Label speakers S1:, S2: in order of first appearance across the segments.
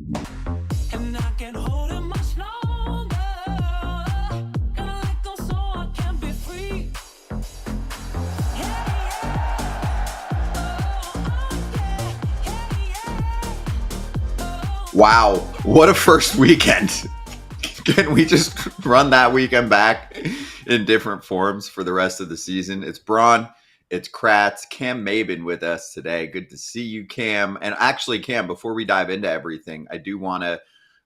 S1: And I can't hold it much longer. Gotta let go so I can be free. Yeah, yeah.
S2: Wow, what a first weekend. Can we just run that weekend back in different forms for the rest of the season? It's Braun, it's Kratz, Cam Maybin with us today. Good to see you, Cam. And actually, Cam, before we dive into everything, I do want to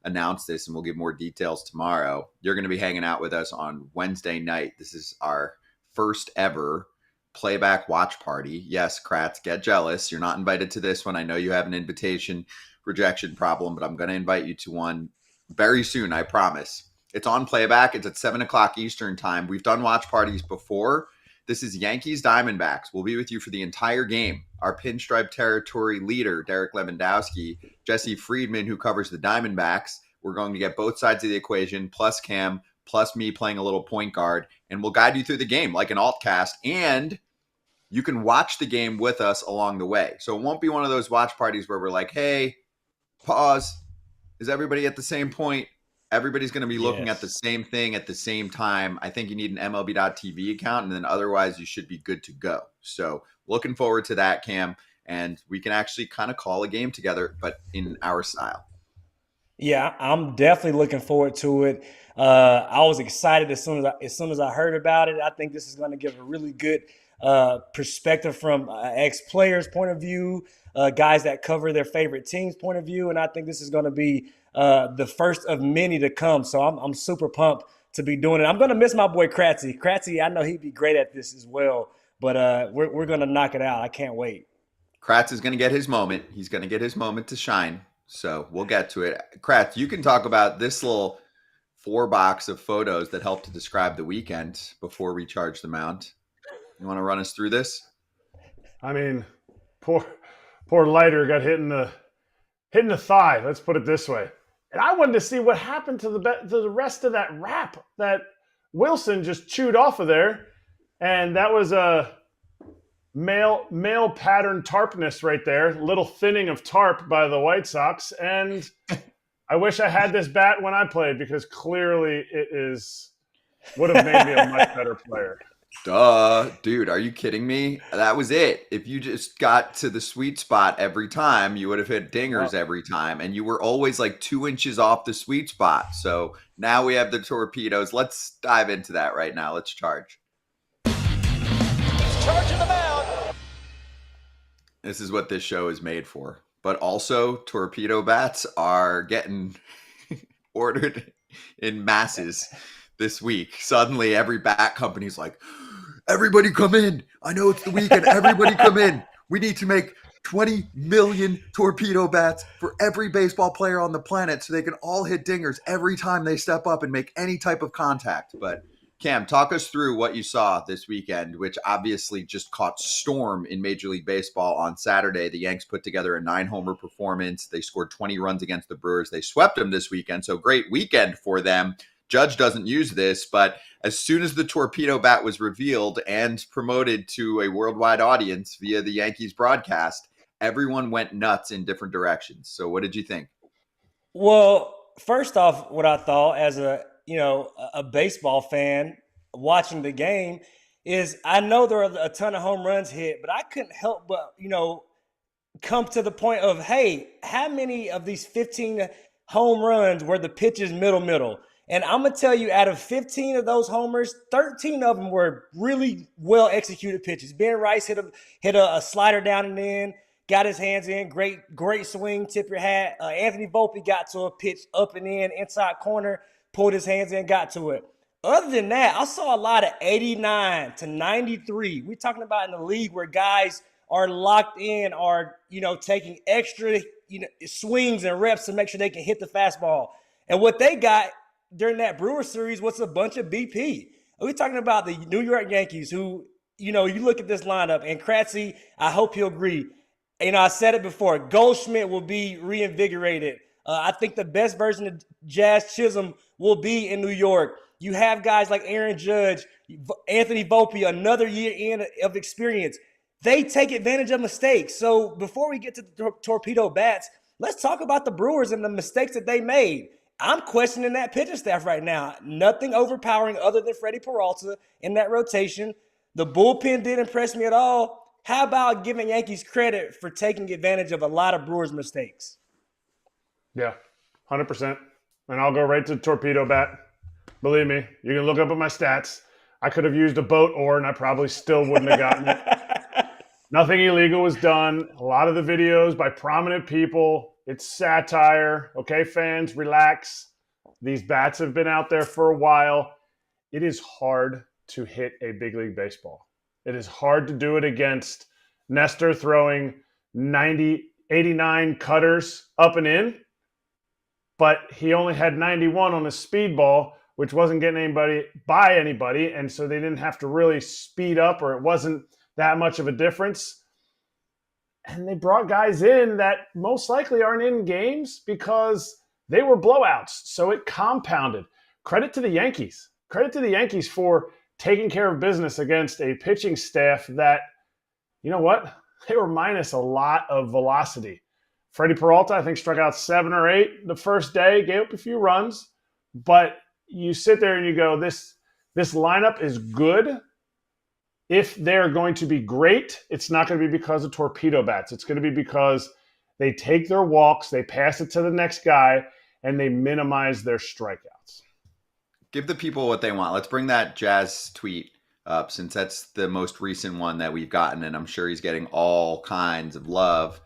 S2: announce this, and we'll give more details tomorrow. You're going to be hanging out with us on Wednesday night. This is our first ever playback watch party. Yes, Kratz, get jealous. You're not invited to this one. I know you have an invitation rejection problem, but I'm going to invite you to one very soon, I promise. It's on playback. It's at 7 o'clock Eastern time. We've done watch parties before. This is Yankees Diamondbacks. We'll be with you for the entire game. Our pinstripe territory leader, Derek Lewandowski, Jesse Friedman, who covers the Diamondbacks. We're going to get both sides of the equation, plus Cam, plus me playing a little point guard, and we'll guide you through the game like an altcast, and you can watch the game with us along the way. So it won't be one of those watch parties where we're like, hey, pause. Is everybody at the same point? Everybody's going to be looking at the same thing at the same time. I think you need an MLB.TV account, and then otherwise you should be good to go. So looking forward to that, Cam, and we can actually kind of call a game together, but in our style.
S3: Yeah, I'm definitely looking forward to it. I was excited as soon as I heard about it. I think this is going to give a really good perspective from ex-players' point of view, guys that cover their favorite teams' point of view, and I think this is going to be the first of many to come. So I'm super pumped to be doing it. I'm going to miss my boy Kratzy. Kratzy, I know he'd be great at this as well, but we're going to knock it out. I can't wait.
S2: Kratz is going to get his moment. He's going to get his moment to shine. So we'll get to it. Kratz, you can talk about this little 4-box of photos that help to describe the weekend before we charge the mound. You want to run us through this?
S4: I mean, poor Leiter got hit in the thigh. Let's put it this way. And I wanted to see what happened to the rest of that wrap that Wilson just chewed off of there, and that was a male pattern tarpness right there. Little thinning of tarp by the White Sox, and I wish I had this bat when I played because clearly would have made me a much better player.
S2: Duh, dude, are you kidding me? That was it. If you just got to the sweet spot every time, you would have hit dingers every time, and you were always like 2 inches off the sweet spot. So now we have the torpedoes. Let's dive into that right now. Let's charge.
S1: Charging the mound.
S2: This is what this show is made for. But also, torpedo bats are getting ordered in masses this week. Suddenly, every bat company's like, everybody come in. I know it's the weekend. Everybody come in. We need to make 20 million torpedo bats for every baseball player on the planet so they can all hit dingers every time they step up and make any type of contact. But Cam, talk us through what you saw this weekend, which obviously just caught storm in Major League Baseball on Saturday. The Yanks put together a 9-homer performance. They scored 20 runs against the Brewers. They swept them this weekend, so great weekend for them. Judge doesn't use this, but as soon as the torpedo bat was revealed and promoted to a worldwide audience via the Yankees broadcast, everyone went nuts in different directions. So what did you think?
S3: Well, first off, what I thought as a baseball fan watching the game is I know there are a ton of home runs hit, but I couldn't help but, come to the point of, hey, how many of these 15 home runs were the pitches middle? And I'm going to tell you, out of 15 of those homers, 13 of them were really well-executed pitches. Ben Rice hit a slider down and in, got his hands in, great swing, tip your hat. Anthony Volpe got to a pitch up and in, inside corner, pulled his hands in, got to it. Other than that, I saw a lot of 89 to 93. We're talking about in the league where guys are locked in, are, taking extra, swings and reps to make sure they can hit the fastball. And what they got during that Brewers series was a bunch of BP. We're talking about the New York Yankees who, you look at this lineup, and Kratzy, I hope he'll agree. I said it before, Goldschmidt will be reinvigorated. I think the best version of Jazz Chisholm will be in New York. You have guys like Aaron Judge, Anthony Volpe, another year in of experience. They take advantage of mistakes. So before we get to the torpedo bats, let's talk about the Brewers and the mistakes that they made. I'm questioning that pitching staff right now. Nothing overpowering other than Freddie Peralta in that rotation. The bullpen didn't impress me at all. How about giving Yankees credit for taking advantage of a lot of Brewers' mistakes?
S4: Yeah, 100%. And I'll go right to Torpedo Bat. Believe me, you can look up at my stats. I could have used a boat oar, and I probably still wouldn't have gotten it. Nothing illegal was done. A lot of the videos by prominent people, it's satire. Okay, fans, relax. These bats have been out there for a while. It is hard to hit a big league baseball. It is hard to do it against Nestor throwing 89 cutters up and in, but he only had 91 on a speedball, which wasn't getting anybody by anybody, and so they didn't have to really speed up, or it wasn't that much of a difference. And they brought guys in that most likely aren't in games because they were blowouts, so it compounded. Credit to the Yankees. Credit to the Yankees for taking care of business against a pitching staff that, you know what? They were minus a lot of velocity. Freddie Peralta, I think, struck out 7 or 8 the first day, gave up a few runs, but you sit there and you go, this lineup is good. If they're going to be great, it's not going to be because of torpedo bats. It's going to be because they take their walks, they pass it to the next guy, and they minimize their strikeouts.
S2: Give the people what they want. Let's bring that Jazz tweet up, since that's the most recent one that we've gotten, and I'm sure he's getting all kinds of love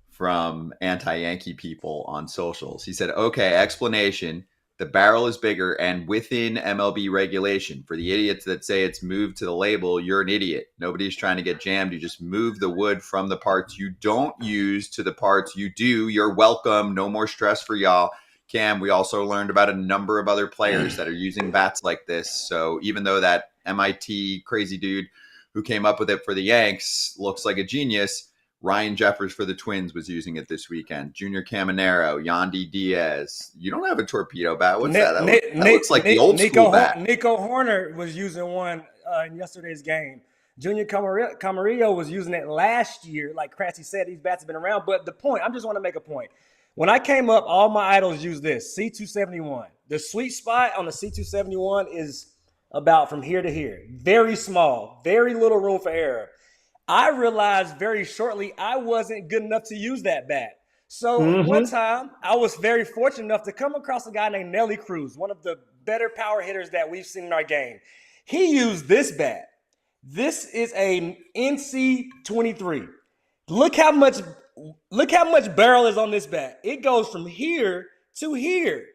S2: from anti-Yankee people on socials. He said, okay, explanation. The barrel is bigger and within MLB regulation. For the idiots that say it's moved to the label, you're an idiot. Nobody's trying to get jammed. You just move the wood from the parts you don't use to the parts you do. You're welcome. No more stress for y'all. Cam, we also learned about a number of other players that are using bats like this. So even though that MIT crazy dude who came up with it for the Yanks looks like a genius, Ryan Jeffers for the Twins was using it this weekend. Junior Caminero, Yandy Diaz. You don't have a torpedo bat. What's that? That looks like the old school bat.
S3: Nico Horner was using one in yesterday's game. Junior Camarillo was using it last year. Like Kratz said, these bats have been around. But the point, I just want to make a point. When I came up, all my idols used this, C271. The sweet spot on the C271 is about from here to here. Very small, very little room for error. I realized very shortly I wasn't good enough to use that bat. So one time, I was very fortunate enough to come across a guy named Nelly Cruz, one of the better power hitters that we've seen in our game. He used this bat. This is a NC-23. Look how much barrel is on this bat. It goes from here to here.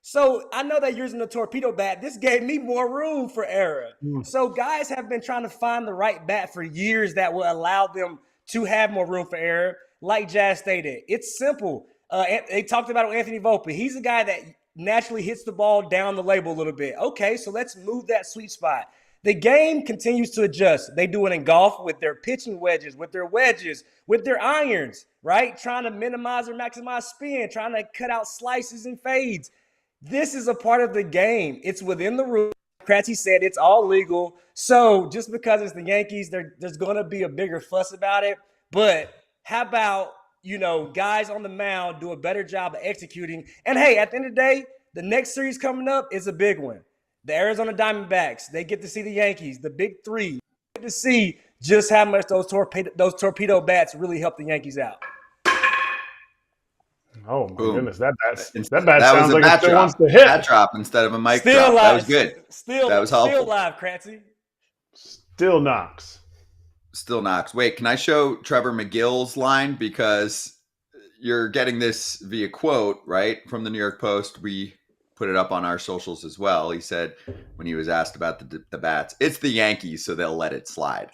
S3: So I know that using the torpedo bat, this gave me more room for error. So guys have been trying to find the right bat for years that will allow them to have more room for error. Like Jazz stated, it's simple. They talked about it with Anthony Volpe. He's a guy that naturally hits the ball down the label a little bit. Okay, so let's move that sweet spot. The game continues to adjust. They do it in golf with their pitching wedges, with their irons, right? Trying to minimize or maximize spin, trying to cut out slices and fades. This is a part of the game. It's within the rules. Kratz said it's all legal. So just because it's the Yankees, there's going to be a bigger fuss about it. But how about, guys on the mound do a better job of executing? And hey, at the end of the day, the next series coming up is a big one. The Arizona Diamondbacks, they get to see the Yankees, the big three. They get to see just how much those torpedo bats really help the Yankees out.
S4: Oh, my
S2: Boom.
S4: goodness. That bat
S2: That
S4: sounds
S2: was a
S4: like
S2: bat
S4: it still
S2: drop.
S4: wants to hit.
S2: Bat drop instead of a mic
S3: Still
S2: drop.
S3: live.
S2: That was good. That was helpful.
S3: Still live, Kratzy.
S4: Still knocks.
S2: Still knocks. Wait, can I show Trevor McGill's line? Because you're getting this via quote, right? From the New York Post. We put it up on our socials as well. He said when he was asked about the bats, it's the Yankees, so they'll let it slide.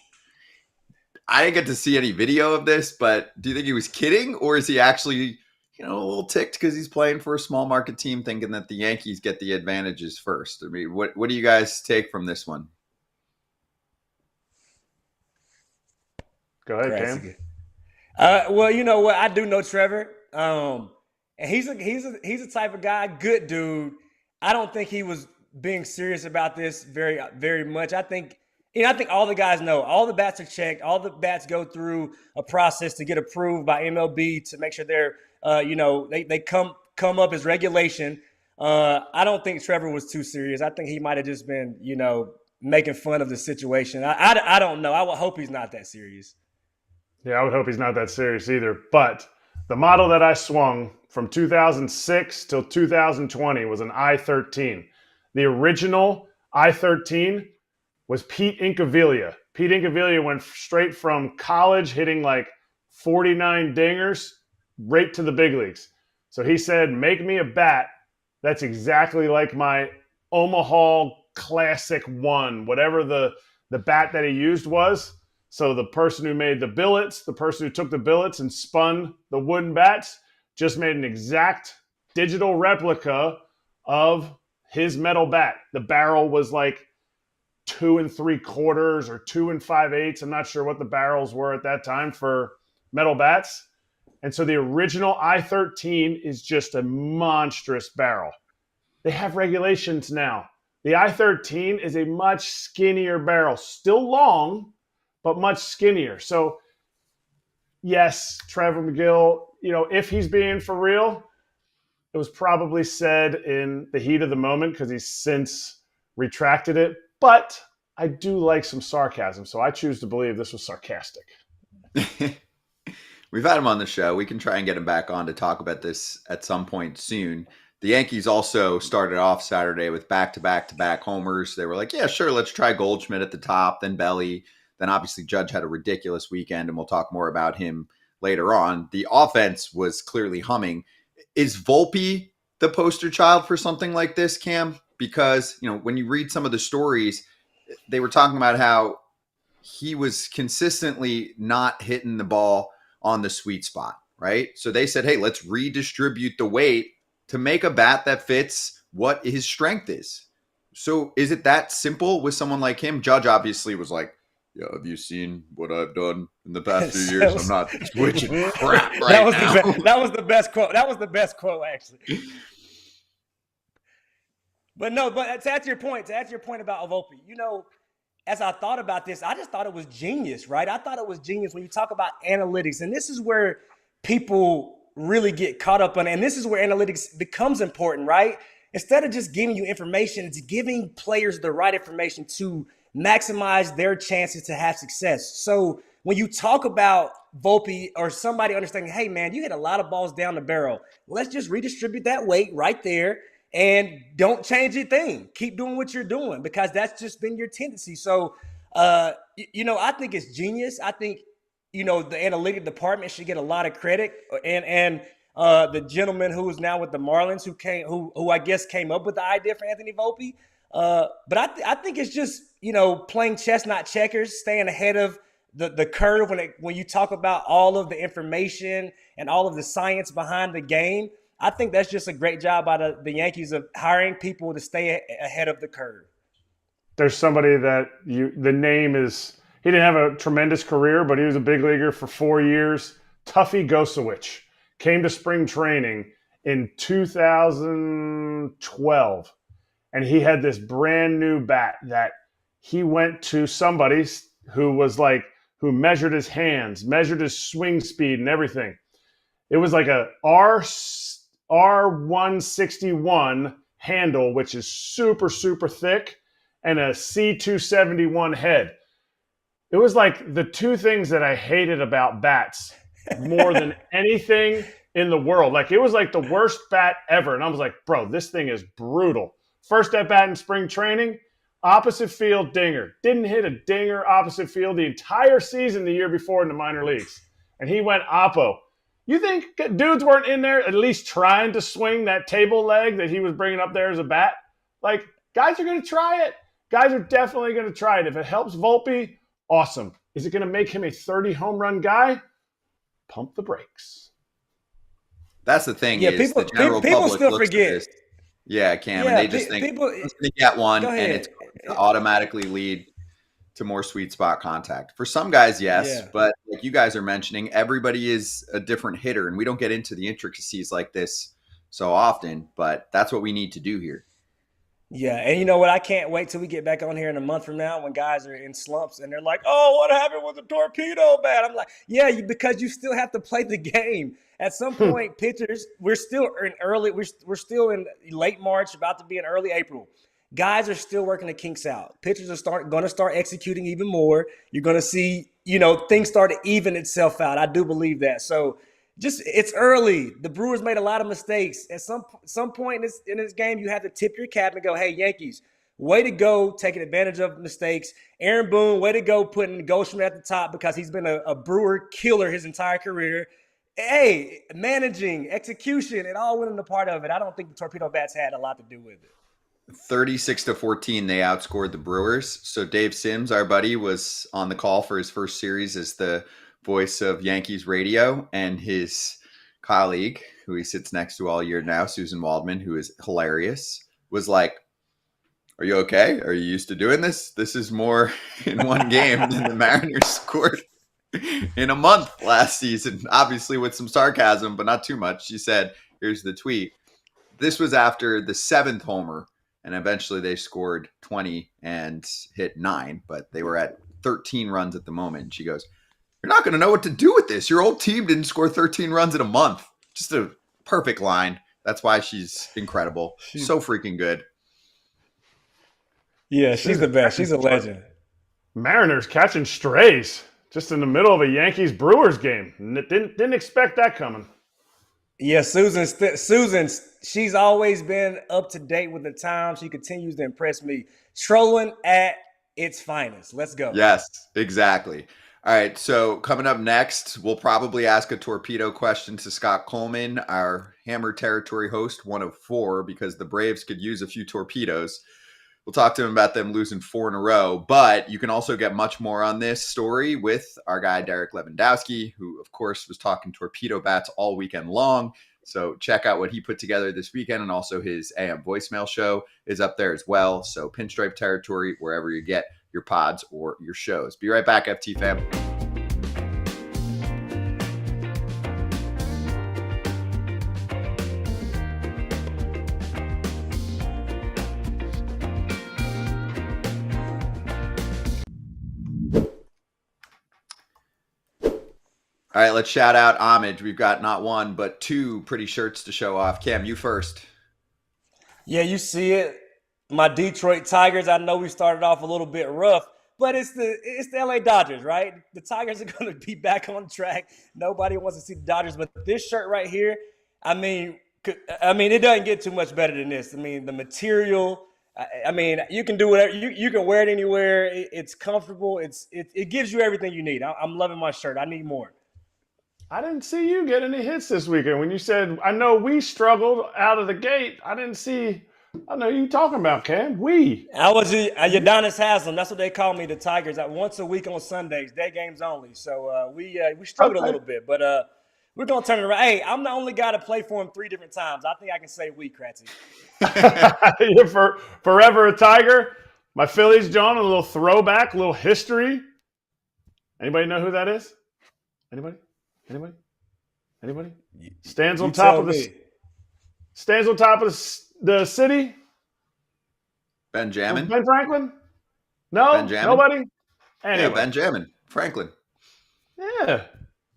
S2: I didn't get to see any video of this, but do you think he was kidding? Or is he actually, a little ticked because he's playing for a small market team thinking that the Yankees get the advantages first? I mean, what do you guys take from this one?
S4: Go ahead, Cam.
S3: Well, you know what? I do know Trevor. And he's a type of guy, good dude. I don't think he was being serious about this very, very much. I think all the guys know. All the bats are checked. All the bats go through a process to get approved by MLB to make sure they're They come up as regulation. I don't think Trevor was too serious. I think he might have just been, making fun of the situation. I don't know. I would hope he's not that serious.
S4: Yeah, I would hope he's not that serious either. But the model that I swung from 2006 till 2020 was an I-13. The original I-13 was Pete Incaviglia. Pete Incaviglia went straight from college hitting like 49 dingers right to the big leagues. So he said, make me a bat that's exactly like my Omaha Classic 1, whatever the bat that he used was. So the person who made the billets, the person who took the billets and spun the wooden bats, just made an exact digital replica of his metal bat. The barrel was like 2 3/4 or 2 5/8. I'm not sure what the barrels were at that time for metal bats. And so the original I-13 is just a monstrous barrel. They have regulations now. The I-13 is a much skinnier barrel, still long, but much skinnier. So, yes, Trevor McGill, if he's being for real, it was probably said in the heat of the moment because he's since retracted it. But I do like some sarcasm, so I choose to believe this was sarcastic.
S2: We've had him on the show. We can try and get him back on to talk about this at some point soon. The Yankees also started off Saturday with back-to-back-to-back homers. They were like, yeah, sure, let's try Goldschmidt at the top, then Belly. Then obviously Judge had a ridiculous weekend, and we'll talk more about him later on. The offense was clearly humming. Is Volpe the poster child for something like this, Cam? Because, when you read some of the stories, they were talking about how he was consistently not hitting the ball on the sweet spot, right? So they said, hey, let's redistribute the weight to make a bat that fits what his strength is. So is it that simple with someone like him? Judge obviously was like, yeah, have you seen what I've done in the past few years? I'm not switching crap right now.
S3: That was the best quote. That was the best quote, actually. But to answer your point about Volpe, as I thought about this, I just thought it was genius, right? I thought it was genius when you talk about analytics. And this is where people really get caught up on it. And this is where analytics becomes important, right? Instead of just giving you information, it's giving players the right information to maximize their chances to have success. So when you talk about Volpe or somebody understanding, hey, man, you hit a lot of balls down the barrel. Let's just redistribute that weight right there and don't change a thing. Keep doing what you're doing because that's just been your tendency. So, I think it's genius. I think, the analytic department should get a lot of credit. And the gentleman who is now with the Marlins who I guess came up with the idea for Anthony Volpe. But I think it's just, playing chess, not checkers, staying ahead of the curve when you talk about all of the information and all of the science behind the game. I think that's just a great job by the Yankees of hiring people to stay ahead of the curve.
S4: There's somebody that the name is, he didn't have a tremendous career, but he was a big leaguer for 4 years. Tuffy Gosowicz came to spring training in 2012, and he had this brand new bat that he went to somebody who measured his hands, measured his swing speed and everything. It was like a R161 handle, which is super, super thick, and a C271 head. It was like the two things that I hated about bats more than anything in the world. Like, it was like the worst bat ever. And I was like, bro, this thing is brutal. First at bat in spring training, opposite field dinger. Didn't hit a dinger opposite field the entire season the year before in the minor leagues. And he went oppo. You think dudes weren't in there at least trying to swing that table leg that he was bringing up there as a bat? Like, guys are going to try it. Guys are definitely going to try it. If it helps Volpe, awesome. Is it going to make him a 30 home run guy? Pump the brakes.
S2: That's the thing. Yeah, is the general
S3: people
S2: public
S3: still
S2: looks
S3: forget.
S2: At this, yeah, Cam, and they just think he's going to get one, and it's going to automatically lead to more sweet spot contact. For some guys, yes, but like you guys are mentioning, everybody is a different hitter, and we don't get into the intricacies like this so often, but that's what we need to do here.
S3: Yeah, and you know what? I can't wait till we get back on here in a month from now when guys are in slumps and they're like, "Oh, what happened with the torpedo bat?" I'm like, "Yeah, because you still have to play the game. At some point, pitchers, we're still in early, we're still in late March, about to be in early April. Guys are still working the kinks out. Pitchers are going to start executing even more. You're going to see, things start to even itself out. I do believe that. So just it's early. The Brewers made a lot of mistakes. At some point in this game, you have to tip your cap and go, "Hey, Yankees, way to go, taking advantage of mistakes. Aaron Boone, way to go, putting Goldschmidt at the top because he's been a Brewer killer his entire career. Hey, managing, execution, it all went into part of it. I don't think the Torpedo Bats had a lot to do with it."
S2: 36-14, they outscored the Brewers. So Dave Sims, our buddy, was on the call for his first series as the voice of Yankees radio, and his colleague, who he sits next to all year now, Susan Waldman, who is hilarious, was like, "Are you okay? Are you used to doing this? This is more in one game than the Mariners scored in a month last season." Obviously with some sarcasm, but not too much. She said, here's the tweet. This was after the 7th homer, and eventually they scored 20 and hit 9, but they were at 13 runs at the moment. She goes, "You're not going to know what to do with this. Your old team didn't score 13 runs in a month." Just a perfect line. That's why she's incredible. So freaking good.
S3: Yeah, she's the best. She's a legend.
S4: Mariners catching strays just in the middle of a Yankees Brewers game. Didn't expect that coming.
S3: Yeah, Susan, she's always been up to date with the time. She continues to impress me. Trolling at its finest. Let's go.
S2: Yes, exactly. All right, so coming up next, we'll probably ask a torpedo question to Scott Coleman, our Hammer Territory host, one of 4, because the Braves could use a few torpedoes. We'll talk to him about them losing 4 in a row, but you can also get much more on this story with our guy, Derek Lewandowski, who, of course, was talking torpedo bats all weekend long. So check out what he put together this weekend, and also his AM voicemail show is up there as well. So Pinstripe Territory, wherever you get your pods or your shows. Be right back, FT fam. All right, let's shout out Homage. We've got not one, but 2 pretty shirts to show off. Cam, you first.
S3: Yeah, you see it. My Detroit Tigers, I know we started off a little bit rough, but it's the LA Dodgers, right? The Tigers are going to be back on track. Nobody wants to see the Dodgers, but this shirt right here, I mean, it doesn't get too much better than this. I mean, the material, you can do whatever. You can wear it anywhere. It's comfortable. It gives you everything you need. I'm loving my shirt. I need more.
S4: I didn't see you get any hits this weekend. When you said, I know we struggled out of the gate, I know you talking about, Cam.
S3: I was Udonis Haslam. That's what they call me, the Tigers. Once a week on Sundays, day games only. So we struggled a little bit, but we're going to turn it around. Hey, I'm the only guy to play for him 3 different times. I think I can say we, Kratzy.
S4: You're forever a Tiger. My Phillies, John, a little throwback, a little history. Anybody know who that is? Anybody? Stands on top of the city.
S2: Benjamin.
S4: Ben Franklin? No,
S2: Benjamin?
S4: Nobody. Anyway.
S2: Yeah, Benjamin Franklin.
S4: Yeah,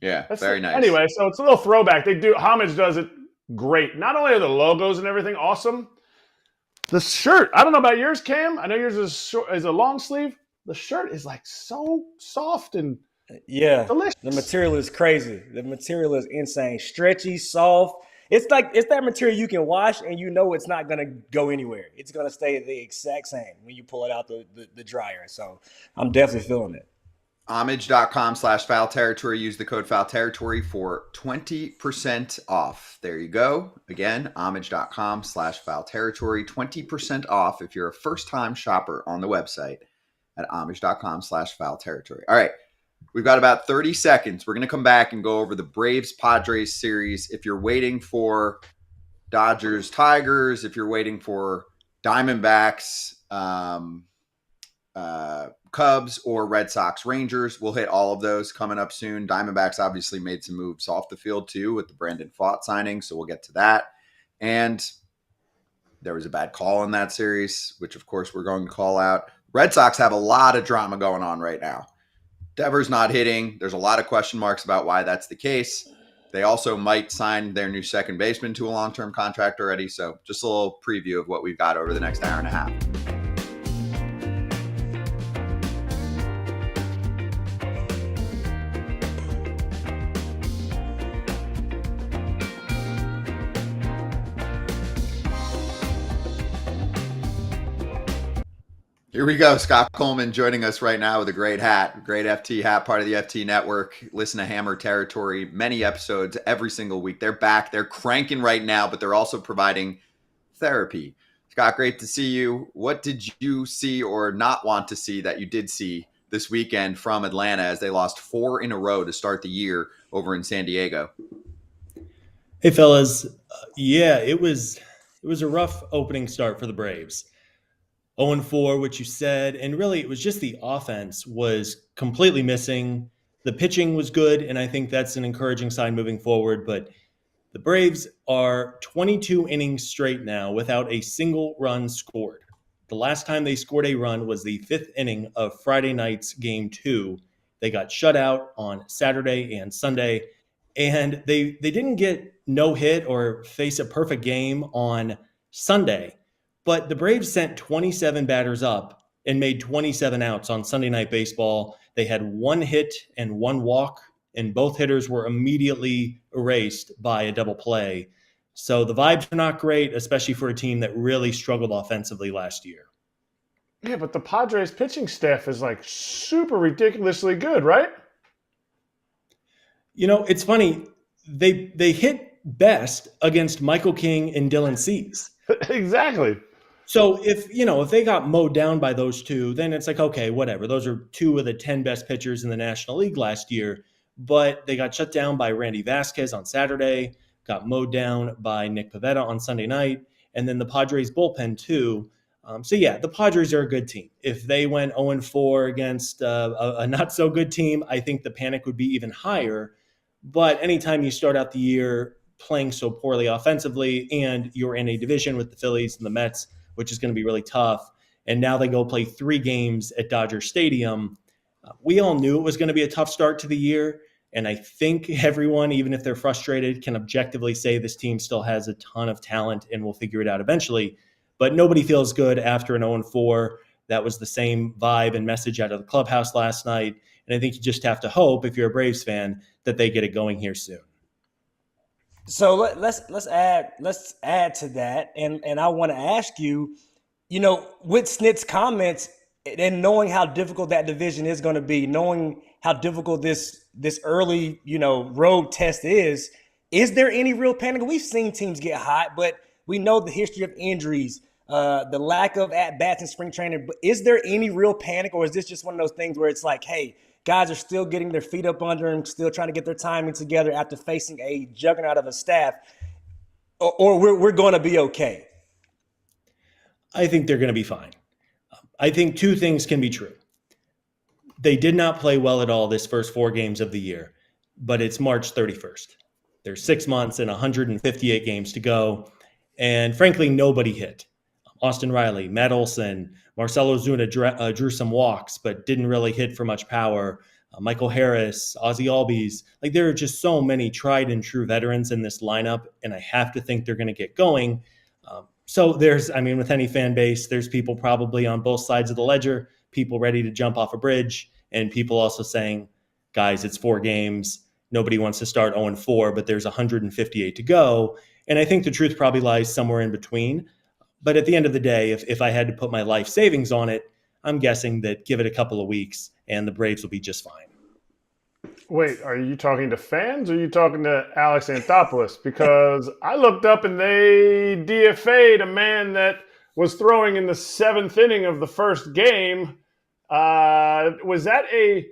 S2: that's very nice.
S4: Anyway, so it's a little throwback. Homage does it great. Not only are the logos and everything awesome, the shirt. I don't know about yours, Cam. I know yours is a long sleeve. The shirt is like so soft and delicious.
S3: The material is crazy. The material is insane. Stretchy, soft. It's that material you can wash and you know it's not going to go anywhere. It's going to stay the exact same when you pull it out the dryer. So I'm definitely feeling it.
S2: Homage.com/foul territory. Use the code foul territory for 20% off. There you go. Again, homage.com/foul territory. 20% off if you're a first-time shopper on the website at homage.com/foul territory. All right. We've got about 30 seconds. We're going to come back and go over the Braves-Padres series. If you're waiting for Dodgers-Tigers, if you're waiting for Diamondbacks, Cubs, or Red Sox-Rangers, we'll hit all of those coming up soon. Diamondbacks obviously made some moves off the field too with the Brandon Pfaadt signing, so we'll get to that. And There was a bad call in that series, which of course we're going to call out. Red Sox have a lot of drama going on right now. Devers not hitting. There's a lot of question marks about why that's the case. They also might sign their new second baseman to a long-term contract already. So just a little preview of what we've got over the next hour and a half. Here we go. Scott Coleman joining us right now with a great hat, great FT hat, part of the FT network. Listen to Hammer Territory, many episodes every single week. They're back. They're cranking right now, but they're also providing therapy. Scott, great to see you. What did you see or not want to see that you did see this weekend from Atlanta as they lost 4 in a row to start the year over in San Diego?
S5: Hey, fellas. Yeah, it was a rough opening start for the Braves. 0-4, which you said, and really it was just the offense was completely missing. The pitching was good, and I think that's an encouraging sign moving forward, but the Braves are 22 innings straight now without a single run scored. The last time they scored a run was the 5th inning of Friday night's Game 2. They got shut out on Saturday and Sunday, and they didn't get no hit or face a perfect game on Sunday. But the Braves sent 27 batters up and made 27 outs on Sunday Night Baseball. They had 1 hit and 1 walk, and both hitters were immediately erased by a double play. So the vibes are not great, especially for a team that really struggled offensively last year.
S4: Yeah, but the Padres pitching staff is like super ridiculously good, right?
S5: You know, it's funny. They hit best against Michael King and Dylan Cease.
S4: Exactly.
S5: So if they got mowed down by those two, then it's like, okay, whatever. Those are 2 of the 10 best pitchers in the National League last year. But they got shut down by Randy Vasquez on Saturday, got mowed down by Nick Pivetta on Sunday night, and then the Padres bullpen too. So yeah, the Padres are a good team. If they went 0-4 against a not so good team, I think the panic would be even higher. But anytime you start out the year playing so poorly offensively and you're in a division with the Phillies and the Mets, which is going to be really tough, and now they go play 3 games at Dodger Stadium, we all knew it was going to be a tough start to the year. And I think everyone, even if they're frustrated, can objectively say this team still has a ton of talent and will figure it out eventually. But nobody feels good after an 0-4. That was the same vibe and message out of the clubhouse last night. And I think you just have to hope, if you're a Braves fan, that they get it going here soon.
S3: So let's add to that, and I want to ask you, with Snit's comments and knowing how difficult that division is going to be, knowing how difficult this early road test is there any real panic? We've seen teams get hot, but we know the history of injuries, the lack of at bats in spring training. But is there any real panic, or is this just one of those things where it's like, hey, guys are still getting their feet up under them, still trying to get their timing together after facing a juggernaut of a staff, or we're going to be okay?
S5: I think they're going to be fine. I think 2 things can be true. They did not play well at all this first 4 games of the year, but it's March 31st. There's 6 months and 158 games to go, and frankly, nobody hit. Austin Riley, Matt Olson, Marcelo Zuna drew some walks, but didn't really hit for much power. Michael Harris, Ozzie Albies. Like, there are just so many tried and true veterans in this lineup, and I have to think they're going to get going. So with any fan base, there's people probably on both sides of the ledger, people ready to jump off a bridge, and people also saying, guys, it's 4 games. Nobody wants to start 0-4, but there's 158 to go. And I think the truth probably lies somewhere in between. But at the end of the day, if I had to put my life savings on it, I'm guessing that give it a couple of weeks and the Braves will be just fine.
S4: Wait, are you talking to fans or are you talking to Alex Anthopoulos? Because I looked up and they DFA'd a man that was throwing in the 7th inning of the first game. Was that a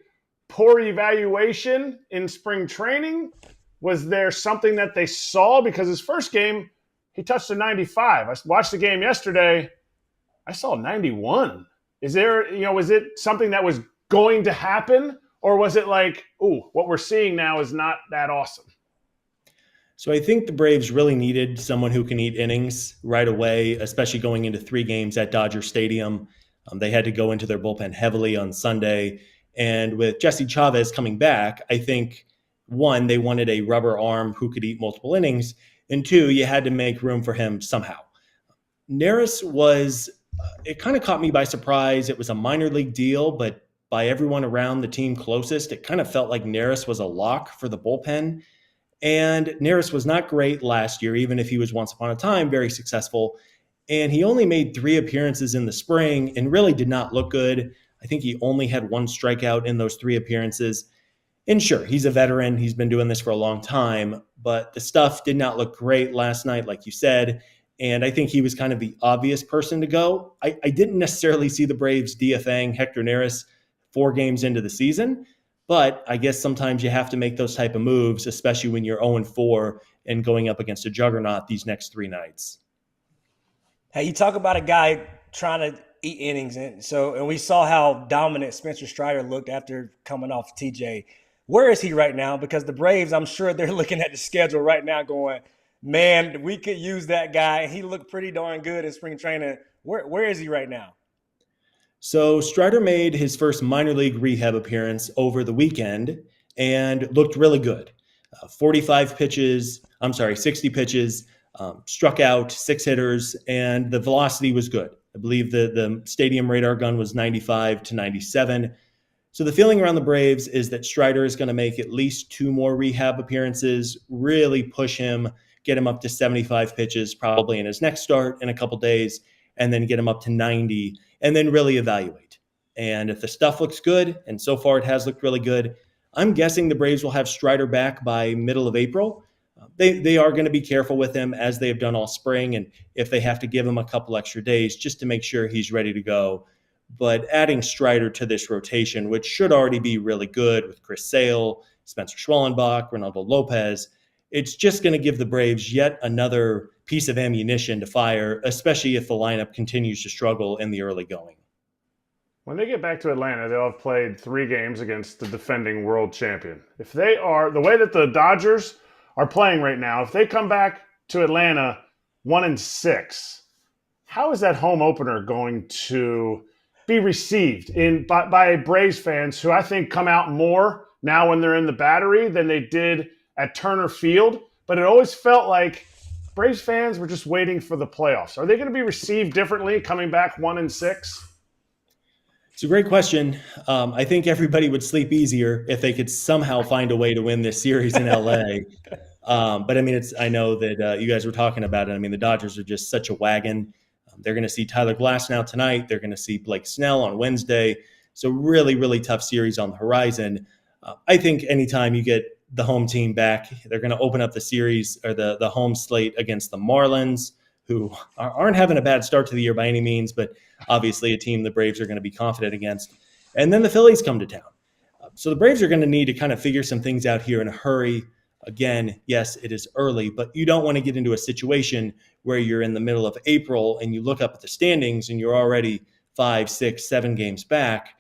S4: poor evaluation in spring training? Was there something that they saw? Because his first game, he touched a 95. I watched the game yesterday. I saw 91. Was it something that was going to happen? Or was it like, what we're seeing now is not that awesome?
S5: So I think the Braves really needed someone who can eat innings right away, especially going into 3 games at Dodger Stadium. They had to go into their bullpen heavily on Sunday. And with Jesse Chavez coming back, I think, one, they wanted a rubber arm who could eat multiple innings. And 2, you had to make room for him somehow. Neris was, it kind of caught me by surprise. It was a minor league deal, but by everyone around the team closest, it kind of felt like Neris was a lock for the bullpen. And Neris was not great last year, even if he was once upon a time very successful. And he only made 3 appearances in the spring and really did not look good. I think he only had 1 strikeout in those 3 appearances. And sure, he's a veteran. He's been doing this for a long time, but the stuff did not look great last night, like you said. And I think he was kind of the obvious person to go. I didn't necessarily see the Braves DFAing Hector Neris 4 games into the season, but I guess sometimes you have to make those type of moves, especially when you're 0-4 and going up against a juggernaut these next 3 nights.
S3: Hey, you talk about a guy trying to eat innings, and we saw how dominant Spencer Strider looked after coming off TJ. Where is he right now? Because the Braves, I'm sure they're looking at the schedule right now going, man, we could use that guy. He looked pretty darn good in spring training. Where is he right now?
S5: So Strider made his first minor league rehab appearance over the weekend and looked really good. 60 pitches, struck out 6 hitters, and the velocity was good. I believe the stadium radar gun was 95 to 97. So the feeling around the Braves is that Strider is going to make at least 2 more rehab appearances, really push him, get him up to 75 pitches probably in his next start in a couple days, and then get him up to 90, and then really evaluate. And if the stuff looks good, and so far it has looked really good, I'm guessing the Braves will have Strider back by middle of April. They are going to be careful with him as they have done all spring, and if they have to give him a couple extra days just to make sure he's ready to go. But adding Strider to this rotation, which should already be really good with Chris Sale, Spencer Schwellenbach, Ronaldo Lopez, it's just going to give the Braves yet another piece of ammunition to fire, especially if the lineup continues to struggle in the early going.
S4: When they get back to Atlanta, they'll have played 3 games against the defending world champion. If they are, the way that the Dodgers are playing right now, if they come back to Atlanta 1-6, how is that home opener going to be received by Braves fans who I think come out more now when they're in the Battery than they did at Turner Field? But it always felt like Braves fans were just waiting for the playoffs. Are they going to be received differently coming back 1-6?
S5: It's a great question. I think everybody would sleep easier if they could somehow find a way to win this series in LA. But I mean, I know that you guys were talking about it. I mean, the Dodgers are just such a wagon. They're going to see Tyler Glasnow tonight. They're going to see Blake Snell on Wednesday. So really, really tough series on the horizon. I think anytime you get the home team back, they're going to open up the series or the home slate against the Marlins, who aren't having a bad start to the year by any means, but obviously a team the Braves are going to be confident against. And then the Phillies come to town. So the Braves are going to need to kind of figure some things out here in a hurry. Again, yes, it is early, but you don't want to get into a situation where you're in the middle of April and you look up at the standings and you're already 5, 6, 7 games back.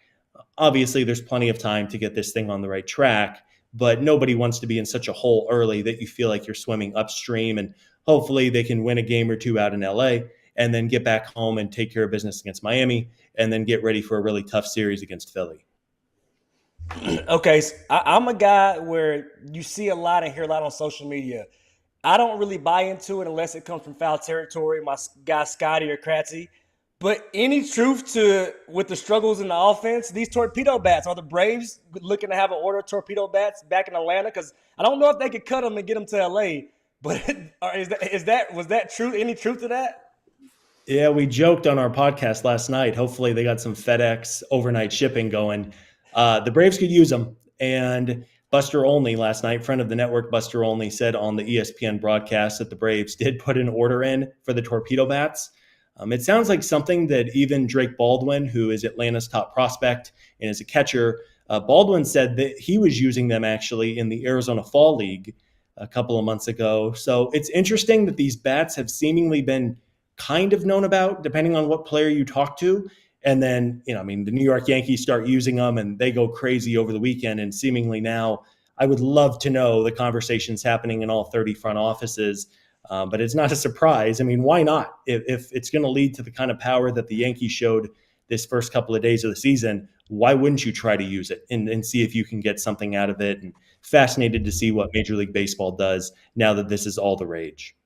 S5: Obviously, there's plenty of time to get this thing on the right track, but nobody wants to be in such a hole early that you feel like you're swimming upstream, and hopefully they can win a game or 2 out in LA and then get back home and take care of business against Miami and then get ready for a really tough series against Philly.
S3: Okay, so I'm a guy where you see a lot and hear a lot on social media. I don't really buy into it unless it comes from foul territory, my guy Scotty or Kratzy. But any truth to with the struggles in the offense, these torpedo bats, are the Braves looking to have an order of torpedo bats back in Atlanta? Because I don't know if they could cut them and get them to LA. But was that true? Any truth to that?
S5: Yeah, we joked on our podcast last night. Hopefully they got some FedEx overnight shipping going. The Braves could use them. And Buster Olney last night, friend of the network, Buster Olney, said on the ESPN broadcast that the Braves did put an order in for the torpedo bats. It sounds like something that even Drake Baldwin, who is Atlanta's top prospect and is a catcher, Baldwin said that he was using them actually in the Arizona Fall League a couple of months ago. So it's interesting that these bats have seemingly been kind of known about, depending on what player you talk to. And then, the New York Yankees start using them and they go crazy over the weekend. And seemingly now, I would love to know the conversations happening in all 30 front offices. But it's not a surprise. I mean, why not? If it's going to lead to the kind of power that the Yankees showed this first couple of days of the season, why wouldn't you try to use it and see if you can get something out of it? And fascinated to see what Major League Baseball does now that this is all the rage.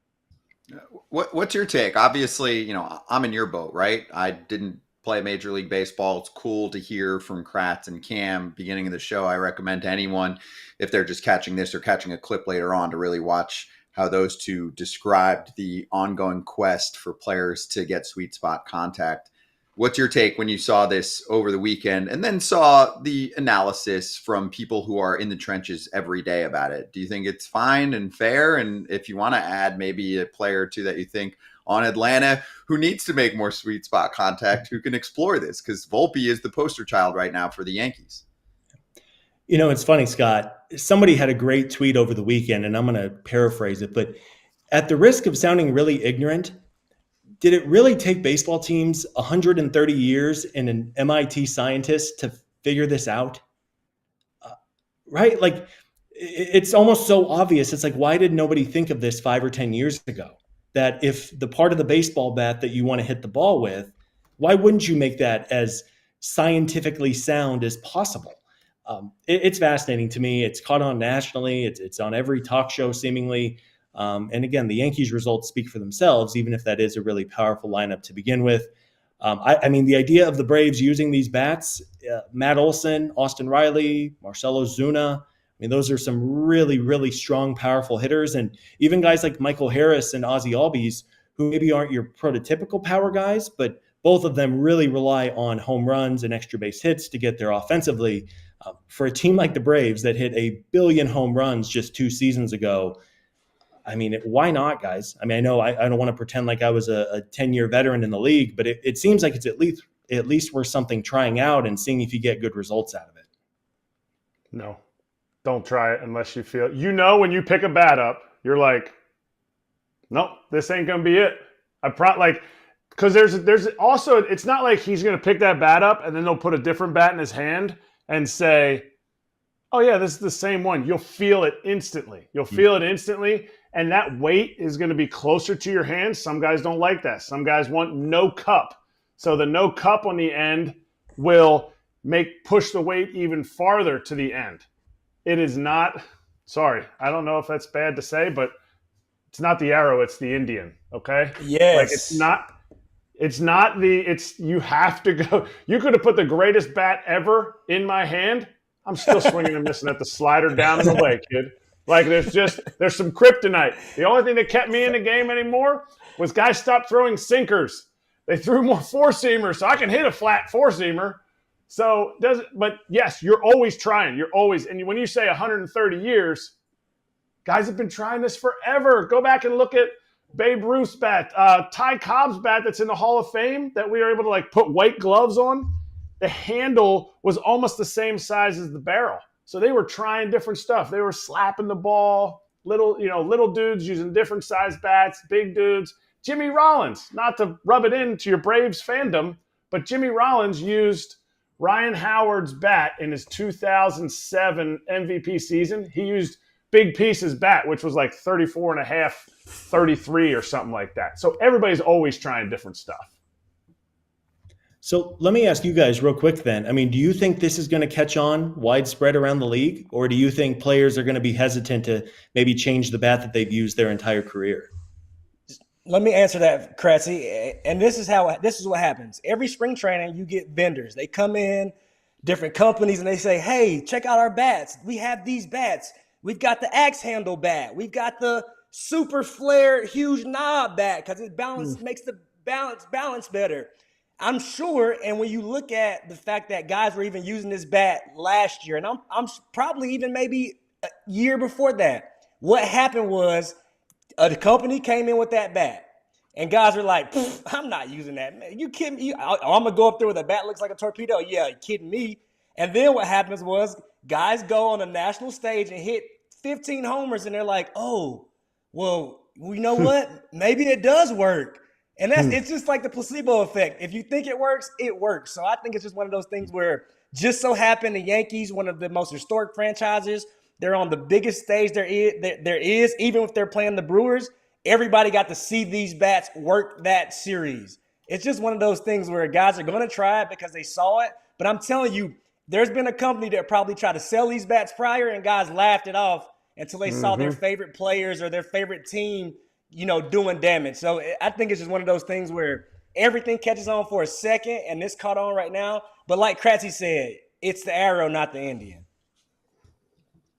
S2: What's your take? Obviously, I'm in your boat, right? I didn't play Major League Baseball. It's cool to hear from Kratz and Cam beginning of the show. I recommend to anyone, if they're just catching this or catching a clip later on, to really watch how those two described the ongoing quest for players to get sweet spot contact. What's your take when you saw this over the weekend and then saw the analysis from people who are in the trenches every day about it? Do you think it's fine and fair? And if you want to add maybe a player or two that you think on Atlanta who needs to make more sweet spot contact, who can explore this? Because Volpe is the poster child right now for the Yankees.
S5: It's funny, Scott. Somebody had a great tweet over the weekend, and I'm going to paraphrase it, but at the risk of sounding really ignorant, did it really take baseball teams 130 years and an MIT scientist to figure this out? Right? Like, it's almost so obvious. It's like, why did nobody think of this 5 or 10 years ago? That if the part of the baseball bat that you want to hit the ball with, why wouldn't you make that as scientifically sound as possible? It's fascinating to me. It's caught on nationally. It's on every talk show seemingly. And again, the Yankees results speak for themselves, even if that is a really powerful lineup to begin with. I mean, the idea of the Braves using these bats, Matt Olson, Austin Riley, Marcelo Zuna, I mean, those are some really, really strong, powerful hitters. And even guys like Michael Harris and Ozzie Albies, who maybe aren't your prototypical power guys, but both of them really rely on home runs and extra base hits to get there offensively. For a team like the Braves that hit 1 billion home runs just 2 seasons ago, I mean, why not, guys? I mean, I know I don't want to pretend like I was a 10-year veteran in the league, but it seems like it's at least worth something trying out and seeing if you get good results out of it.
S4: No, don't try it unless you feel, when you pick a bat up, you're like, nope, this ain't going to be it. Because there's also, it's not like he's going to pick that bat up and then they'll put a different bat in his hand and say, oh yeah, this is the same one. You'll feel it instantly. And that weight is going to be closer to your hand. Some guys don't like that. Some guys want no cup. So the no cup on the end will push the weight even farther to the end. It is not, sorry, I don't know if that's bad to say, but it's not the arrow, it's the Indian, okay?
S3: Yes.
S4: Like you have to go. You could have put the greatest bat ever in my hand. I'm still swinging and missing at the slider down and away, kid. Like there's some kryptonite. The only thing that kept me in the game anymore was guys stopped throwing sinkers. They threw more four-seamers, so I can hit a flat four-seamer. But yes, you're always trying. And when you say 130 years, guys have been trying this forever. Go back and look at Babe Ruth's bat, Ty Cobb's bat that's in the Hall of Fame that we were able to put white gloves on. The handle was almost the same size as the barrel. So they were trying different stuff. They were slapping the ball, little dudes using different size bats, big dudes. Jimmy Rollins, not to rub it into your Braves fandom, but Jimmy Rollins used Ryan Howard's bat in his 2007 MVP season. He used Big Piece's bat, which was like 34 and a half, 33 or something like that. So everybody's always trying different stuff.
S5: So let me ask you guys real quick then. I mean, do you think this is going to catch on widespread around the league? Or do you think players are going to be hesitant to maybe change the bat that they've used their entire career?
S3: Let me answer that, Kratzy. And this is what happens. Every spring training, you get vendors. They come in, different companies, and they say, hey, check out our bats. We have these bats. We've got the axe handle bat. We've got the super flare huge knob bat because it makes the balance better. I'm sure, and when you look at the fact that guys were even using this bat last year, and I'm probably even maybe a year before that, what happened was the company came in with that bat, and guys were like, I'm not using that. Man, you kidding me? I'm going to go up there with a bat looks like a torpedo. Yeah, you kidding me? And then what happens was guys go on a national stage and hit 15 homers, and they're like, oh, well, you know what? Maybe it does work. And it's just like the placebo effect. If you think it works, it works. So I think it's just one of those things where just so happened the Yankees, one of the most historic franchises, They're on the biggest stage there is. Even if they're playing the Brewers, everybody got to see these bats work that series. It's just one of those things where guys are going to try it because they saw it. But I'm telling you, there's been a company that probably tried to sell these bats prior, and guys laughed it off until they saw their favorite players or their favorite team, doing damage. So I think it's just one of those things where everything catches on for a second, and this caught on right now. But like Kratz said, it's the arrow, not the Indian.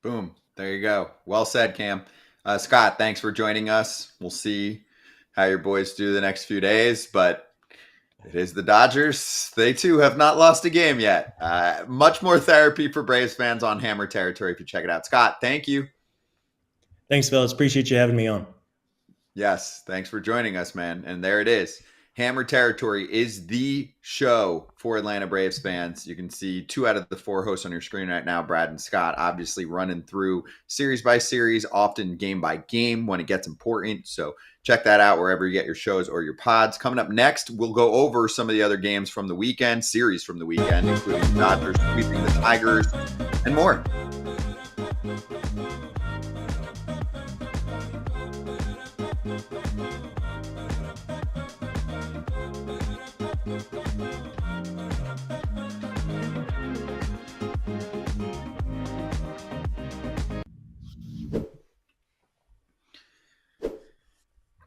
S2: Boom. There you go. Well said, Cam. Scott, thanks for joining us. We'll see how your boys do the next few days, but it is the Dodgers. They, too, have not lost a game yet. Much more therapy for Braves fans on Hammer territory if you check it out. Scott, thank you.
S5: Thanks, fellas. Appreciate you having me on.
S2: Yes, thanks for joining us, man. And there it is. Hammer Territory is the show for Atlanta Braves fans. You can see 2 out of the 4 hosts on your screen right now, Brad and Scott, obviously running through series by series, often game by game when it gets important. So check that out wherever you get your shows or your pods. Coming up next, we'll go over some of the other games from the weekend, series from the weekend, including Dodgers sweeping the Tigers and more.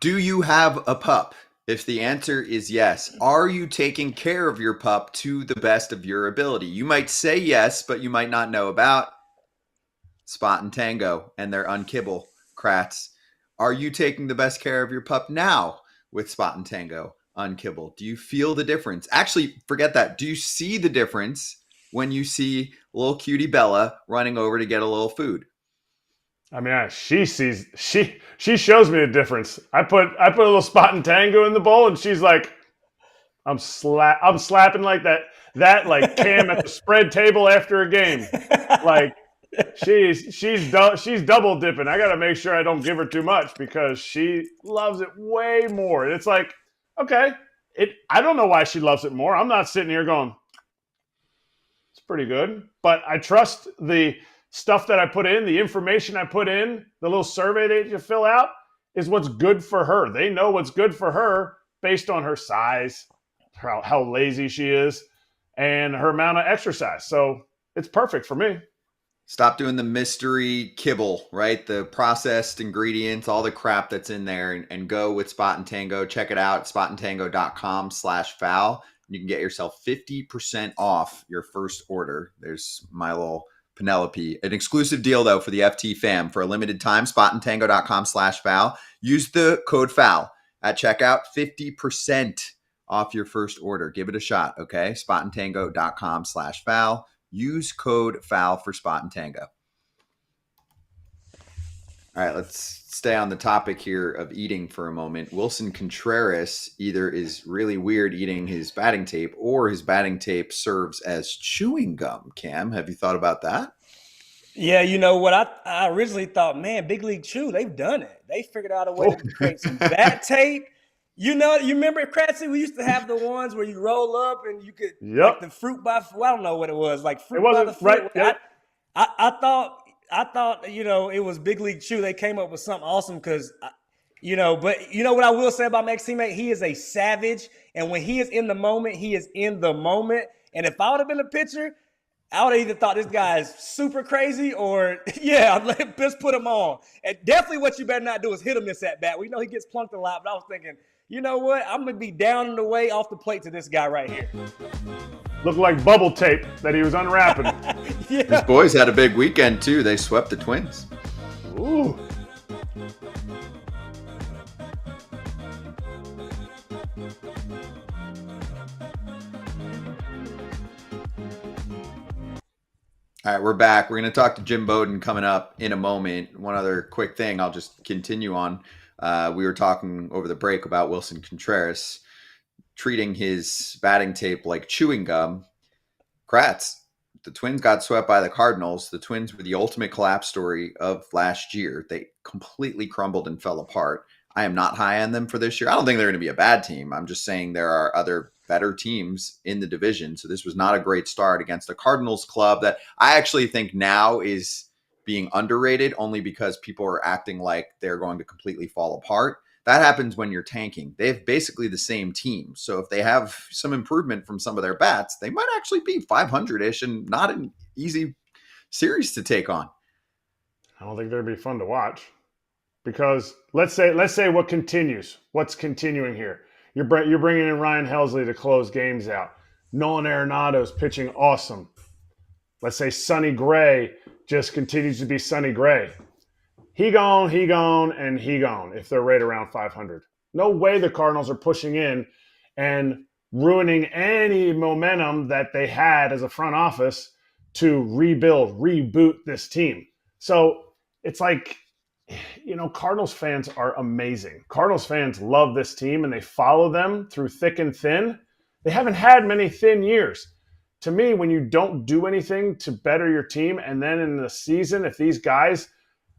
S2: Do you have a pup? If the answer is yes, are you taking care of your pup to the best of your ability? You might say yes, but you might not know about Spot and Tango and their unkibble. Kratz, are you taking the best care of your pup now with Spot and Tango unkibble? Do you feel the difference? Actually, forget that. Do you see the difference when you see little cutie Bella running over to get a little food?
S4: I mean, she shows me the difference. I put a little Spot and Tango in the bowl, and she's like, I'm slapping like that like Cam at the spread table after a game. Like she's double dipping. I got to make sure I don't give her too much because she loves it way more. And it's like, okay, I don't know why she loves it more. I'm not sitting here going, it's pretty good, but I trust the stuff that I put in, the information I put in, the little survey that you fill out is what's good for her. They know what's good for her based on her size, how lazy she is, and her amount of exercise. So it's perfect for me.
S2: Stop doing the mystery kibble, right? The processed ingredients, all the crap that's in there, and go with Spot and Tango. Check it out, spotandtango.com/foul. You can get yourself 50% off your first order. There's my little Penelope. An exclusive deal, though, for the FT fam. For a limited time, spotandtango.com/foul. Use the code FOUL at checkout. 50% off your first order. Give it a shot, okay? spotandtango.com/foul. Use code FOUL for Spot and Tango. All right, let's stay on the topic here of eating for a moment. Willson Contreras either is really weird eating his batting tape or his batting tape serves as chewing gum. Cam, have you thought about that?
S3: Yeah, you know what? I originally thought, man, Big League Chew, they've done it. They figured out a way to create some bat tape. You remember Kratz? We used to have the ones where you roll up and you could, like the fruit by, I don't know what it was, like fruit by the fruit.
S4: Right. Yep.
S3: I thought, it was Big League Chew. They came up with something awesome because, but you know what I will say about my ex-teammate? He is a savage. And when he is in the moment, he is in the moment. And if I would have been a pitcher, I would have either thought this guy is super crazy or, just put him on. And definitely what you better not do is hit him this at bat. We know he gets plunked a lot, but I was thinking, you know what? I'm going to be down and away off the plate to this guy right here.
S4: Looked like bubble tape that he was unwrapping.
S3: Yeah.
S2: His boys had a big weekend, too. They swept the Twins.
S4: Ooh.
S2: All right, we're back. We're going to talk to Jim Bowden coming up in a moment. One other quick thing I'll just continue on. We were talking over the break about Willson Contreras treating his batting tape like chewing gum. Kratz, the Twins got swept by the Cardinals. The Twins were the ultimate collapse story of last year. They completely crumbled and fell apart. I am not high on them for this year. I don't think they're going to be a bad team. I'm just saying there are other better teams in the division. So this was not a great start against a Cardinals club that I actually think now is being underrated only because people are acting like they're going to completely fall apart. That happens when you're tanking. They have basically the same team. So if they have some improvement from some of their bats, they might actually be 500-ish and not an easy series to take on.
S4: I don't think they'd be fun to watch because let's say what's continuing here. You're bringing in Ryan Helsley to close games out. Nolan Arenado's pitching awesome. Let's say Sonny Gray just continues to be Sonny Gray. He gone, and he gone if they're right around 500. No way the Cardinals are pushing in and ruining any momentum that they had as a front office to reboot this team. So it's like, Cardinals fans are amazing. Cardinals fans love this team and they follow them through thick and thin. They haven't had many thin years. To me, when you don't do anything to better your team, and then in the season, if these guys,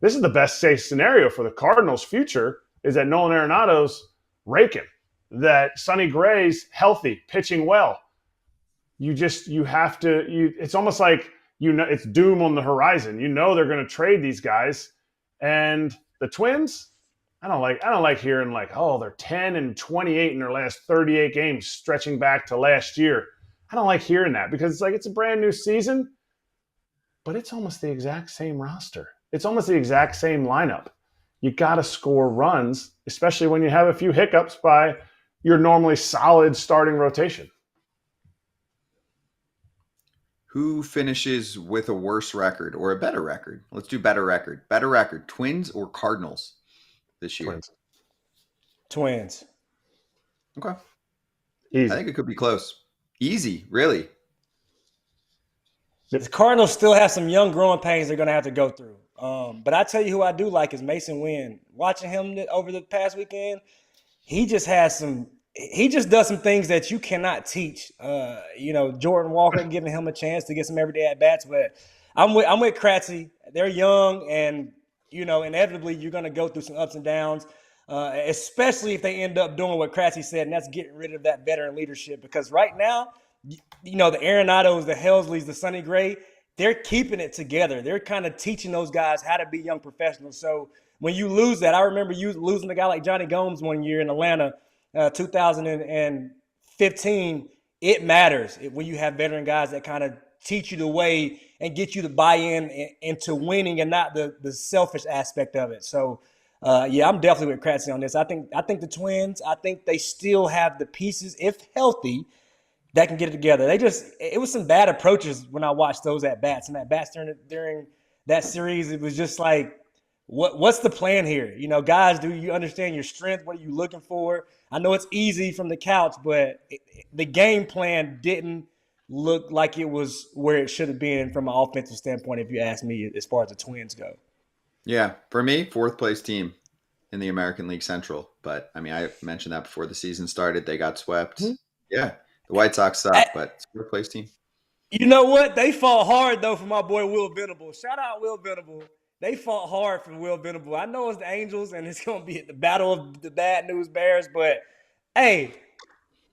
S4: this is the best case scenario for the Cardinals' future, is that Nolan Arenado's raking, that Sonny Gray's healthy, pitching well. It's almost like, it's doom on the horizon. They're going to trade these guys. And the Twins, I don't like hearing they're 10-28 in their last 38 games, stretching back to last year. I don't like hearing that because it's a brand new season, but it's almost the exact same roster. It's almost the exact same lineup. You got to score runs, especially when you have a few hiccups by your normally solid starting rotation.
S2: Who finishes with a worse record or a better record? Let's do better record. Better record, Twins or Cardinals this year?
S3: Twins.
S2: Okay.
S4: Easy.
S2: I think it could be close. Easy, really.
S3: The Cardinals still have some young growing pains they're going to have to go through. But I tell you who I do like is Mason Wynn. Watching him over the past weekend, he just does some things that you cannot teach. Jordan Walker giving him a chance to get some everyday at-bats. But I'm with Kratz. They're young, and, inevitably you're going to go through some ups and downs, especially if they end up doing what Kratz said, and that's getting rid of that veteran leadership. Because right now, the Arenados, the Helsleys, the Sonny Gray, they're keeping it together. They're kind of teaching those guys how to be young professionals. So when you lose that, I remember you losing a guy like Johnny Gomes one year in Atlanta, 2015, it matters when you have veteran guys that kind of teach you the way and get you to buy into winning and not the selfish aspect of it. So, I'm definitely with Kratz on this. I think the Twins, I think they still have the pieces, if healthy, that can get it together. It was some bad approaches when I watched those at-bats. And at-bats during that series, it was just like, what's the plan here? Guys, do you understand your strength? What are you looking for? I know it's easy from the couch, but the game plan didn't look like it was where it should have been from an offensive standpoint, if you ask me, as far as the Twins go.
S2: Yeah, for me, fourth place team in the American League Central. But, I mentioned that before the season started. They got swept. Mm-hmm. Yeah, the White Sox suck, but it's fourth place team.
S3: You know what? They fought hard, though, for my boy Will Venable. Shout out Will Venable. They fought hard for Will Venable. I know it's the Angels, and it's going to be the battle of the bad news bears, but, hey,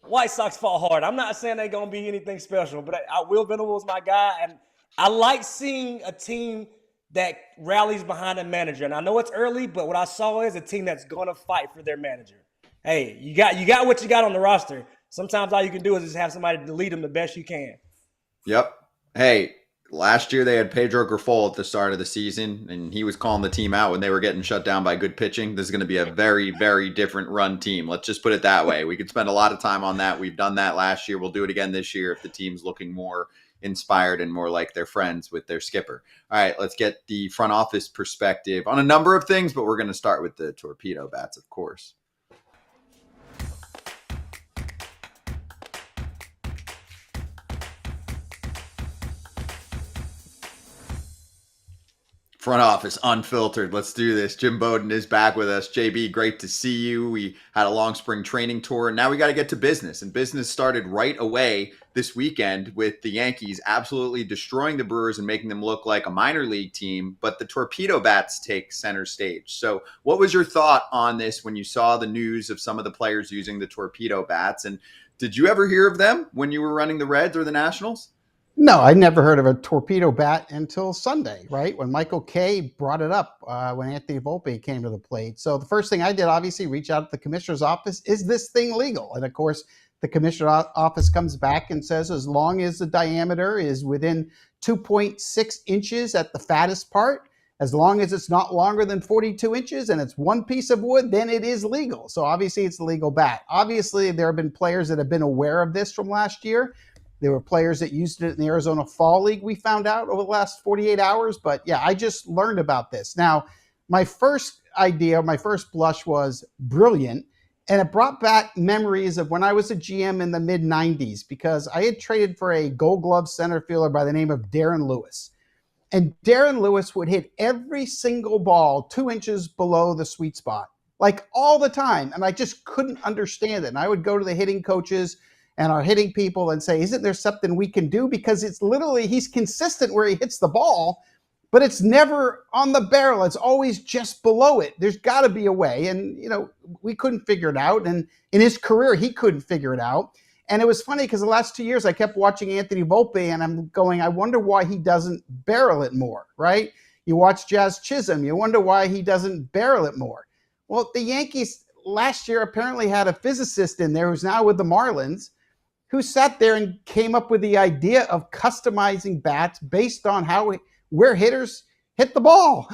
S3: White Sox fought hard. I'm not saying they're going to be anything special, but Will Venable is my guy, and I like seeing a team that rallies behind a manager. And I know it's early, but what I saw is a team that's going to fight for their manager. Hey, you got what you got on the roster. Sometimes all you can do is just have somebody to lead them the best you can.
S2: Yep. Hey, last year they had Pedro Grifol at the start of the season, and he was calling the team out when they were getting shut down by good pitching. This is going to be a very, very different run team. Let's just put it that way. We could spend a lot of time on that. We've done that last year. We'll do it again this year if the team's looking more inspired and more like their friends with their skipper. All right, let's get the front office perspective on a number of things, but we're going to start with the Torpedo Bats, of course. Front office unfiltered. Let's do this. Jim Bowden is back with us. JB, great to see you. We had a long spring training tour. Now we got to get to business. And business started right away this weekend with the Yankees absolutely destroying the Brewers and making them look like a minor league team. But the Torpedo Bats take center stage. So what was your thought on this when you saw the news of some of the players using the Torpedo Bats? And did you ever hear of them when you were running the Reds or the Nationals?
S6: No, I never heard of a torpedo bat until Sunday, right? When Michael Kay brought it up when Anthony Volpe came to the plate. So the first thing I did, obviously, reach out to the commissioner's office. Is this thing legal? And of course, the commissioner's office comes back and says, as long as the diameter is within 2.6 inches at the fattest part, as long as it's not longer than 42 inches and it's one piece of wood, then it is legal. So obviously, it's a legal bat. Obviously, there have been players that have been aware of this from last year. There were players that used it in the Arizona Fall League, we found out over the last 48 hours. But yeah, I just learned about this. Now, my first idea, my first blush was brilliant. And it brought back memories of when I was a GM in the mid-90s, because I had traded for a Gold Glove center fielder by the name of Darren Lewis. And Darren Lewis would hit every single ball 2 inches below the sweet spot, like all the time. And I just couldn't understand it. And I would go to the hitting coaches and our hitting people and say, isn't there something we can do? Because it's literally, he's consistent where he hits the ball, but it's never on the barrel. It's always just below it. There's got to be a way. And, we couldn't figure it out. And in his career, he couldn't figure it out. And it was funny because the last 2 years I kept watching Anthony Volpe and I'm going, I wonder why he doesn't barrel it more, right? You watch Jazz Chisholm, you wonder why he doesn't barrel it more. Well, the Yankees last year apparently had a physicist in there who's now with the Marlins, who sat there and came up with the idea of customizing bats based on where hitters hit the ball.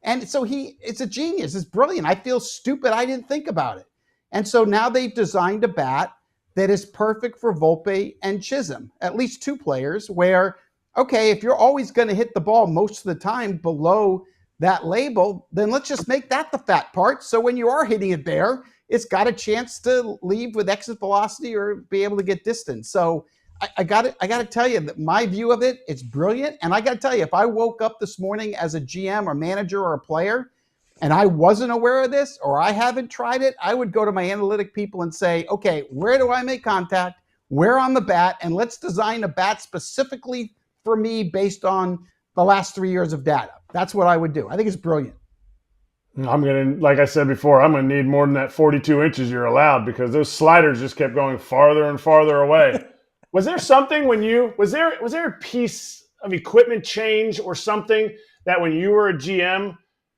S6: And so it's a genius. It's brilliant. I feel stupid I didn't think about it. And so now they've designed a bat that is perfect for Volpe and Chisholm, at least two players where, okay, if you're always going to hit the ball most of the time below that label, then let's just make that the fat part. So when you are hitting it there, it's got a chance to leave with exit velocity or be able to get distance. So I got to tell you that my view of it, it's brilliant. And I got to tell you, if I woke up this morning as a GM or manager or a player and I wasn't aware of this or I haven't tried it, I would go to my analytic people and say, okay, where do I make contact? Where on the bat? And let's design a bat specifically for me based on the last 3 years of data. That's what I would do. I think it's brilliant.
S4: Like I said before, I'm going to need more than that 42 inches you're allowed because those sliders just kept going farther and farther away. Was there something was there a piece of equipment change or something that when you were a GM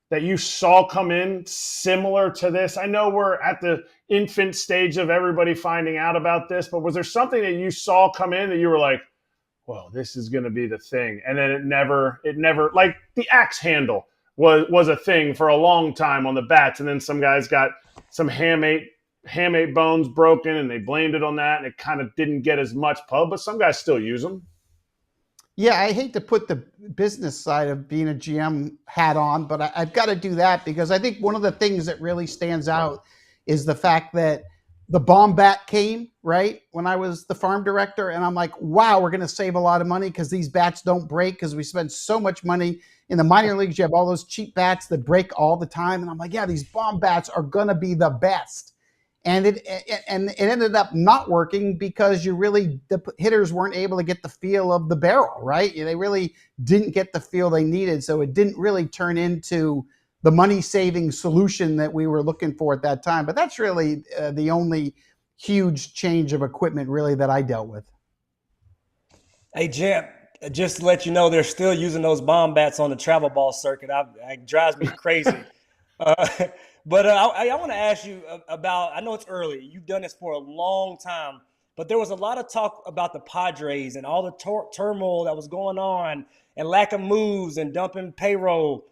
S4: that you saw come in similar to this? I know we're at the infant stage of everybody finding out about this, but was there something that you saw come in that you were like, well, this is going to be the thing? And then it never, like the axe handle was a thing for a long time on the bats. And then some guys got some hamate bones broken and they blamed it on that. And it kind of didn't get as much pub, but some guys still use them.
S6: Yeah, I hate to put the business side of being a GM hat on, but I've got to do that because I think one of the things that really stands out is the fact that the bomb bat came, right, when I was the farm director. And I'm like, wow, we're going to save a lot of money because these bats don't break because we spend so much money. In the minor leagues, you have all those cheap bats that break all the time. And I'm like, yeah, these bomb bats are going to be the best. And it ended up not working because the hitters weren't able to get the feel of the barrel, right? They really didn't get the feel they needed. So it didn't really turn into the money-saving solution that we were looking for at that time. But that's really the only huge change of equipment really that I dealt with.
S3: Hey, Jim, just to let you know, they're still using those bomb bats on the travel ball circuit. It drives me crazy. But I want to ask you about, I know it's early. You've done this for a long time, but there was a lot of talk about the Padres and all the turmoil that was going on and lack of moves and dumping payroll.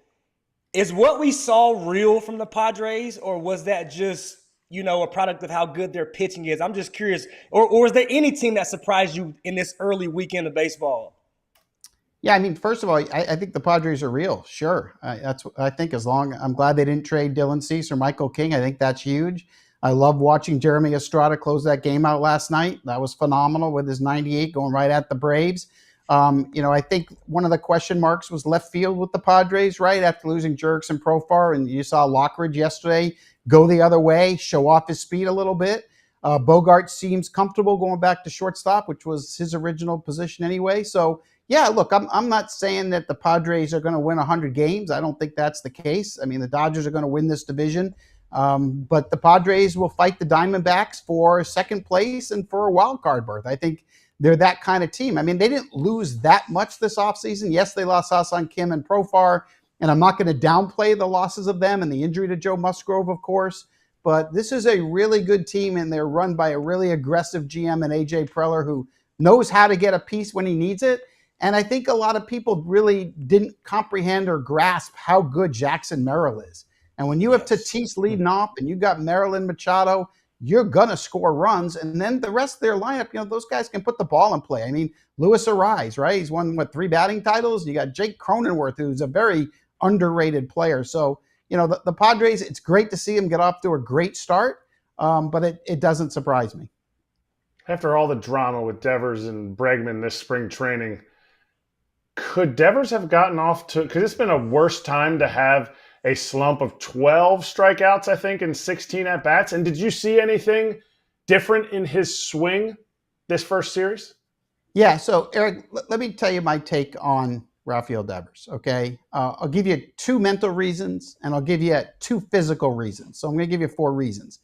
S3: Is what we saw real from the Padres, or was that just, a product of how good their pitching is? I'm just curious. Or is there any team that surprised you in this early weekend of baseball?
S6: Yeah, I mean, first of all, I think the Padres are real. Sure. I think I'm glad they didn't trade Dylan Cease or Michael King. I think that's huge. I love watching Jeremy Estrada close that game out last night. That was phenomenal with his 98 going right at the Braves. I think one of the question marks was left field with the Padres, right? After losing Jerks and Profar, and you saw Lockridge yesterday go the other way, show off his speed a little bit. Bogart seems comfortable going back to shortstop, which was his original position anyway. So, yeah, look, I'm not saying that the Padres are going to win 100 games. I don't think that's the case. I mean, the Dodgers are going to win this division. But the Padres will fight the Diamondbacks for second place and for a wild card berth. I think they're that kind of team. I mean, they didn't lose that much this offseason. Yes, they lost Ha-Seong Kim and Profar, and I'm not going to downplay the losses of them and the injury to Joe Musgrove, of course. But this is a really good team, and they're run by a really aggressive GM and A.J. Preller who knows how to get a piece when he needs it. And I think a lot of people really didn't comprehend or grasp how good Jackson Merrill is. And when you have Tatis leading off and you got Merrill and Machado, you're going to score runs. And then the rest of their lineup, those guys can put the ball in play. I mean, Luis Arise, right? He's won, 3 batting titles? You got Jake Cronenworth, who's a very underrated player. So, the Padres, it's great to see them get off to a great start, but it doesn't surprise me.
S4: After all the drama with Devers and Bregman this spring training, could Devers have gotten off to – because it's been a worse time to have a slump of 12 strikeouts, I think, and 16 at-bats. And did you see anything different in his swing this first series?
S6: Yeah, so, Erik, let me tell you my take on Rafael Devers, okay? I'll give you 2 mental reasons, and I'll give you 2 physical reasons. So I'm going to give you 4 reasons.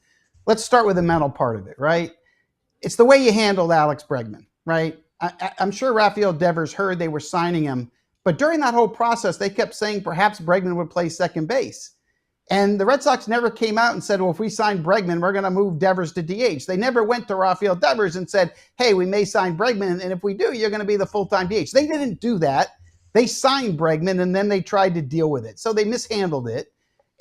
S6: Let's start with the mental part of it, right? It's the way you handled Alex Bregman, right? I'm sure Rafael Devers heard they were signing him, but during that whole process, they kept saying perhaps Bregman would play second base. And the Red Sox never came out and said, well, if we sign Bregman, we're going to move Devers to DH. They never went to Rafael Devers and said, hey, we may sign Bregman, and if we do, you're going to be the full-time DH. They didn't do that. They signed Bregman, and then they tried to deal with it. So they mishandled it.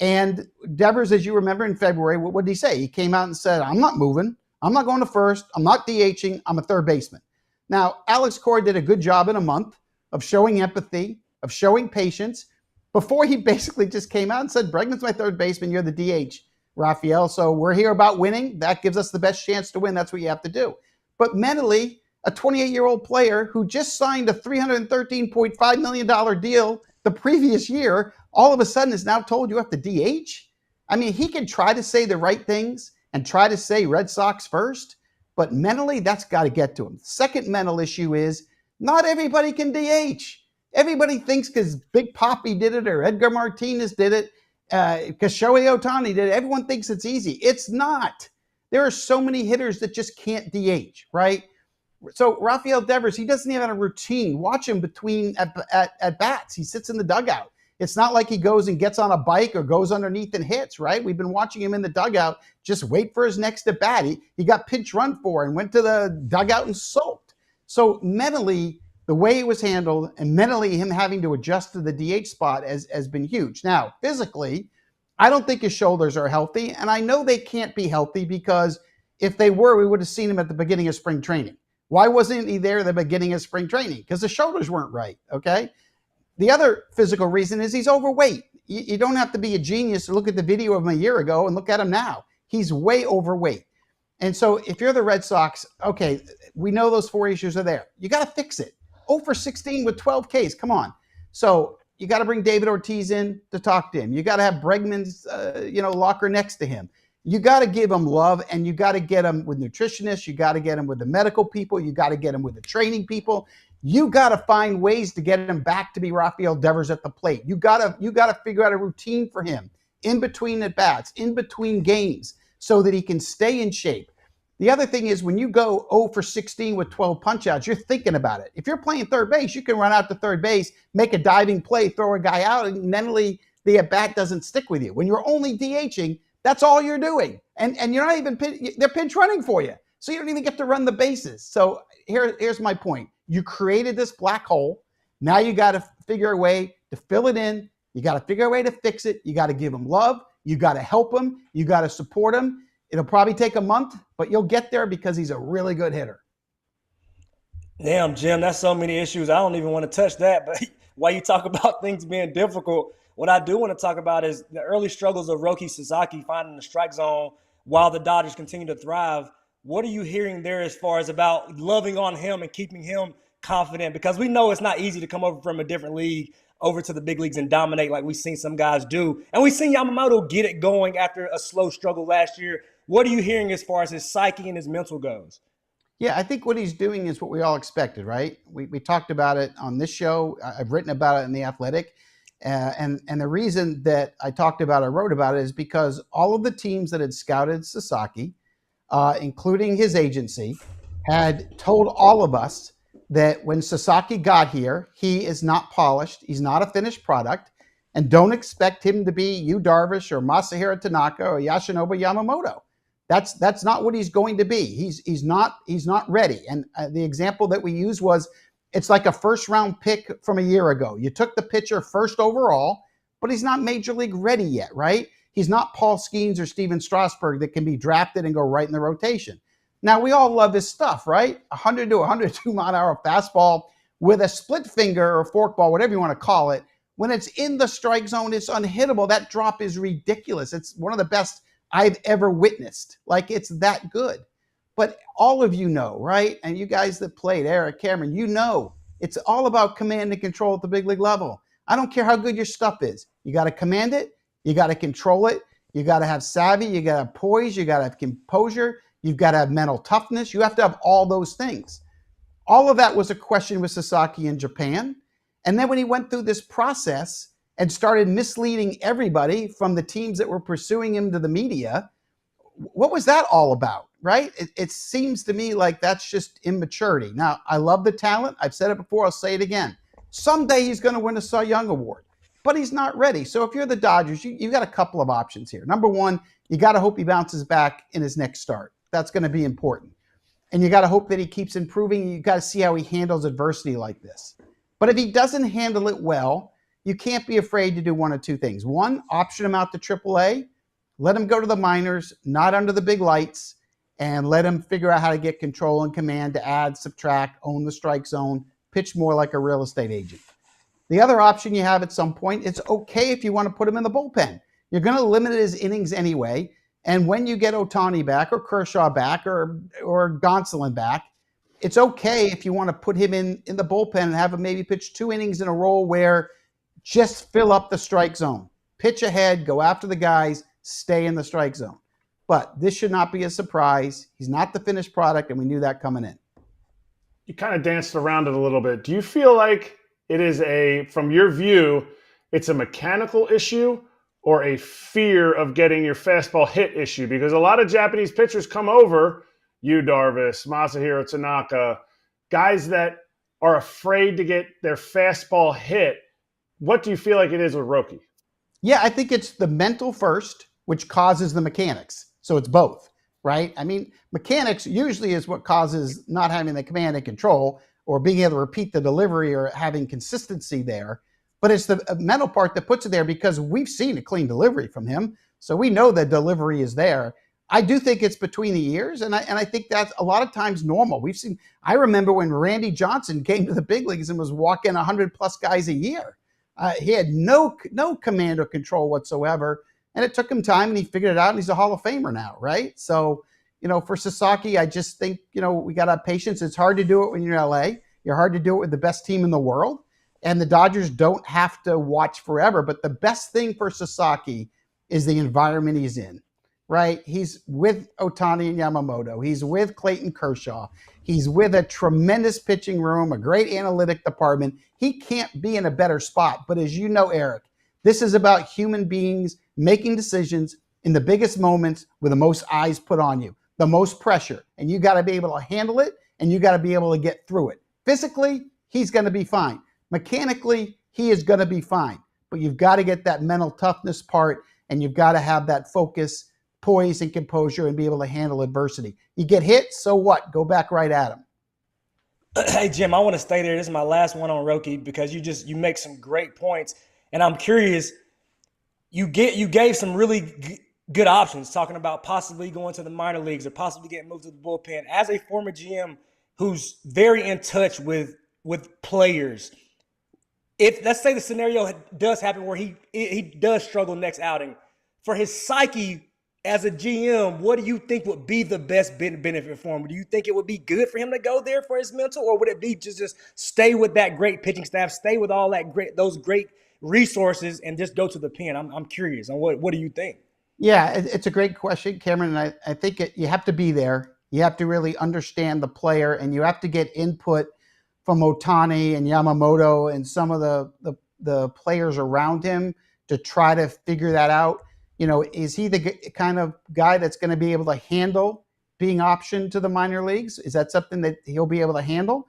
S6: And Devers, as you remember in February, what did he say? He came out and said, I'm not moving. I'm not going to first. I'm not DHing. I'm a third baseman. Now, Alex Cora did a good job in a month of showing empathy, of showing patience, before he basically just came out and said, Bregman's my third baseman. You're the DH, Rafael. So we're here about winning. That gives us the best chance to win. That's what you have to do. But mentally, a 28-year-old player who just signed a $313.5 million deal the previous year, all of a sudden is now told you have to DH? I mean, he can try to say the right things and try to say Red Sox first, but mentally, that's got to get to him. Second mental issue is not everybody can DH. Everybody thinks because Big Papi did it or Edgar Martinez did it, because Shohei Ohtani did it, everyone thinks it's easy. It's not. There are so many hitters that just can't DH, right? So Rafael Devers, he doesn't even have a routine. Watch him between at bats. He sits in the dugout. It's not like he goes and gets on a bike or goes underneath and hits, right? We've been watching him in the dugout. Just wait for his next at bat. He got pinch run for and went to the dugout and sulked. So mentally, the way it was handled and mentally him having to adjust to the DH spot has been huge. Now, physically, I don't think his shoulders are healthy. And I know they can't be healthy because if they were, we would have seen him at the beginning of spring training. Why wasn't he there at the beginning of spring training? Because the shoulders weren't right, okay? The other physical reason is he's overweight. You don't have to be a genius to look at the video of him a year ago and look at him now. He's way overweight. And so if you're the Red Sox, okay, we know those 4 issues are there. You got to fix it. 0 for 16 with 12 Ks. Come on. So you got to bring David Ortiz in to talk to him. You got to have Bregman's locker next to him. You got to give him love, and you got to get him with nutritionists. You got to get him with the medical people. You got to get him with the training people. You got to find ways to get him back to be Rafael Devers at the plate. You got to figure out a routine for him in between at bats, in between games, so that he can stay in shape. The other thing is when you go 0 for 16 with 12 punch-outs, you're thinking about it. If you're playing third base, you can run out to third base, make a diving play, throw a guy out, and mentally the at-bat doesn't stick with you. When you're only DHing, that's all you're doing. And you're not even they're pinch running for you. So you don't even get to run the bases. So here's my point. You created this black hole. Now you got to figure a way to fill it in. You got to figure a way to fix it. You got to give him love. You got to help him. You got to support him. It'll probably take a month, but you'll get there because he's a really good hitter.
S3: Damn, Jim, that's so many issues. I don't even want to touch that. But while you talk about things being difficult, what I do want to talk about is the early struggles of Roki Sasaki finding the strike zone while the Dodgers continue to thrive. What are you hearing there as far as about loving on him and keeping him confident? Because we know it's not easy to come over from a different league over to the big leagues and dominate like we've seen some guys do. And we've seen Yamamoto get it going after a slow struggle last year. What are you hearing as far as his psyche and his mental goes?
S6: Yeah, I think what he's doing is what we all expected, right? We talked about it on this show. I've written about it in The Athletic. And the reason that I wrote about it is because all of the teams that had scouted Sasaki, including his agency, had told all of us that when Sasaki got here, he is not polished. He's not a finished product. And don't expect him to be Yu Darvish or Masahiro Tanaka or Yoshinobu Yamamoto. That's not what he's going to be. He's not ready. And the example that we used was, it's like a first round pick from a year ago. You took the pitcher first overall, but he's not major league ready yet, right? He's not Paul Skeens or Steven Strasburg that can be drafted and go right in the rotation. Now, we all love his stuff, right? 100 to 102 mile an hour fastball with a split finger or forkball, whatever you want to call it. When it's in the strike zone, it's unhittable. That drop is ridiculous. It's one of the best I've ever witnessed. Like, it's that good. But all of you know, right? And you guys that played, Erik, Cameron, you know, it's all about command and control at the big league level. I don't care how good your stuff is. You got to command it. You got to control it. You got to have savvy. You got to have poise. You got to have composure. You've got to have mental toughness. You have to have all those things. All of that was a question with Sasaki in Japan. And then when he went through this process and started misleading everybody from the teams that were pursuing him to the media, what was that all about, right? It seems to me like that's just immaturity. Now, I love the talent. I've said it before. I'll say it again. Someday he's going to win a Cy Young Award, but he's not ready. So if you're the Dodgers, you got a couple of options here. Number one, you got to hope he bounces back in his next start. That's going to be important. And you got to hope that he keeps improving. You got to see how he handles adversity like this. But if he doesn't handle it well, you can't be afraid to do one of two things. One, option him out to AAA, let him go to the minors, not under the big lights, and let him figure out how to get control and command to add, subtract, own the strike zone, pitch more like a real estate agent. The other option you have at some point, it's okay if you want to put him in the bullpen. You're going to limit his innings anyway. And when you get Ohtani back or Kershaw back or Gonsolin back, it's okay if you want to put him in the bullpen and have him maybe pitch 2 innings in a row where just fill up the strike zone. Pitch ahead, go after the guys, stay in the strike zone. But this should not be a surprise. He's not the finished product, and we knew that coming in.
S4: You kind of danced around it a little bit. Do you feel like it is from your view, it's a mechanical issue or a fear of getting your fastball hit issue? Because a lot of Japanese pitchers come over, Yu Darvish, Masahiro Tanaka, guys that are afraid to get their fastball hit. What do you feel like it is with Roki?
S6: Yeah, I think it's the mental first, which causes the mechanics. So it's both, right? I mean, mechanics usually is what causes not having the command and control or being able to repeat the delivery or having consistency there. But it's the mental part that puts it there because we've seen a clean delivery from him. So we know the delivery is there. I do think it's between the ears, and I think that's a lot of times normal. I remember when Randy Johnson came to the big leagues and was walking 100-plus guys a year. He had no command or control whatsoever, and it took him time, and he figured it out, and he's a Hall of Famer now, right? So, for Sasaki, I just think, we got to have patience. It's hard to do it when you're in LA. You're hard to do it with the best team in the world, and the Dodgers don't have to watch forever. But the best thing for Sasaki is the environment he's in, right? He's with Ohtani and Yamamoto. He's with Clayton Kershaw. He's with a tremendous pitching room, a great analytic department. He can't be in a better spot. But as you know, Erik, this is about human beings making decisions in the biggest moments with the most eyes put on you, the most pressure. And you got to be able to handle it, and you got to be able to get through it. Physically, he's going to be fine. Mechanically, he is going to be fine. But you've got to get that mental toughness part, and you've got to have that focus, poise, and composure, and be able to handle adversity. You get hit, so what? Go back right at him.
S3: Hey, Jim, I want to stay there. This is my last one on Roki because you make some great points. And I'm curious, you gave some really good options, talking about possibly going to the minor leagues or possibly getting moved to the bullpen. As a former GM who's very in touch with players, if let's say the scenario does happen where he does struggle next outing, for his psyche as a GM, what do you think would be the best benefit for him? Do you think it would be good for him to go there for his mental, or would it be just stay with that great pitching staff, stay with all those great resources, and just go to the pen? I'm curious on what do you think?
S6: Yeah, it's a great question, Cameron. And I think you have to be there. You have to really understand the player, and you have to get input from Ohtani and Yamamoto and some of the players around him to try to figure that out. Is he the kind of guy that's going to be able to handle being optioned to the minor leagues? Is that something that he'll be able to handle?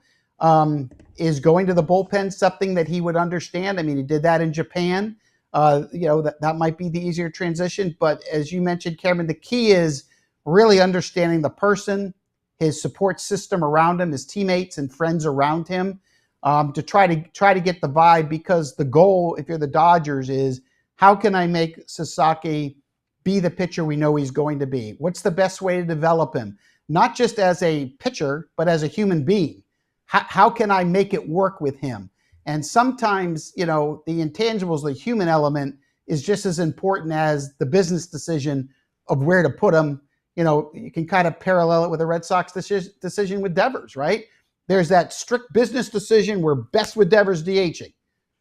S6: Is going to the bullpen something that he would understand? I mean, he did that in Japan. That might be the easier transition. But as you mentioned, Cameron, the key is really understanding the person, his support system around him, his teammates and friends around him, to try to get the vibe, because the goal, if you're the Dodgers, is how can I make Sasaki be the pitcher we know he's going to be? What's the best way to develop him? Not just as a pitcher, but as a human being. How can I make it work with him? And sometimes, the intangibles, the human element, is just as important as the business decision of where to put him. You can kind of parallel it with the Red Sox decision with Devers, right? There's that strict business decision where best with Devers DHing.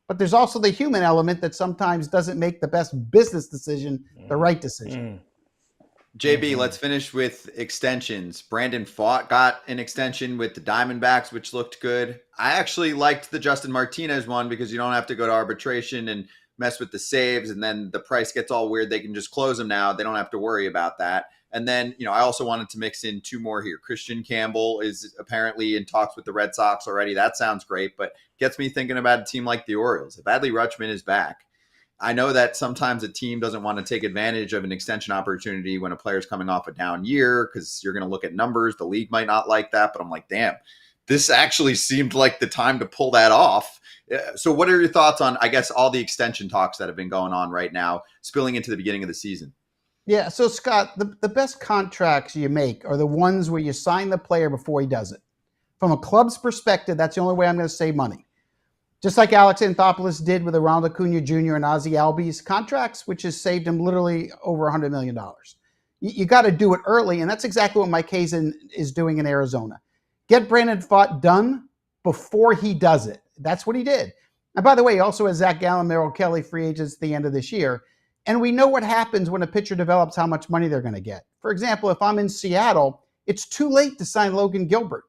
S6: But there's also the human element that sometimes doesn't make the best business decision the right decision.
S2: JB, let's finish with extensions. Brandon Pfaadt got an extension with the Diamondbacks, which looked good. I actually liked the Justin Martinez one because you don't have to go to arbitration and mess with the saves, and then the price gets all weird. They can just close them now. They don't have to worry about that. And then, I also wanted to mix in two more here. Christian Campbell is apparently in talks with the Red Sox already. That sounds great, but gets me thinking about a team like the Orioles. If Adley Rutschman is back, I know that sometimes a team doesn't want to take advantage of an extension opportunity when a player's coming off a down year because you're going to look at numbers. The league might not like that, but I'm like, damn, this actually seemed like the time to pull that off. So what are your thoughts on, I guess, all the extension talks that have been going on right now, spilling into the beginning of the season?
S6: Yeah, so Scott, the best contracts you make are the ones where you sign the player before he does it. From a club's perspective, that's the only way I'm going to save money. Just like Alex Anthopoulos did with Ronald Acuna Jr. and Ozzie Albies contracts, which has saved him literally over $100 million. You got to do it early, and that's exactly what Mike Hazen is doing in Arizona. Get Brandon Pfaadt done before he does it. That's what he did. And by the way, he also has Zach Gallen, Merrill Kelly free agents at the end of this year. And we know what happens when a pitcher develops, how much money they're going to get. For example, if I'm in Seattle, it's too late to sign Logan Gilbert.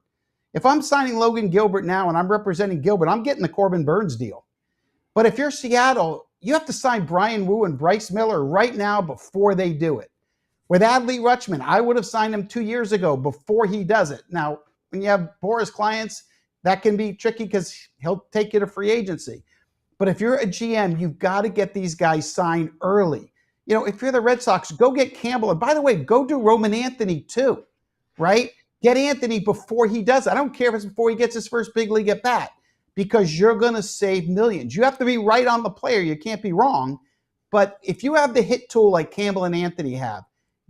S6: If I'm signing Logan Gilbert now and I'm representing Gilbert, I'm getting the Corbin Burns deal. But if you're Seattle, you have to sign Brian Wu and Bryce Miller right now before they do it. With Adley Rutschman, I would have signed him 2 years ago before he does it. Now, when you have Boris clients, that can be tricky because he'll take you to free agency. But if you're a GM, you've got to get these guys signed early. If you're the Red Sox, go get Campbell. And by the way, go do Roman Anthony too, right? Get Anthony before he does. I don't care if it's before he gets his first big league at bat, because you're going to save millions. You have to be right on the player. You can't be wrong. But if you have the hit tool like Campbell and Anthony have,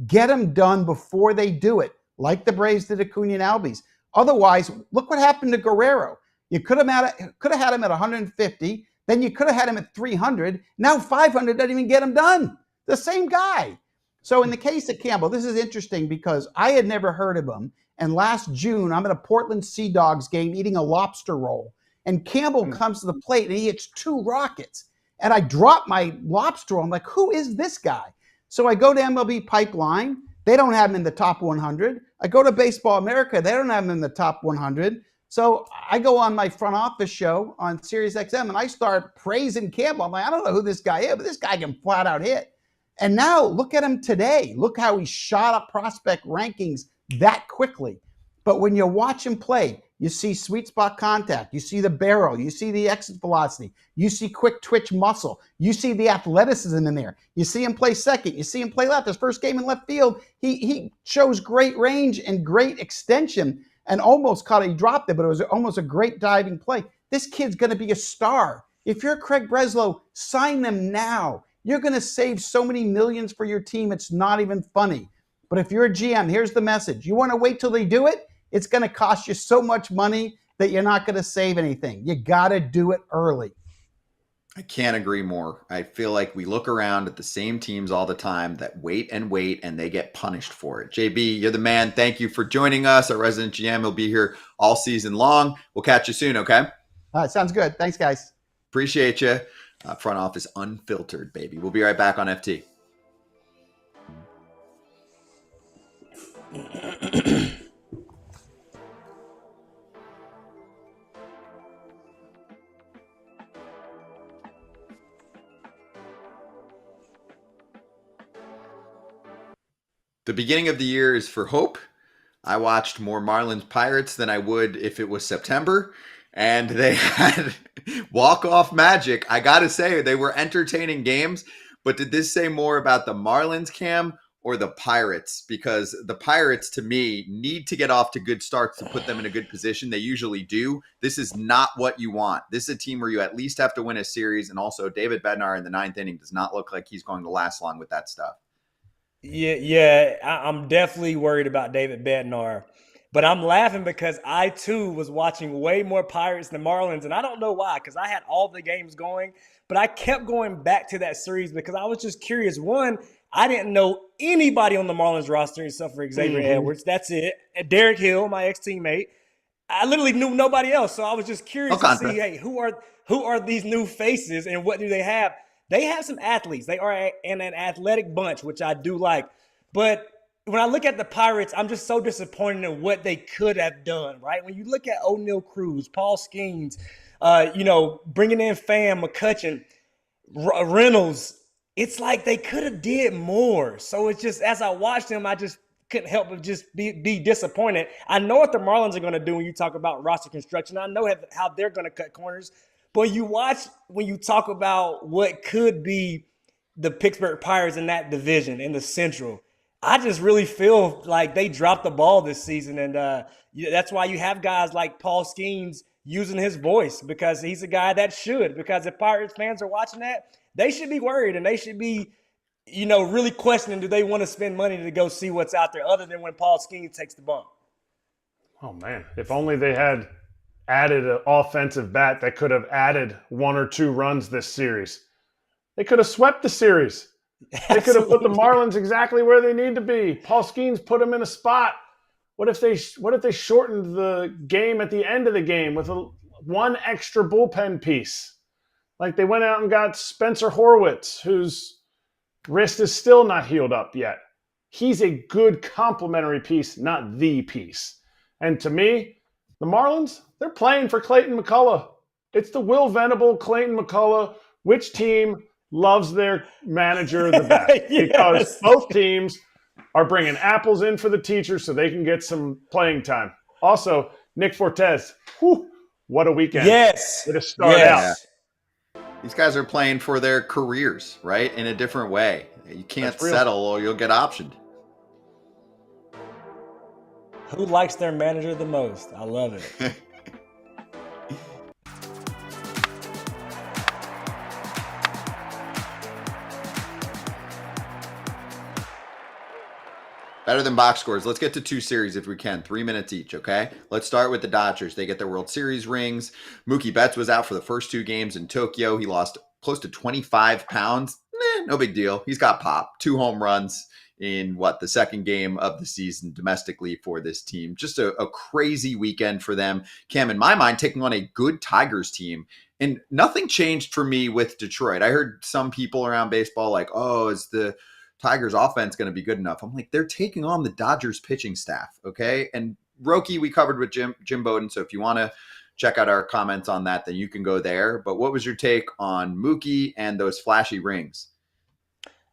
S6: get them done before they do it, like the Braves did Acuna and Albies. Otherwise, look what happened to Guerrero. You could have had him at 150. Then you could have had him at 300. Now 500 doesn't even get him done. The same guy. So in the case of Campbell, this is interesting because I had never heard of him. And last June, I'm at a Portland Sea Dogs game eating a lobster roll. And Campbell comes to the plate and he hits 2 rockets. And I drop my lobster roll. I'm like, who is this guy? So I go to MLB Pipeline. They don't have him in the top 100. I go to Baseball America. They don't have him in the top 100. So I go on my front office show on Sirius XM and I start praising Campbell. I'm like, I don't know who this guy is, but this guy can flat out hit. And now look at him today. Look how he shot up prospect rankings that quickly. But when you watch him play, you see sweet spot contact. You see the barrel. You see the exit velocity. You see quick twitch muscle. You see the athleticism in there. You see him play second. You see him play left. His first game in left field, he shows great range and great extension and almost he dropped it, but it was almost a great diving play. This kid's going to be a star. If you're Craig Breslow, sign them now. You're going to save so many millions for your team, it's not even funny. But if you're a GM, here's the message. You want to wait till they do it? It's going to cost you so much money that you're not going to save anything. You got to do it early.
S2: I can't agree more. I feel like we look around at the same teams all the time that wait and they get punished for it. JB, you're the man. Thank you for joining us. Our resident GM will be here all season long. We'll catch you soon, okay?
S6: All right, sounds good. Thanks, guys.
S2: Appreciate you. Front office unfiltered, baby. We'll be right back on FT. The beginning of the year is for hope. I watched more Marlins Pirates than I would if it was September, and they had walk-off magic. I got to say, they were entertaining games, but did this say more about the Marlins, Cam, or the Pirates? Because the Pirates, to me, need to get off to good starts to put them in a good position. They usually do. This is not what you want. This is a team where you at least have to win a series, and also David Bednar in the 9th inning does not look like he's going to last long with that stuff.
S3: Yeah, I'm definitely worried about David Bednar. But I'm laughing because I, too, was watching way more Pirates than Marlins, and I don't know why, because I had all the games going, but I kept going back to that series because I was just curious. One, I didn't know anybody on the Marlins roster except for Xavier Edwards. That's it. And Derek Hill, my ex-teammate. I literally knew nobody else, so I was just curious to see, hey, who are these new faces and what do they have? They have some athletes. They are an athletic bunch, which I do like. But when I look at the Pirates, I'm just so disappointed in what they could have done, right? When you look at O'Neal Cruz, Paul Skeens, bringing in Pham, McCutchen, Reynolds, it's like they could have did more. So it's just, as I watched them, I just couldn't help but just be disappointed. I know what the Marlins are going to do when you talk about roster construction. I know how they're going to cut corners. But when you talk about what could be the Pittsburgh Pirates in that division, in the Central, I just really feel like they dropped the ball this season. And that's why you have guys like Paul Skeens using his voice, because he's a guy that should. Because if Pirates fans are watching that, they should be worried and they should be, really questioning, do they want to spend money to go see what's out there other than when Paul Skeens takes the bump?
S4: Oh, man. If only they had added an offensive bat that could have added 1 or 2 runs this series. They could have swept the series. They could have put the Marlins exactly where they need to be. Paul Skeens put them in a spot. What if they shortened the game at the end of the game with one extra bullpen piece? Like they went out and got Spencer Horwitz, whose wrist is still not healed up yet. He's a good complementary piece, not the piece. And to me, the Marlins, they're playing for Clayton McCullough. It's the Will Venable, Clayton McCullough. Which team loves their manager the best?
S3: Yes.
S4: Because both teams are bringing apples in for the teachers so they can get some playing time. Also, Nick Fortes, what a weekend.
S3: Yes.
S4: Way to start out.
S2: These guys are playing for their careers, right? In a different way. You can't settle or you'll get optioned.
S3: Who likes their manager the most? I love it.
S2: Better than box scores. Let's get to 2 series if we can. 3 minutes each, okay? Let's start with the Dodgers. They get their World Series rings. Mookie Betts was out for the first 2 games in Tokyo. He lost close to 25 pounds. No big deal. He's got pop. 2 home runs in the second game of the season domestically for this team. Just a crazy weekend for them. Cam, in my mind, taking on a good Tigers team. And nothing changed for me with Detroit. I heard some people around baseball like, oh, is the Tigers offense going to be good enough? I'm like, they're taking on the Dodgers pitching staff, okay? And Roki, we covered with Jim Bowden, so if you want to check out our comments on that, then you can go there. But what was your take on Mookie and those flashy rings?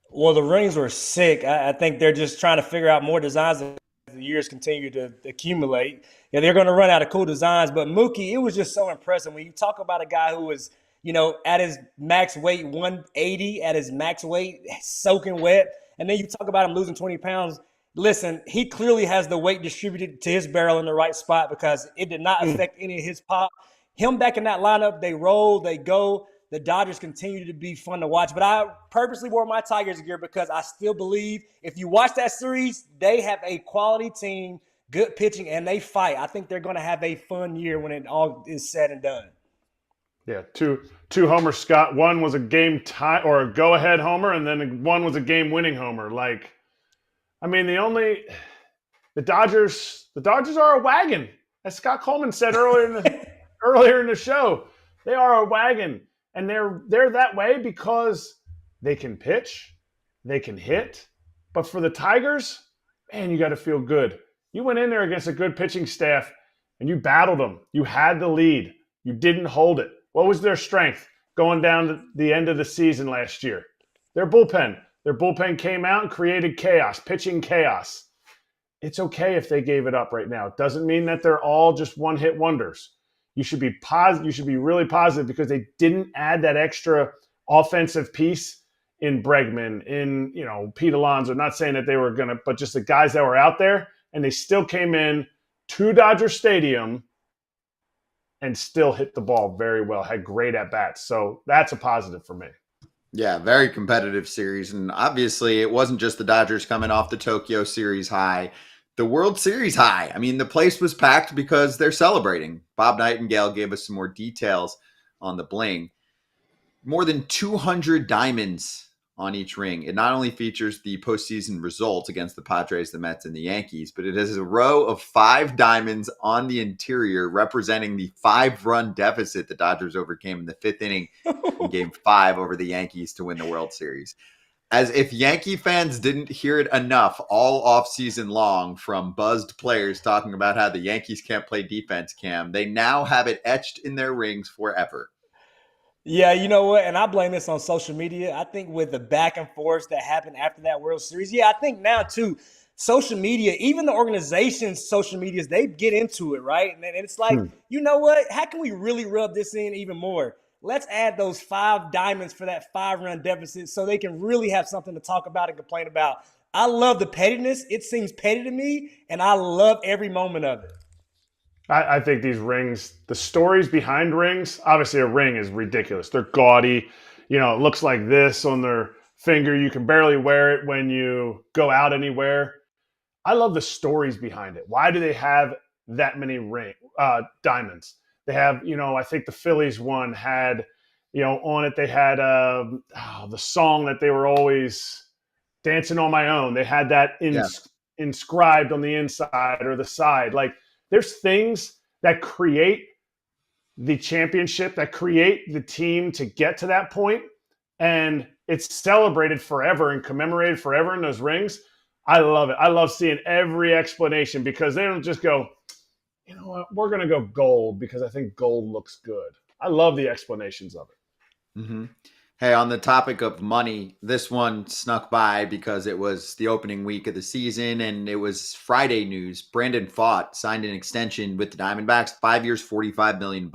S3: Well, the rings were sick. I think they're just trying to figure out more designs as the years continue to accumulate. Yeah, they're going to run out of cool designs. But Mookie, it was just so impressive. When you talk about a guy who was, at his max weight, 180, at his max weight, soaking wet, and then you talk about him losing 20 pounds. Listen, he clearly has the weight distributed to his barrel in the right spot because it did not affect any of his pop. Him back in that lineup, they roll, they go. The Dodgers continue to be fun to watch. But I purposely wore my Tigers gear because I still believe if you watch that series, they have a quality team, good pitching, and they fight. I think they're going to have a fun year when it all is said and done.
S4: Yeah, two homers, Scott. One was a game tie or a go-ahead homer, and then one was a game-winning homer. The Dodgers are a wagon, as Scott Coleman said earlier in the show. They are a wagon, and they're that way because they can pitch, they can hit. But for the Tigers, man, you got to feel good. You went in there against a good pitching staff, and you battled them. You had the lead. You didn't hold it. What was their strength going down to the end of the season last year? Their bullpen. Their bullpen came out and created chaos, pitching chaos. it's okay if they gave it up right now. It doesn't mean that they're all just one-hit wonders. You should be positive. You should be really positive because they didn't add that extra offensive piece in Bregman, in Pete Alonso. Not saying that they were gonna, but just the guys that were out there, and they still came in to Dodger Stadium and still hit the ball very well. Had great at bats, so that's a positive for me.
S2: Yeah, very competitive series. And obviously, it wasn't just the Dodgers coming off the Tokyo Series high, the World Series high. I mean, the place was packed because they're celebrating. Bob Nightingale gave us some more details on the bling. More than 200 diamonds on each ring. It not only features the postseason results against the Padres, the Mets, and the Yankees, but it has a row of 5 diamonds on the interior representing the 5-run deficit the Dodgers overcame in the 5th inning in Game 5 over the Yankees to win the World Series. As if Yankee fans didn't hear it enough all offseason long from buzzed players talking about how the Yankees can't play defense, Cam, they now have it etched in their rings forever.
S3: Yeah, you know what? And I blame this on social media. I think with the back and forth that happened after that World Series, I think now too, social media, even the organization's social medias, they get into it, right? And it's like, you know what? How can we really rub this in even more? Let's add those 5 diamonds for that 5-run deficit so they can really have something to talk about and complain about. I love the pettiness. It seems petty to me, and I love every moment of it.
S4: I think these rings, the stories behind rings, obviously a ring is ridiculous. They're gaudy. It looks like this on their finger. You can barely wear it when you go out anywhere. I love the stories behind it. Why do they have that many diamonds? They have, I think the Phillies one had, on it, they had the song that they were always dancing on my own. They had that inscribed on the inside or the side. Like, there's things that create the championship, that create the team to get to that point, and it's celebrated forever and commemorated forever in those rings. I love it. I love seeing every explanation because they don't just go, you know what, we're going to go gold because I think gold looks good. I love the explanations of it.
S2: Mm-hmm. Hey, on the topic of money, this one snuck by because it was the opening week of the season and it was Friday news. Brandon Pfaadt signed an extension with the Diamondbacks, 5 years, $45 million.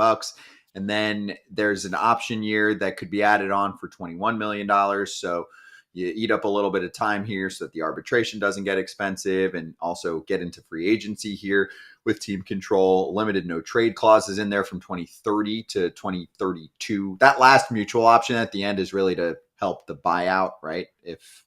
S2: And then there's an option year that could be added on for $21 million. So you eat up a little bit of time here so that the arbitration doesn't get expensive and also get into free agency here with team control. Limited no trade clauses in there from 2030 to 2032. That last mutual option at the end is really to help the buyout, right? If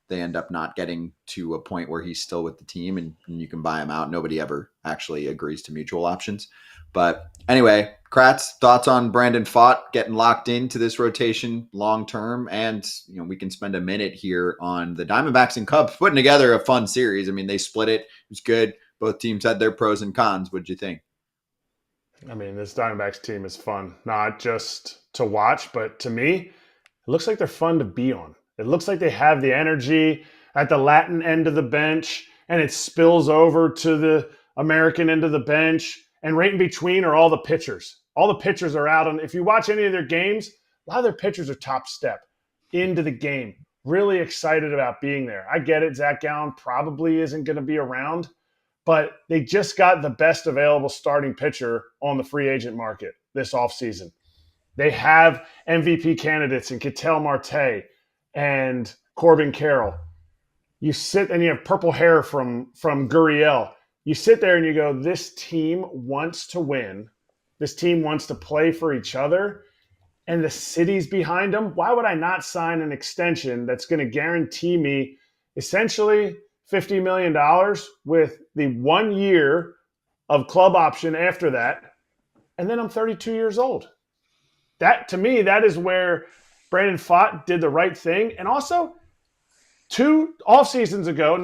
S2: they end up not getting to a point where he's still with the team and you can buy him out. Nobody ever actually agrees to mutual options. But anyway, Kratz, thoughts on Brandon Pfaadt getting locked into this rotation long term? And we can spend a minute here on the Diamondbacks and Cubs putting together a fun series. I mean, they split it. It was good. Both teams had their pros and cons. What'd you think?
S4: I mean, this Diamondbacks team is fun, not just to watch, but to me, it looks like they're fun to be on. It looks like they have the energy at the Latin end of the bench, and it spills over to the American end of the bench. And right in between are all the pitchers. All the pitchers are out. And if you watch any of their games, a lot of their pitchers are top step into the game. Really excited about being there. I get it. Zach Gallen probably isn't going to be around, but they just got the best available starting pitcher on the free agent market this offseason. They have MVP candidates in Ketel Marte and Corbin Carroll. You sit and you have purple hair from Gurriel. You sit there and you go, this team wants to win. This team wants to play for each other. And the city's behind them. Why would I not sign an extension that's going to guarantee me essentially $50 million with the 1 year of club option after that? And then I'm 32 years old. That, to me, that is where Brandon Pfaadt did the right thing. And also, 2 postseasons ago,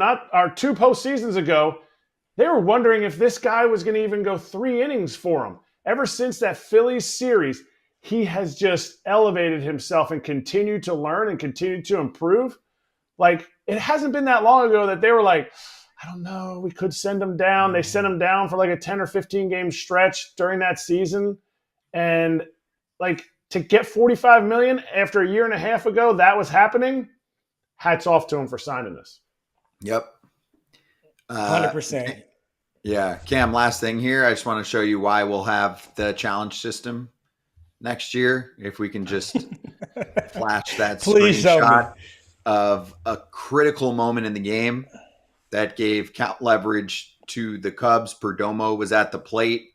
S4: they were wondering if this guy was going to even go 3 innings for him. Ever since that Phillies series, he has just elevated himself and continued to learn and continued to improve. Like, it hasn't been that long ago that they were like, I don't know, we could send him down. They sent him down for like a 10 or 15 game stretch during that season. And like, to get $45 million after a year and a half ago, that was happening. Hats off to him for signing this.
S2: Yep. Uh,
S3: 100%.
S2: yeah, Cam, last thing here. I just want to show you why we'll have the challenge system next year. If we can just flash that
S3: Please show me.
S2: screenshot of a critical moment in the game that gave count leverage to the Cubs. Perdomo was at the plate.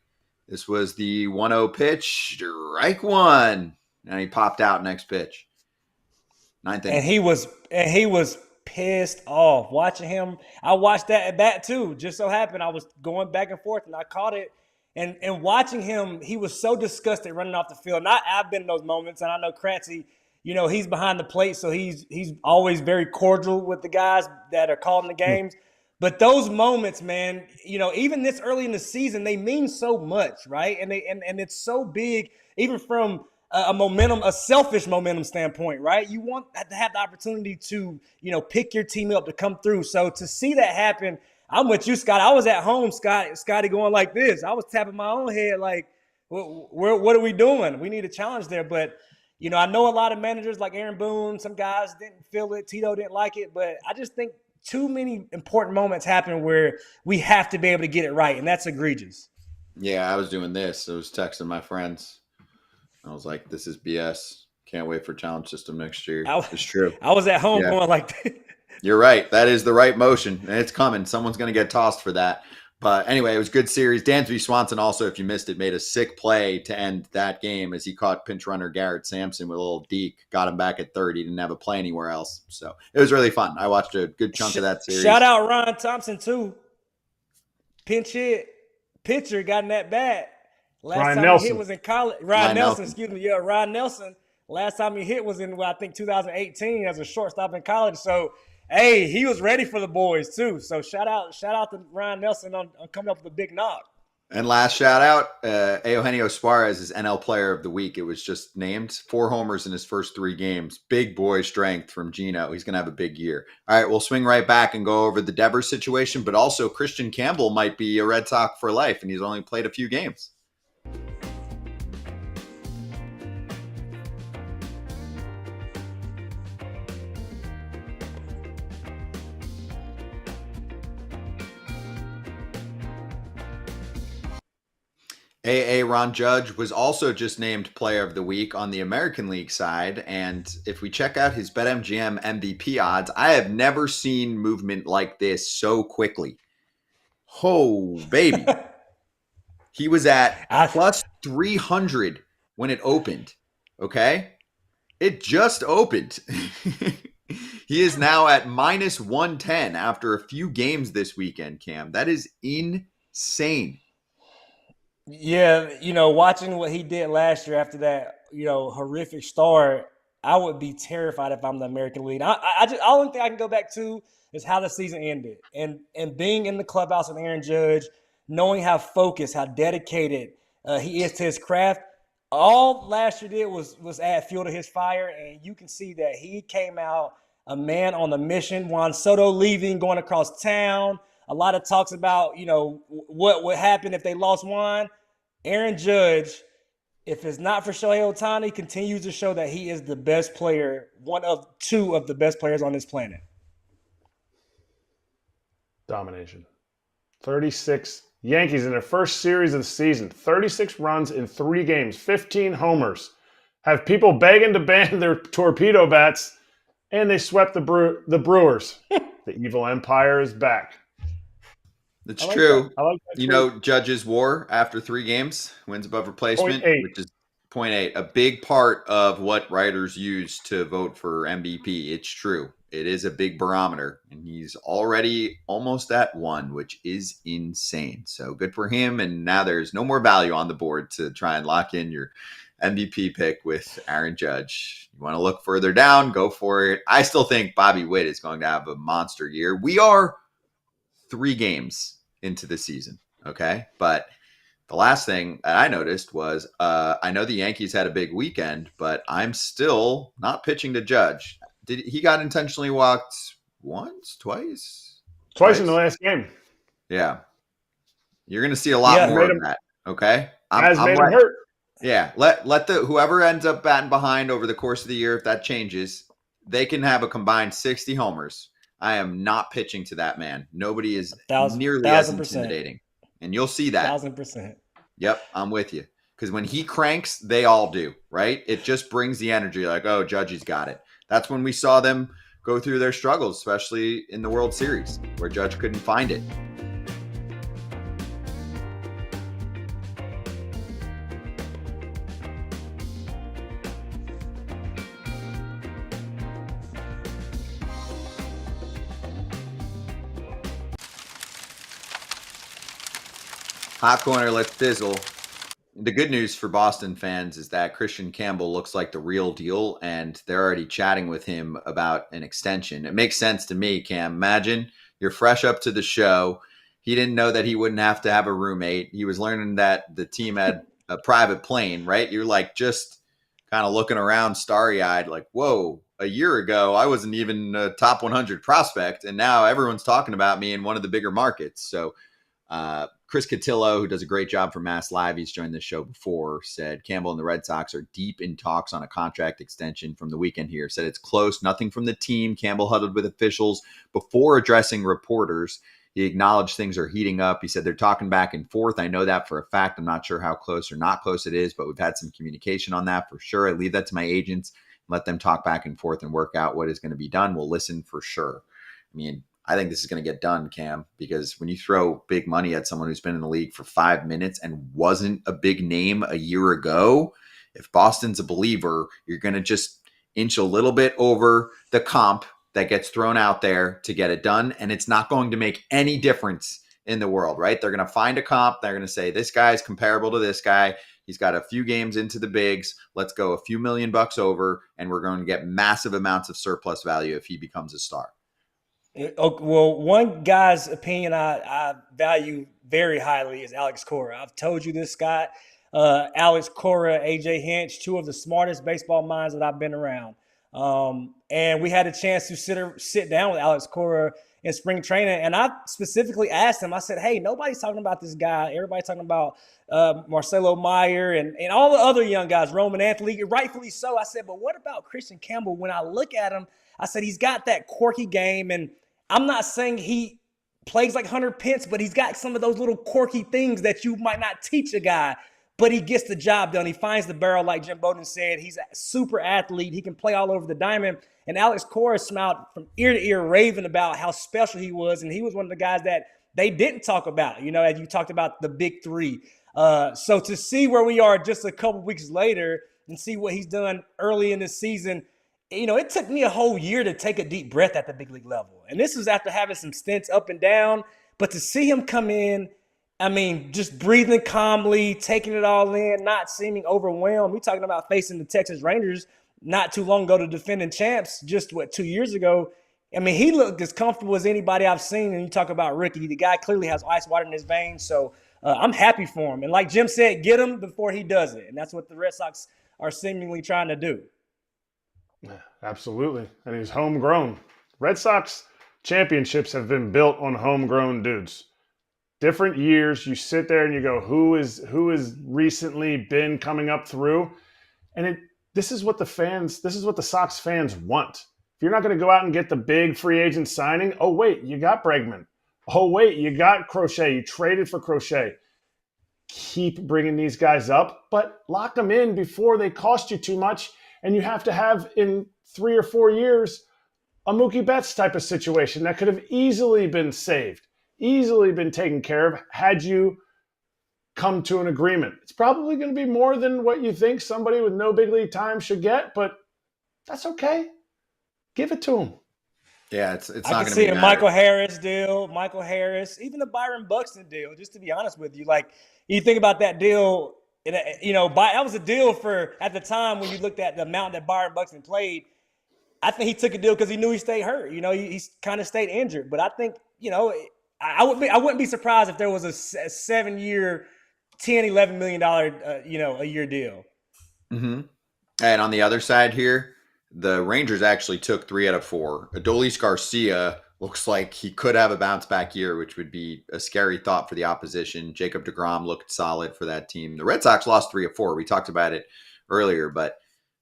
S2: This was the 1-0 pitch, strike one. And he popped out next pitch. Ninth inning.
S3: And he was pissed off watching him. I watched that at bat too. Just so happened I was going back and forth and I caught it. And watching him, he was so disgusted running off the field. And I've been in those moments, and I know Kratz, he's behind the plate, so he's always very cordial with the guys that are calling the games. But those moments, man, even this early in the season, they mean so much, right? And it's so big, even from a selfish momentum standpoint, right? You want to have the opportunity to, pick your team up to come through. So to see that happen, I'm with you, Scott. I was at home, Scotty, going like this. I was tapping my own head like, what are we doing? We need a challenge there. But, I know a lot of managers like Aaron Boone, some guys didn't feel it. Tito didn't like it. But I just think too many important moments happen where we have to be able to get it right, and that's egregious.
S2: Yeah, I was doing this. I was texting my friends. I was like, this is BS. Can't wait for challenge system next year. It's true.
S3: I was at home going like this.
S2: You're right. That is the right motion, and it's coming. Someone's going to get tossed for that. But anyway, it was a good series. Dansby Swanson also, if you missed it, made a sick play to end that game as he caught pinch runner Garrett Sampson with a little deke, got him back at third. He didn't have a play anywhere else. So it was really fun. I watched a good chunk of that series.
S3: Shout out Ron Thompson, too. Pinch hit. Pitcher got in that bat. Last time he hit was in college. Ryan Nelson, excuse me. Yeah, Ryan Nelson. Last time he hit was in, I think, 2018 as a shortstop in college. So, hey, he was ready for the boys, too. So, shout out to Ryan Nelson on coming up with a big knock.
S2: And last shout out, Eugenio Suarez is NL Player of the Week. It was just named 4 homers in his first 3 games. Big boy strength from Gino. He's going to have a big year. All right, we'll swing right back and go over the Devers situation, but also Christian Campbell might be a Red Sox for life, and he's only played a few games. Ron Judge was also just named Player of the Week on the American League side. And if we check out his BetMGM MVP odds, I have never seen movement like this so quickly. Oh, baby. He was at plus 300 when it opened. Okay? It just opened. He is now at minus 110 after a few games this weekend, Cam. That is insane.
S3: Yeah, watching what he did last year after that, horrific start, I would be terrified if I'm the American League. I just, only thing I can go back to is how the season ended, and being in the clubhouse with Aaron Judge, knowing how focused, how dedicated he is to his craft. All last year did was add fuel to his fire, and you can see that he came out a man on a mission. Juan Soto leaving, going across town. A lot of talks about, what would happen if they lost Juan. Aaron Judge, if it's not for Shohei Ohtani, continues to show that he is the best player, one of 2 of the best players on this planet.
S4: Domination. 36 Yankees in their first series of the season. 36 runs in 3 games, 15 homers. Have people begging to ban their torpedo bats, and they swept the Brewers. The evil empire is back.
S2: It's true.
S4: I like that.
S2: Judge's WAR after 3 games, wins above replacement,
S4: 0.8.
S2: which is 0.8. A big part of what writers use to vote for MVP. It's true. It is a big barometer, and he's already almost at 1, which is insane. So good for him. And now there's no more value on the board to try and lock in your MVP pick with Aaron Judge. You want to look further down, go for it. I still think Bobby Witt is going to have a monster year. We are 3 games into the season, okay? But the last thing that I noticed was I know the Yankees had a big weekend, but I'm still not pitching to Judge. He got intentionally walked once, twice?
S4: Twice in the last game.
S2: Yeah. You're going to see a lot more of that, okay?
S4: Has made him hurt.
S2: Yeah, let the whoever ends up batting behind over the course of the year, if that changes, they can have a combined 60 homers. I am not pitching to that man. Nobody is
S3: Thousand-
S2: nearly as
S3: 1000%.
S2: intimidating. And you'll see that.
S3: 1000%.
S2: Yep, I'm with you. Because when he cranks, they all do, right? It just brings the energy like, oh, Judgy's got it. That's when we saw them go through their struggles, especially in the World Series, where Judge couldn't find it. Hot corner, let's fizzle. The good news for Boston fans is that Christian Campbell looks like the real deal, and they're already chatting with him about an extension. It makes sense to me, Cam. Imagine you're fresh up to the show. He didn't know that he wouldn't have to have a roommate. He was learning that the team had a private plane, right? You're like just kind of looking around starry-eyed like, whoa, a year ago, I wasn't even a top 100 prospect, and now everyone's talking about me in one of the bigger markets. So Chris Cotillo, who does a great job for Mass Live, he's joined this show before, said Campbell and the Red Sox are deep in talks on a contract extension from the weekend here. Said it's close, nothing from the team. Campbell huddled with officials before addressing reporters. He acknowledged things are heating up. He said they're talking back and forth. I know that for a fact. I'm not sure how close or not close it is, but we've had some communication on that for sure. I leave that to my agents, let them talk back and forth and work out what is going to be done. We'll listen for sure. I mean, I think this is going to get done, Cam, because when you throw big money at someone who's been in the league for 5 minutes and wasn't a big name a year ago, if Boston's a believer, you're going to just inch a little bit over the comp that gets thrown out there to get it done. And it's not going to make any difference in the world, right? They're going to find a comp. They're going to say, this guy's comparable to this guy. He's got a few games into the bigs. Let's go a few $1,000,000 over, and we're going to get massive amounts of surplus value if he becomes a star.
S3: Well, one guy's opinion I value very highly is Alex Cora. I've told you this, Scott. Alex Cora, AJ Hinch, two of the smartest baseball minds that I've been around. And we had a chance to sit down with Alex Cora in spring training. And I specifically asked him, I said, hey, nobody's talking about this guy. Everybody's talking about Marcelo Meyer and all the other young guys, Roman Anthony, rightfully so. I said, but what about Christian Campbell? When I look at him, I said, he's got that quirky game. And I'm not saying he plays like Hunter Pence, but he's got some of those little quirky things that you might not teach a guy, but he gets the job done. He finds the barrel, like Jim Bowden said. He's a super athlete. He can play all over the diamond. And Alex Cora smiled from ear to ear, raving about how special he was. And he was one of the guys that they didn't talk about, as you talked about the big three. So to see where we are just a couple weeks later and see what he's done early in this season, it took me a whole year to take a deep breath at the big league level. And this was after having some stints up and down. But to see him come in, just breathing calmly, taking it all in, not seeming overwhelmed. We're talking about facing the Texas Rangers not too long ago, the defending champs, just 2 years ago. He looked as comfortable as anybody I've seen. And you talk about rookie. The guy clearly has ice water in his veins. So I'm happy for him. And like Jim said, get him before he does it. And that's what the Red Sox are seemingly trying to do.
S4: Absolutely. And he's homegrown. Red Sox championships have been built on homegrown dudes. Different years, you sit there and you go, who is recently been coming up through? And this is what the Sox fans want. If you're not going to go out and get the big free agent signing, oh wait, you got Bregman. Oh wait, you got Crochet. You traded for Crochet. Keep bringing these guys up, but lock them in before they cost you too much. And you have to have, in 3 or 4 years, a Mookie Betts type of situation that could have easily been saved, easily been taken care of had you come to an agreement. It's probably going to be more than what you think somebody with no big league time should get, but that's okay. Give it to him.
S2: Yeah, it's not
S3: I
S2: going
S3: can
S2: to
S3: see
S2: be
S3: a Michael Harris deal, even the Byron Buxton deal, just to be honest with you. Like, you think about that deal, that was a deal for, at the time when you looked at the amount that Byron Buxton played, I think he took a deal because he knew he stayed hurt. He kind of stayed injured. But I think, I wouldn't be surprised if there was a 7-year, $10, $11 million, a year deal.
S2: Mm-hmm. And on the other side here, the Rangers actually took 3 out of 4. Adolis Garcia looks like he could have a bounce back year, which would be a scary thought for the opposition. Jacob deGrom looked solid for that team. The Red Sox lost 3 of 4. We talked about it earlier, but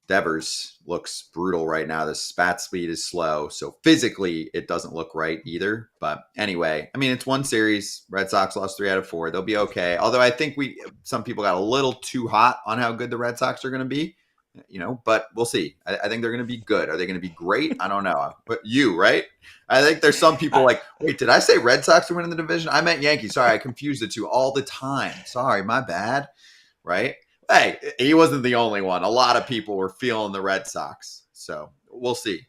S2: Devers looks brutal right now. The bat speed is slow. So physically, it doesn't look right either. But anyway, I mean, it's one series. Red Sox lost 3 out of 4. They'll be okay. Although I think some people got a little too hot on how good the Red Sox are going to be. But we'll see. I think they're going to be good. Are they going to be great? I don't know. But right? I think there's some people like, wait, did I say Red Sox are winning the division? I meant Yankees. Sorry, I confused the two all the time. Sorry, my bad. Right? Hey, he wasn't the only one. A lot of people were feeling the Red Sox. So we'll see.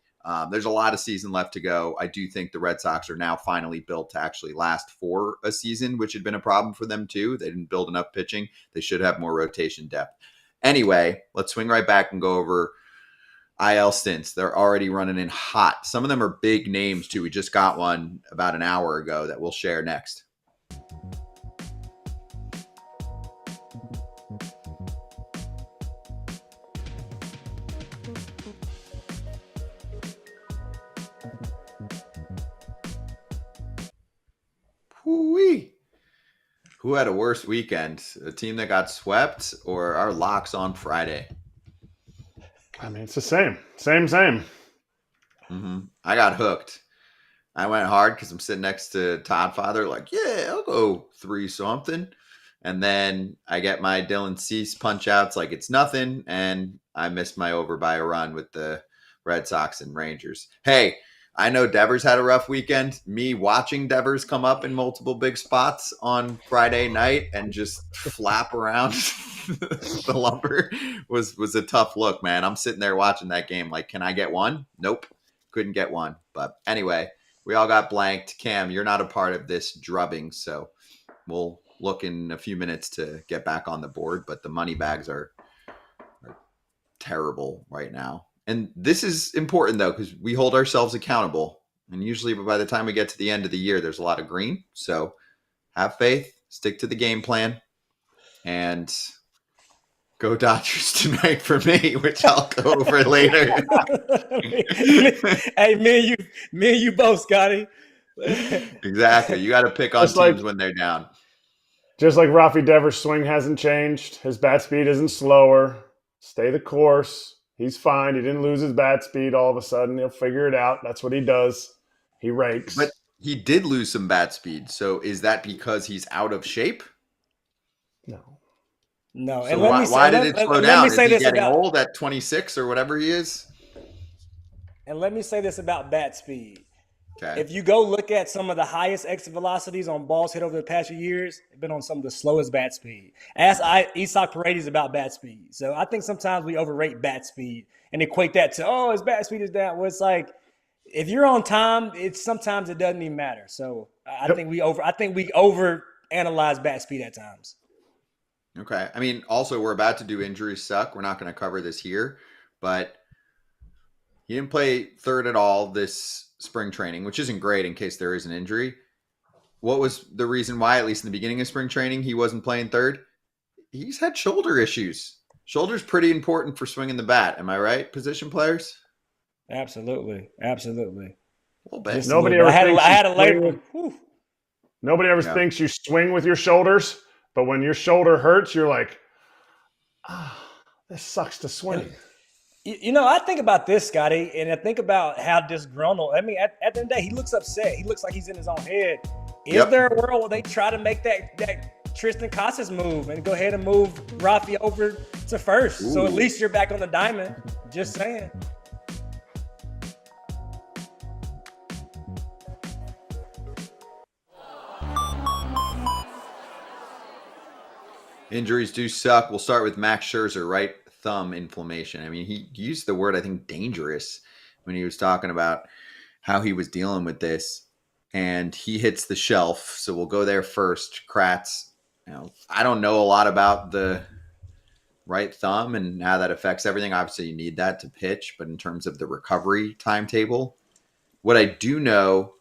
S2: There's a lot of season left to go. I do think the Red Sox are now finally built to actually last for a season, which had been a problem for them too. They didn't build enough pitching. They should have more rotation depth. Anyway, let's swing right back and go over IL stints. They're already running in hot. Some of them are big names too. We just got one about an hour ago that we'll share next. Whoo-wee. Who had a worse weekend? A team that got swept or our locks on Friday?
S4: I mean, it's the same. Same.
S2: Mm-hmm. I got hooked. I went hard because I'm sitting next to Todd Father, like, yeah, I'll go 3-something. And then I get my Dylan Cease punch outs like it's nothing. And I missed my over by a run with the Red Sox and Rangers. Hey, I know Devers had a rough weekend. Me watching Devers come up in multiple big spots on Friday night and just flap around the lumber was a tough look, man. I'm sitting there watching that game like, can I get one? Nope. Couldn't get one. But anyway, we all got blanked. Cam, you're not a part of this drubbing, so we'll look in a few minutes to get back on the board. But the money bags are terrible right now. And this is important, though, because we hold ourselves accountable. And usually by the time we get to the end of the year, there's a lot of green. So have faith, stick to the game plan, and go Dodgers tonight for me, which I'll go over later.
S3: Hey, me and you both, Scotty.
S2: Exactly. You got to pick on
S4: Just
S2: teams when they're down.
S4: Just like Rafi Devers' swing hasn't changed. His bat speed isn't slower. Stay the course. He's fine. He didn't lose his bat speed all of a sudden. He'll figure it out. That's what he does. He rakes.
S2: But he did lose some bat speed. So is that because he's out of shape?
S4: No.
S3: No.
S2: So
S3: And
S2: why did it slow down? Is he getting
S3: about
S2: old at 26 or whatever he is?
S3: And let me say this about bat speed.
S2: Okay.
S3: If you go look at some of the highest exit velocities on balls hit over the past few years, it's been on some of the slowest bat speed. Ask Isak Paredes about bat speed. So I think sometimes we overrate bat speed and equate that to, his bat speed is down. Well, it's like, if you're on time, sometimes it doesn't even matter. So I think we over analyze bat speed at times.
S2: Okay. I mean, also we're about to do injuries suck. We're not going to cover this here, but he didn't play third at all this spring training, which isn't great in case there is an injury. What was the reason why, at least in the beginning of spring training, he wasn't playing third? He's had shoulder issues. Shoulder's pretty important for swinging the bat. Am I right, position players?
S3: Absolutely. Absolutely.
S2: A little bit.
S4: Nobody ever
S3: I had a label.
S4: Nobody ever thinks you swing with your shoulders, but when your shoulder hurts, you're like, this sucks to swing.
S3: I think about this, Scotty, and I think about how disgruntled. I mean, at the end of the day, he looks upset. He looks like he's in his own head. Is there a world where they try to make that Tristan Casas move and go ahead and move Rafi over to first? Ooh. So at least you're back on the diamond. Just saying.
S2: Injuries do suck. We'll start with Max Scherzer, right thumb inflammation. I mean, he used the word, I think, dangerous when he was talking about how he was dealing with this. And he hits the shelf. So we'll go there first. Kratz, I don't know a lot about the right thumb and how that affects everything. Obviously, you need that to pitch. But in terms of the recovery timetable, what I do know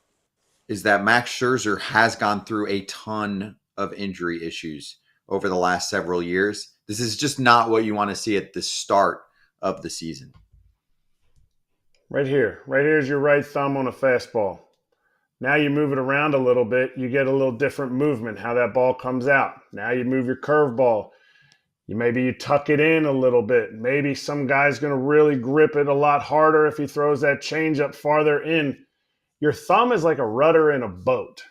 S2: is that Max Scherzer has gone through a ton of injury issues over the last several years. This is just not what you want to see at the start of the season.
S4: Right here is your right thumb on a fastball. Now you move it around a little bit, you get a little different movement, how that ball comes out. Now you move your curveball. Maybe you tuck it in a little bit. Maybe some guy's going to really grip it a lot harder if he throws that changeup farther in. Your thumb is like a rudder in a boat.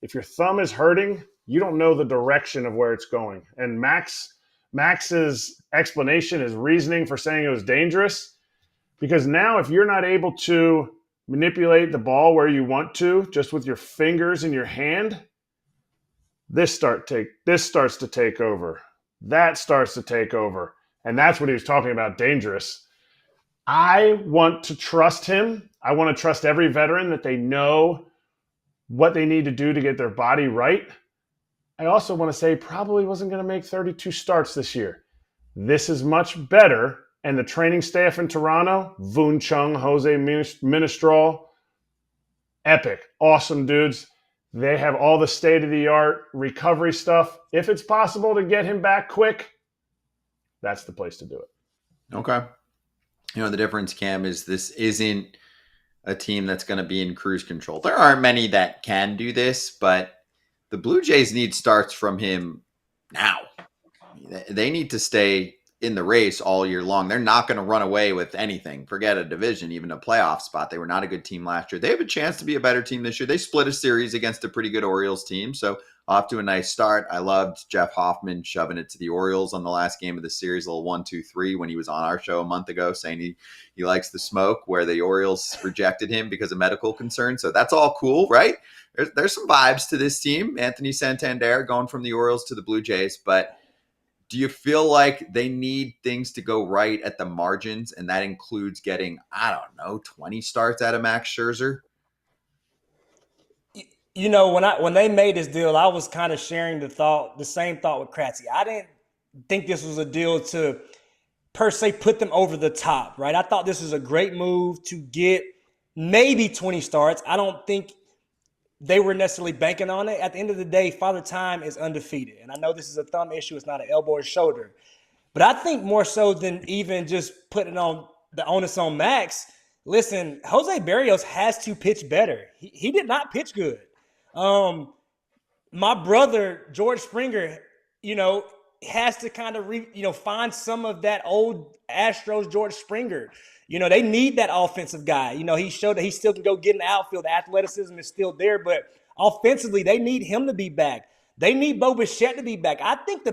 S4: If your thumb is hurting, you don't know the direction of where it's going. And Max's explanation, his reasoning for saying it was dangerous, because now if you're not able to manipulate the ball where you want to, just with your fingers in your hand, this starts to take over. That starts to take over. And that's what he was talking about, dangerous. I want to trust him. I want to trust every veteran that they know what they need to do to get their body right. I also want to say probably wasn't going to make 32 starts this year. This is much better. And the training staff in Toronto, Voon Chung, Jose Ministral, epic, awesome dudes. They have all the state-of-the-art recovery stuff. If it's possible to get him back quick, that's the place to do it.
S2: Okay. The difference, Cam, is this isn't a team that's going to be in cruise control. There aren't many that can do this, but the Blue Jays need starts from him now. They need to stay in the race all year long. They're not going to run away with anything. Forget a division, even a playoff spot. They were not a good team last year. They have a chance to be a better team this year. They split a series against a pretty good Orioles team, so off to a nice start. I loved Jeff Hoffman shoving it to the Orioles on the last game of the series, a little 1-2-3 when he was on our show a month ago saying he likes the smoke, where the Orioles rejected him because of medical concerns. So that's all cool, right? There's some vibes to this team. Anthony Santander going from the Orioles to the Blue Jays, but do you feel like they need things to go right at the margins, and that includes getting, 20 starts out of Max Scherzer?
S3: When they made this deal, I was kind of sharing the same thought with Kratz. I didn't think this was a deal to per se put them over the top, right? I thought this was a great move to get maybe 20 starts. I don't think they were necessarily banking on it. At the end of the day, Father Time is undefeated. And I know this is a thumb issue. It's not an elbow or shoulder. But I think more so than even just putting on the onus on Max, listen, Jose Barrios has to pitch better. He did not pitch good. My brother, George Springer, has to kind of find some of that old Astros George Springer. They need that offensive guy. He showed that he still can go get in the outfield. The athleticism is still there, but offensively, they need him to be back. They need Bo Bichette to be back. I think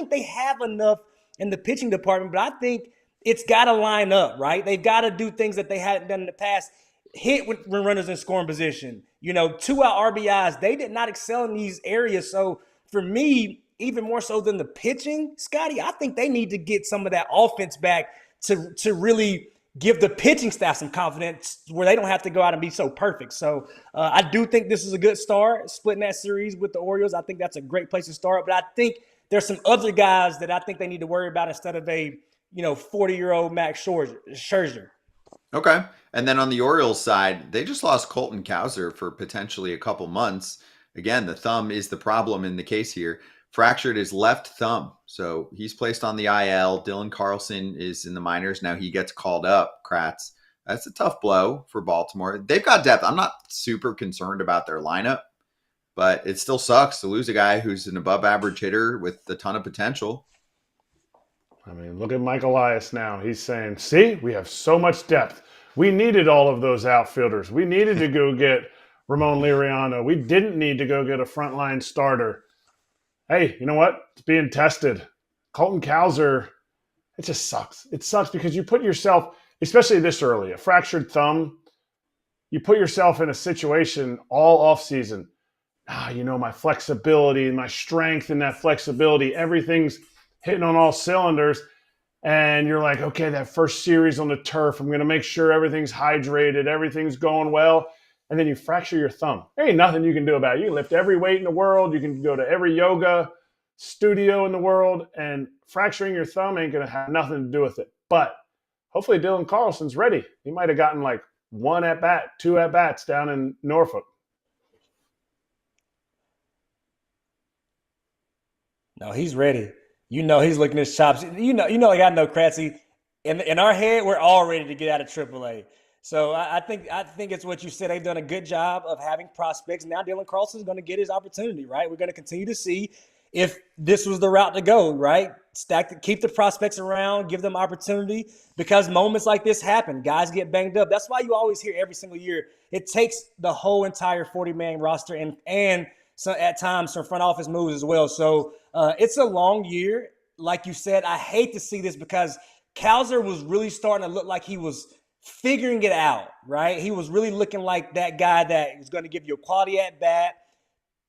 S3: they have enough in the pitching department, but I think it's got to line up, right? They've got to do things that they hadn't done in the past. Hit when runners in scoring position. 2-out RBIs. They did not excel in these areas. So for me, even more so than the pitching, Scotty, I think they need to get some of that offense back to really give the pitching staff some confidence where they don't have to go out and be so perfect. So I do think this is a good start, splitting that series with the Orioles. I think that's a great place to start. But I think there's some other guys that I think they need to worry about instead of a 40-year-old Max Scherzer.
S2: Okay. And then on the Orioles side, they just lost Colton Cowser for potentially a couple months. Again, the thumb is the problem in the case here. Fractured his left thumb. So he's placed on the IL. Dylan Carlson is in the minors. Now he gets called up, Kratz. That's a tough blow for Baltimore. They've got depth. I'm not super concerned about their lineup, but it still sucks to lose a guy who's an above average hitter with a ton of potential.
S4: I mean, look at Mike Elias now. He's saying, see, we have so much depth. We needed all of those outfielders. We needed to go get Ramon Liriano. We didn't need to go get a frontline starter. Hey, you know what? It's being tested. Colton Cowser, it just sucks. It sucks because you put yourself, especially this early, a fractured thumb, you put yourself in a situation all offseason. My flexibility and my strength and that flexibility, everything's hitting on all cylinders. And you're like, okay, that first series on the turf, I'm going to make sure everything's hydrated, everything's going well. And then you fracture your thumb. There ain't nothing you can do about it. You can lift every weight in the world. You can go to every yoga studio in the world. And fracturing your thumb ain't going to have nothing to do with it. But hopefully Dylan Carlson's ready. He might have gotten like 1 at-bat, 2 at-bats down in Norfolk.
S3: No, he's ready. He's looking at his chops. I know Kratzy. In our head, we're all ready to get out of AAA. So I think it's what you said. They've done a good job of having prospects. Now Dylan Carlson's going to get his opportunity, right? We're going to continue to see if this was the route to go, right? keep the prospects around, give them opportunity, because moments like this happen. Guys get banged up. That's why you always hear every single year it takes the whole entire 40-man roster and so at times some front office moves as well. So it's a long year. Like you said, I hate to see this because Cowser was really starting to look like he was figuring it out, right? He was really looking like that guy that was going to give you a quality at bat,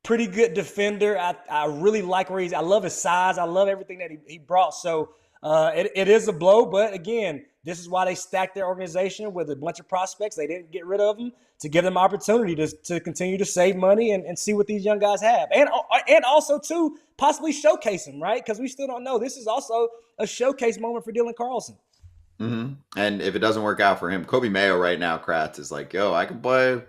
S3: pretty good defender. I really like where I love his size. I love everything that he brought. So it is a blow, but again, this is why they stacked their organization with a bunch of prospects. They didn't get rid of them to give them opportunity to continue to save money and see what these young guys have. And also, too, possibly showcase them, right? Because we still don't know. This is also a showcase moment for Dylan Carlson.
S2: Mm-hmm. And if it doesn't work out for him, Kobe Mayo right now, Kratz is like, yo, I can play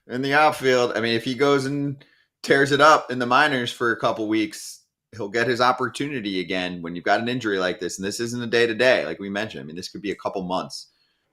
S2: in the outfield. I mean, if he goes and tears it up in the minors for a couple weeks, he'll get his opportunity again when you've got an injury like this. And this isn't a day-to-day, like we mentioned. I mean, this could be a couple months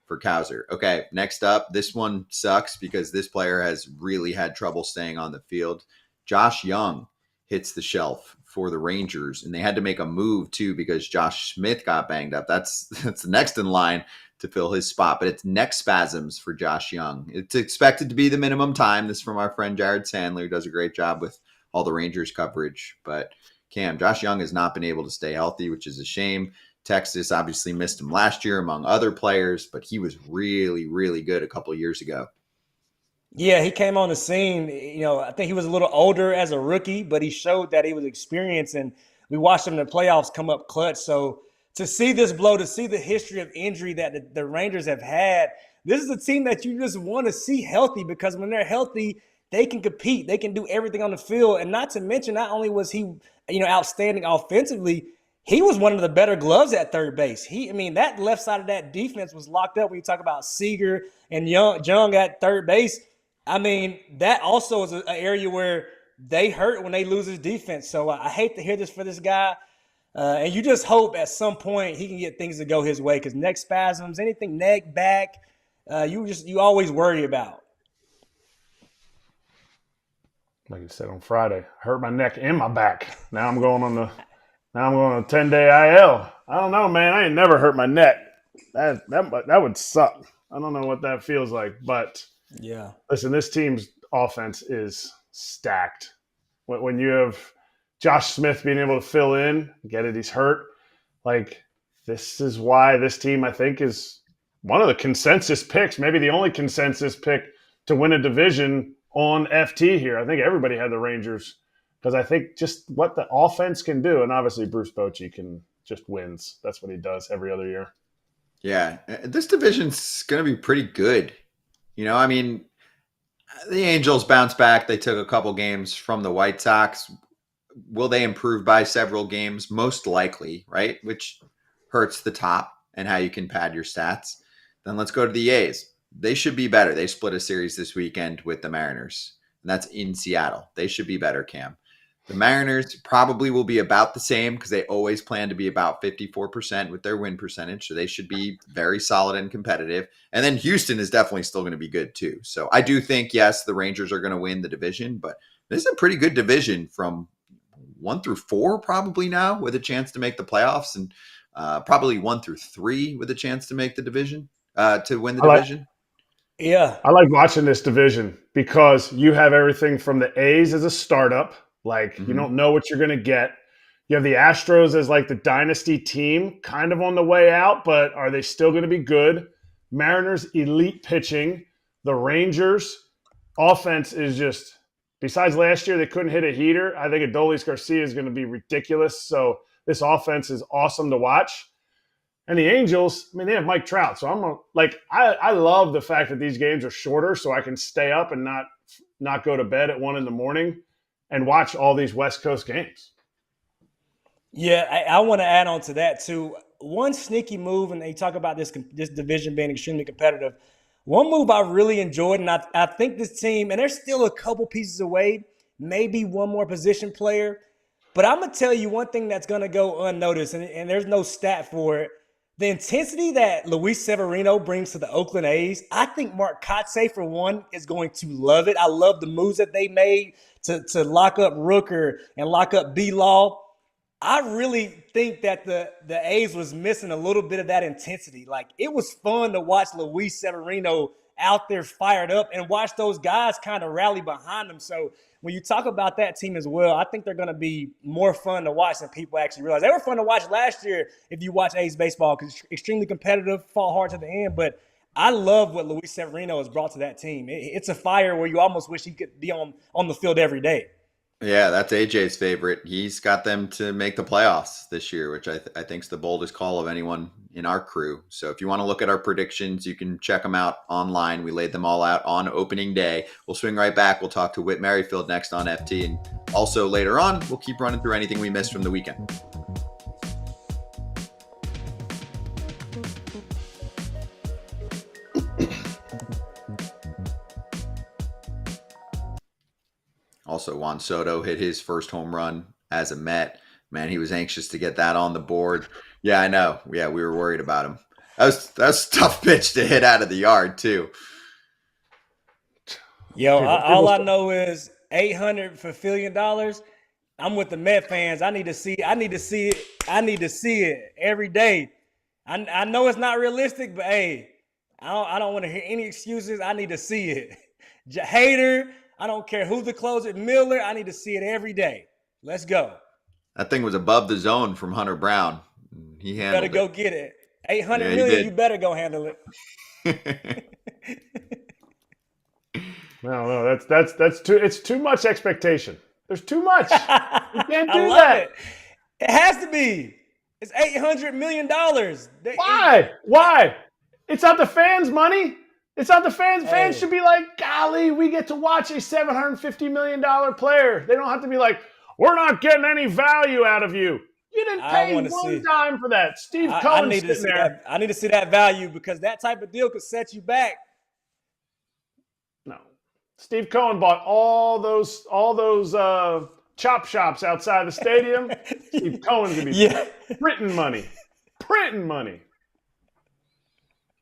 S2: for Cowser. Okay, next up, this one sucks because this player has really had trouble staying on the field. Josh Young hits the shelf for the Rangers, and they had to make a move too because Josh Smith got banged up. That's the next in line to fill his spot, but it's neck spasms for Josh Young. It's expected to be the minimum time. This is from our friend Jared Sandler, who does a great job with all the Rangers coverage. But Cam, Josh Young has not been able to stay healthy, which is a shame. Texas obviously missed him last year among other players, but he was really, really good a couple of years ago.
S3: Yeah, he came on the scene. I think he was a little older as a rookie, but he showed that he was experienced, and we watched him in the playoffs come up clutch. So to see this blow, to see the history of injury that the Rangers have had, this is a team that you just want to see healthy because when they're healthy, they can compete. They can do everything on the field. And not to mention, not only was he, outstanding offensively, he was one of the better gloves at third base. That left side of that defense was locked up when you talk about Seager and Young at third base. That also is an area where they hurt when they lose his defense. So I hate to hear this for this guy. And you just hope at some point he can get things to go his way because neck spasms, anything neck, back, you always worry about.
S4: Like you said on Friday, I hurt my neck and my back. Now I'm going on a 10-day IL. I don't know, man. I ain't never hurt my neck. That would suck. I don't know what that feels like, but
S3: yeah.
S4: Listen, this team's offense is stacked. When you have Josh Smith being able to fill in, get it, he's hurt. Like, this is why this team, I think, is one of the consensus picks, maybe the only consensus pick to win a division on FT here. I think everybody had the Rangers because I think just what the offense can do, and obviously Bruce Bochy can just wins. That's what he does every other year.
S2: Yeah, this division's going to be pretty good. The Angels bounced back. They took a couple games from the White Sox. Will they improve by several games? Most likely, right? Which hurts the top and how you can pad your stats. Then let's go to the A's. They should be better. They split a series this weekend with the Mariners, and that's in Seattle. They should be better, Cam. The Mariners probably will be about the same because they always plan to be about 54% with their win percentage. So they should be very solid and competitive. And then Houston is definitely still going to be good too. So I do think, yes, the Rangers are going to win the division, but this is a pretty good division from 1 through 4 probably now with a chance to make the playoffs, and probably 1 through 3 with a chance to make the division, to win the division.
S3: Yeah.
S4: I like watching this division because you have everything from the A's as a startup. You don't know what you're going to get. You have the Astros as like the dynasty team kind of on the way out, but are they still going to be good? Mariners, elite pitching. The Rangers, offense is just, besides last year, they couldn't hit a heater. I think Adolis Garcia is going to be ridiculous. So this offense is awesome to watch. And the Angels, they have Mike Trout. So I love the fact that these games are shorter so I can stay up and not go to bed at 1 a.m. and watch all these West Coast games.
S3: Yeah, I want to add on to that too. One sneaky move, and they talk about this division being extremely competitive. One move I really enjoyed, and I think this team, and they're still a couple pieces away, maybe one more position player. But I'm going to tell you one thing that's going to go unnoticed, and there's no stat for it. The intensity that Luis Severino brings to the Oakland A's, I think Mark Kotsay, for one, is going to love it. I love the moves that they made to lock up Rooker and lock up B-Law. I really think that the A's was missing a little bit of that intensity. Like, it was fun to watch Luis Severino out there fired up and watch those guys kind of rally behind them. So when you talk about that team as well, I think they're going to be more fun to watch than people actually realize. They were fun to watch last year if you watch A's baseball, because it's extremely competitive, fought hard to the end. But I love what Luis Severino has brought to that team. It's a fire where you almost wish he could be on the field every day.
S2: Yeah, that's AJ's favorite. He's got them to make the playoffs this year, which I think is the boldest call of anyone in our crew. So if you want to look at our predictions, you can check them out online. We laid them all out on opening day. We'll swing right back. We'll talk to Whit Merrifield next on FT. And also later on, we'll keep running through anything we missed from the weekend. Also, Juan Soto hit his first home run as a Met. Man, he was anxious to get that on the board. Yeah, I know. Yeah, we were worried about him. That was a tough pitch to hit out of the yard, too.
S3: Yo, all I know is $800 for $1 billion. I'm with the Met fans. I need to see it every day. I know it's not realistic, but hey, I don't want to hear any excuses. I need to see it. Hater, I don't care who the closer, Miller, I need to see it every day. Let's go.
S2: That thing was above the zone from Hunter Brown. He handled it.
S3: Better go get it. $800 million, you better go handle it.
S4: No, that's too. It's too much expectation. There's too much. You can't do
S3: I love
S4: that.
S3: It has to be. It's $800 million.
S4: Why? It's not the fans' money. It's not the fans. Fans should be like, golly, we get to watch a $750 million player. They don't have to be like, we're not getting any value out of you. You didn't pay one dime for that. Steve Cohen sitting there.
S3: I need to see that value, because that type of deal could set you back.
S4: No. Steve Cohen bought all those chop shops outside the stadium. Steve Cohen's going to be printing money.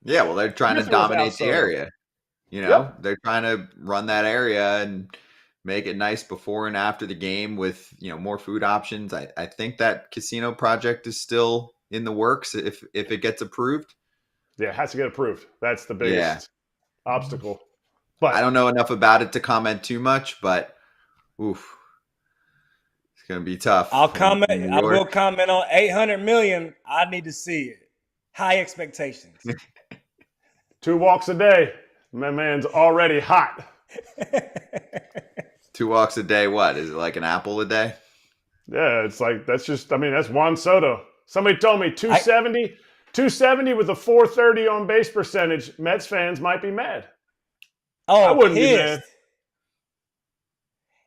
S2: Yeah, well, they're trying to dominate the area. They're trying to run that area and make it nice before and after the game with, more food options. I think that casino project is still in the works if it gets approved.
S4: Yeah, it has to get approved. That's the biggest obstacle. But
S2: I don't know enough about it to comment too much, but oof, it's going to be tough.
S3: I will comment on $800 million. I need to see it. High expectations.
S4: 2 walks a day. My man's already hot.
S2: 2 walks a day, what? Is it like an apple a day?
S4: Yeah, it's like that's Juan Soto. Somebody told me 270 with a 430 on base percentage. Mets fans might be mad.
S3: Oh,
S4: I wouldn't be mad.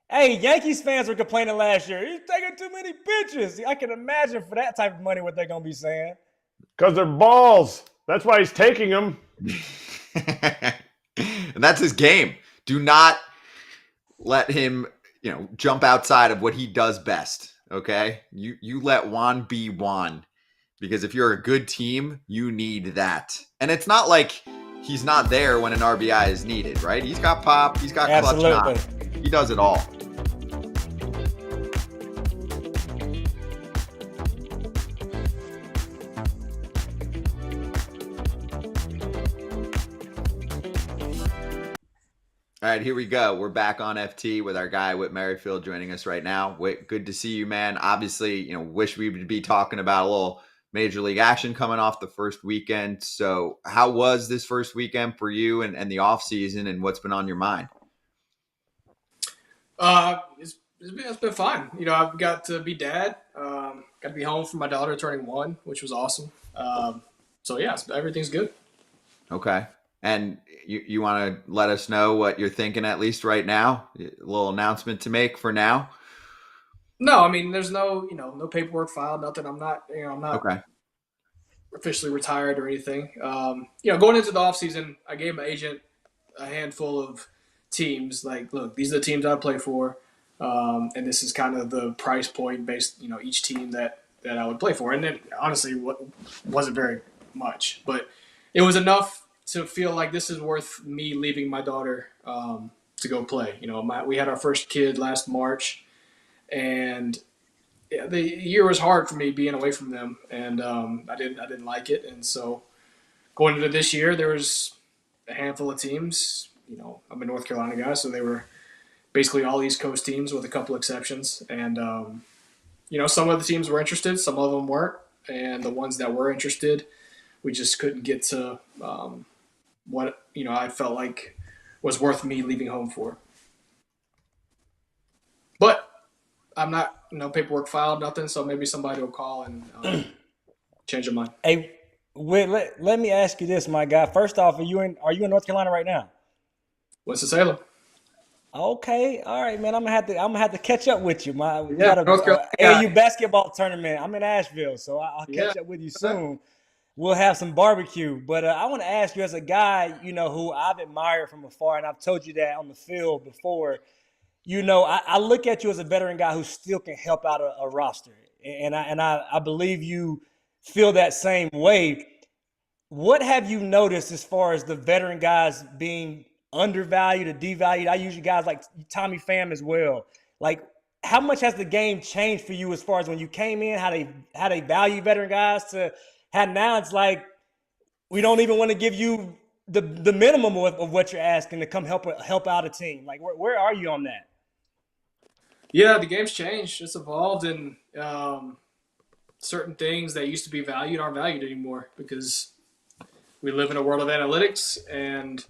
S3: Hey, Yankees fans were complaining last year. He's taking too many pitches. I can imagine for that type of money what they're going to be saying.
S4: Because they're balls. That's why he's taking them.
S2: And that's his game. Do not let him, jump outside of what he does best. Okay? You let Juan be Juan. Because if you're a good team, you need that. And it's not like he's not there when an RBI is needed, right? He's got pop. He's got clutch knock. He does it all. All right, here we go. We're back on FT with our guy, Whit Merrifield, joining us right now. Whit, good to see you, man. Obviously, wish we would be talking about a little Major League action coming off the first weekend. So how was this first weekend for you and the offseason, and what's been on your mind?
S7: It's been fine. I've got to be dad. Got to be home for my daughter turning 1, which was awesome. So, yeah, everything's good.
S2: Okay. And you want to let us know what you're thinking at least right now? A little announcement to make for now?
S7: No, there's no paperwork filed, nothing. I'm not
S2: okay.
S7: Officially retired or anything. Going into the offseason, I gave my agent a handful of teams. Like, look, these are the teams I play for. And this is kind of the price point based, each team that I would play for. And then honestly, wasn't very much, but it was enough to feel like this is worth me leaving my daughter to go play. We had our first kid last March, and yeah, the year was hard for me being away from them, and I didn't like it. And so going into this year, there was a handful of teams. You know, I'm a North Carolina guy, so they were basically all East Coast teams with a couple exceptions. And you know, some of the teams were interested, some of them weren't, and the ones that were interested, we just couldn't get to what I felt like was worth me leaving home for. But I'm not, no paperwork filed, nothing. So maybe somebody will call and change their mind.
S3: Hey, Whit, let me ask you this, my guy. First off, are you in North Carolina right now?
S7: Winston-Salem.
S3: Okay, all right, man. I'm gonna have to catch up with you. We
S7: Yeah,
S3: got a
S7: North Carolina guy.
S3: AAU basketball tournament. I'm in Asheville, so I'll
S7: Yeah.
S3: catch up with you soon. We'll have some barbecue. But I want to ask you, as a guy, who I've admired from afar, and I've told you that on the field before. I look at you as a veteran guy who still can help out a roster, and I believe you feel that same way. What have you noticed as far as the veteran guys being undervalued or devalued? I use you guys like Tommy Pham as well. Like, how much has the game changed for you as far as when you came in, how they value veteran guys to how now it's like we don't even want to give you the minimum of what you're asking to come help out a team. Like, where are you on that?
S7: Yeah, the game's changed. It's evolved, and certain things that used to be valued aren't valued anymore because we live in a world of analytics, and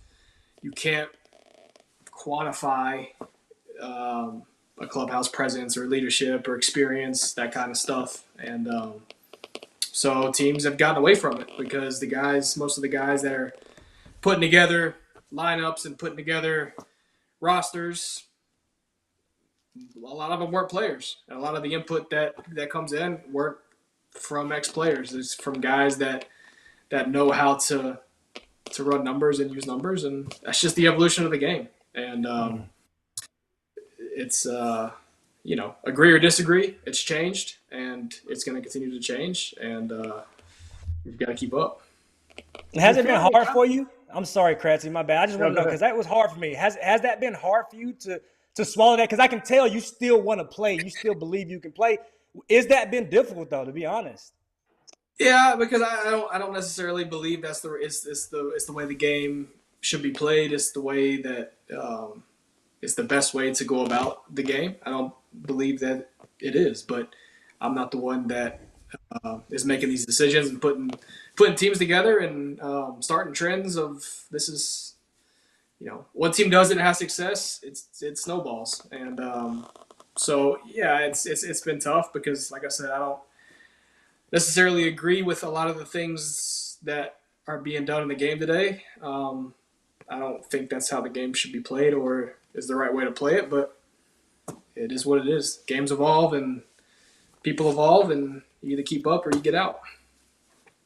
S7: you can't quantify a clubhouse presence or leadership or experience, that kind of stuff. And so teams have gotten away from it because most of the guys that are putting together lineups and putting together rosters, a lot of them weren't players. And a lot of the input that comes in weren't from ex-players. It's from guys that know how to run numbers and use numbers, and that's just the evolution of the game. And it's agree or disagree, it's changed, and it's going to continue to change, and we've got to keep up.
S3: Has it been hard for you? I'm sorry, Kratz, my bad. I just want to know because that was hard for me. Has that been hard for you to swallow that? Because I can tell you still want to play. You still believe you can play. Is that been difficult though, to be honest?
S7: Yeah, because I don't necessarily believe it's the way the game should be played. It's the way that it's the best way to go about the game. I don't believe that it is, but I'm not the one that is making these decisions and putting teams together and starting trends of this is, one team does it and has success, it snowballs. And so yeah, it's been tough because, like I said, I don't necessarily agree with a lot of the things that are being done in the game today. I don't think that's how the game should be played or is the right way to play it, but it is what it is. Games evolve and people evolve, and you either keep up or you get out.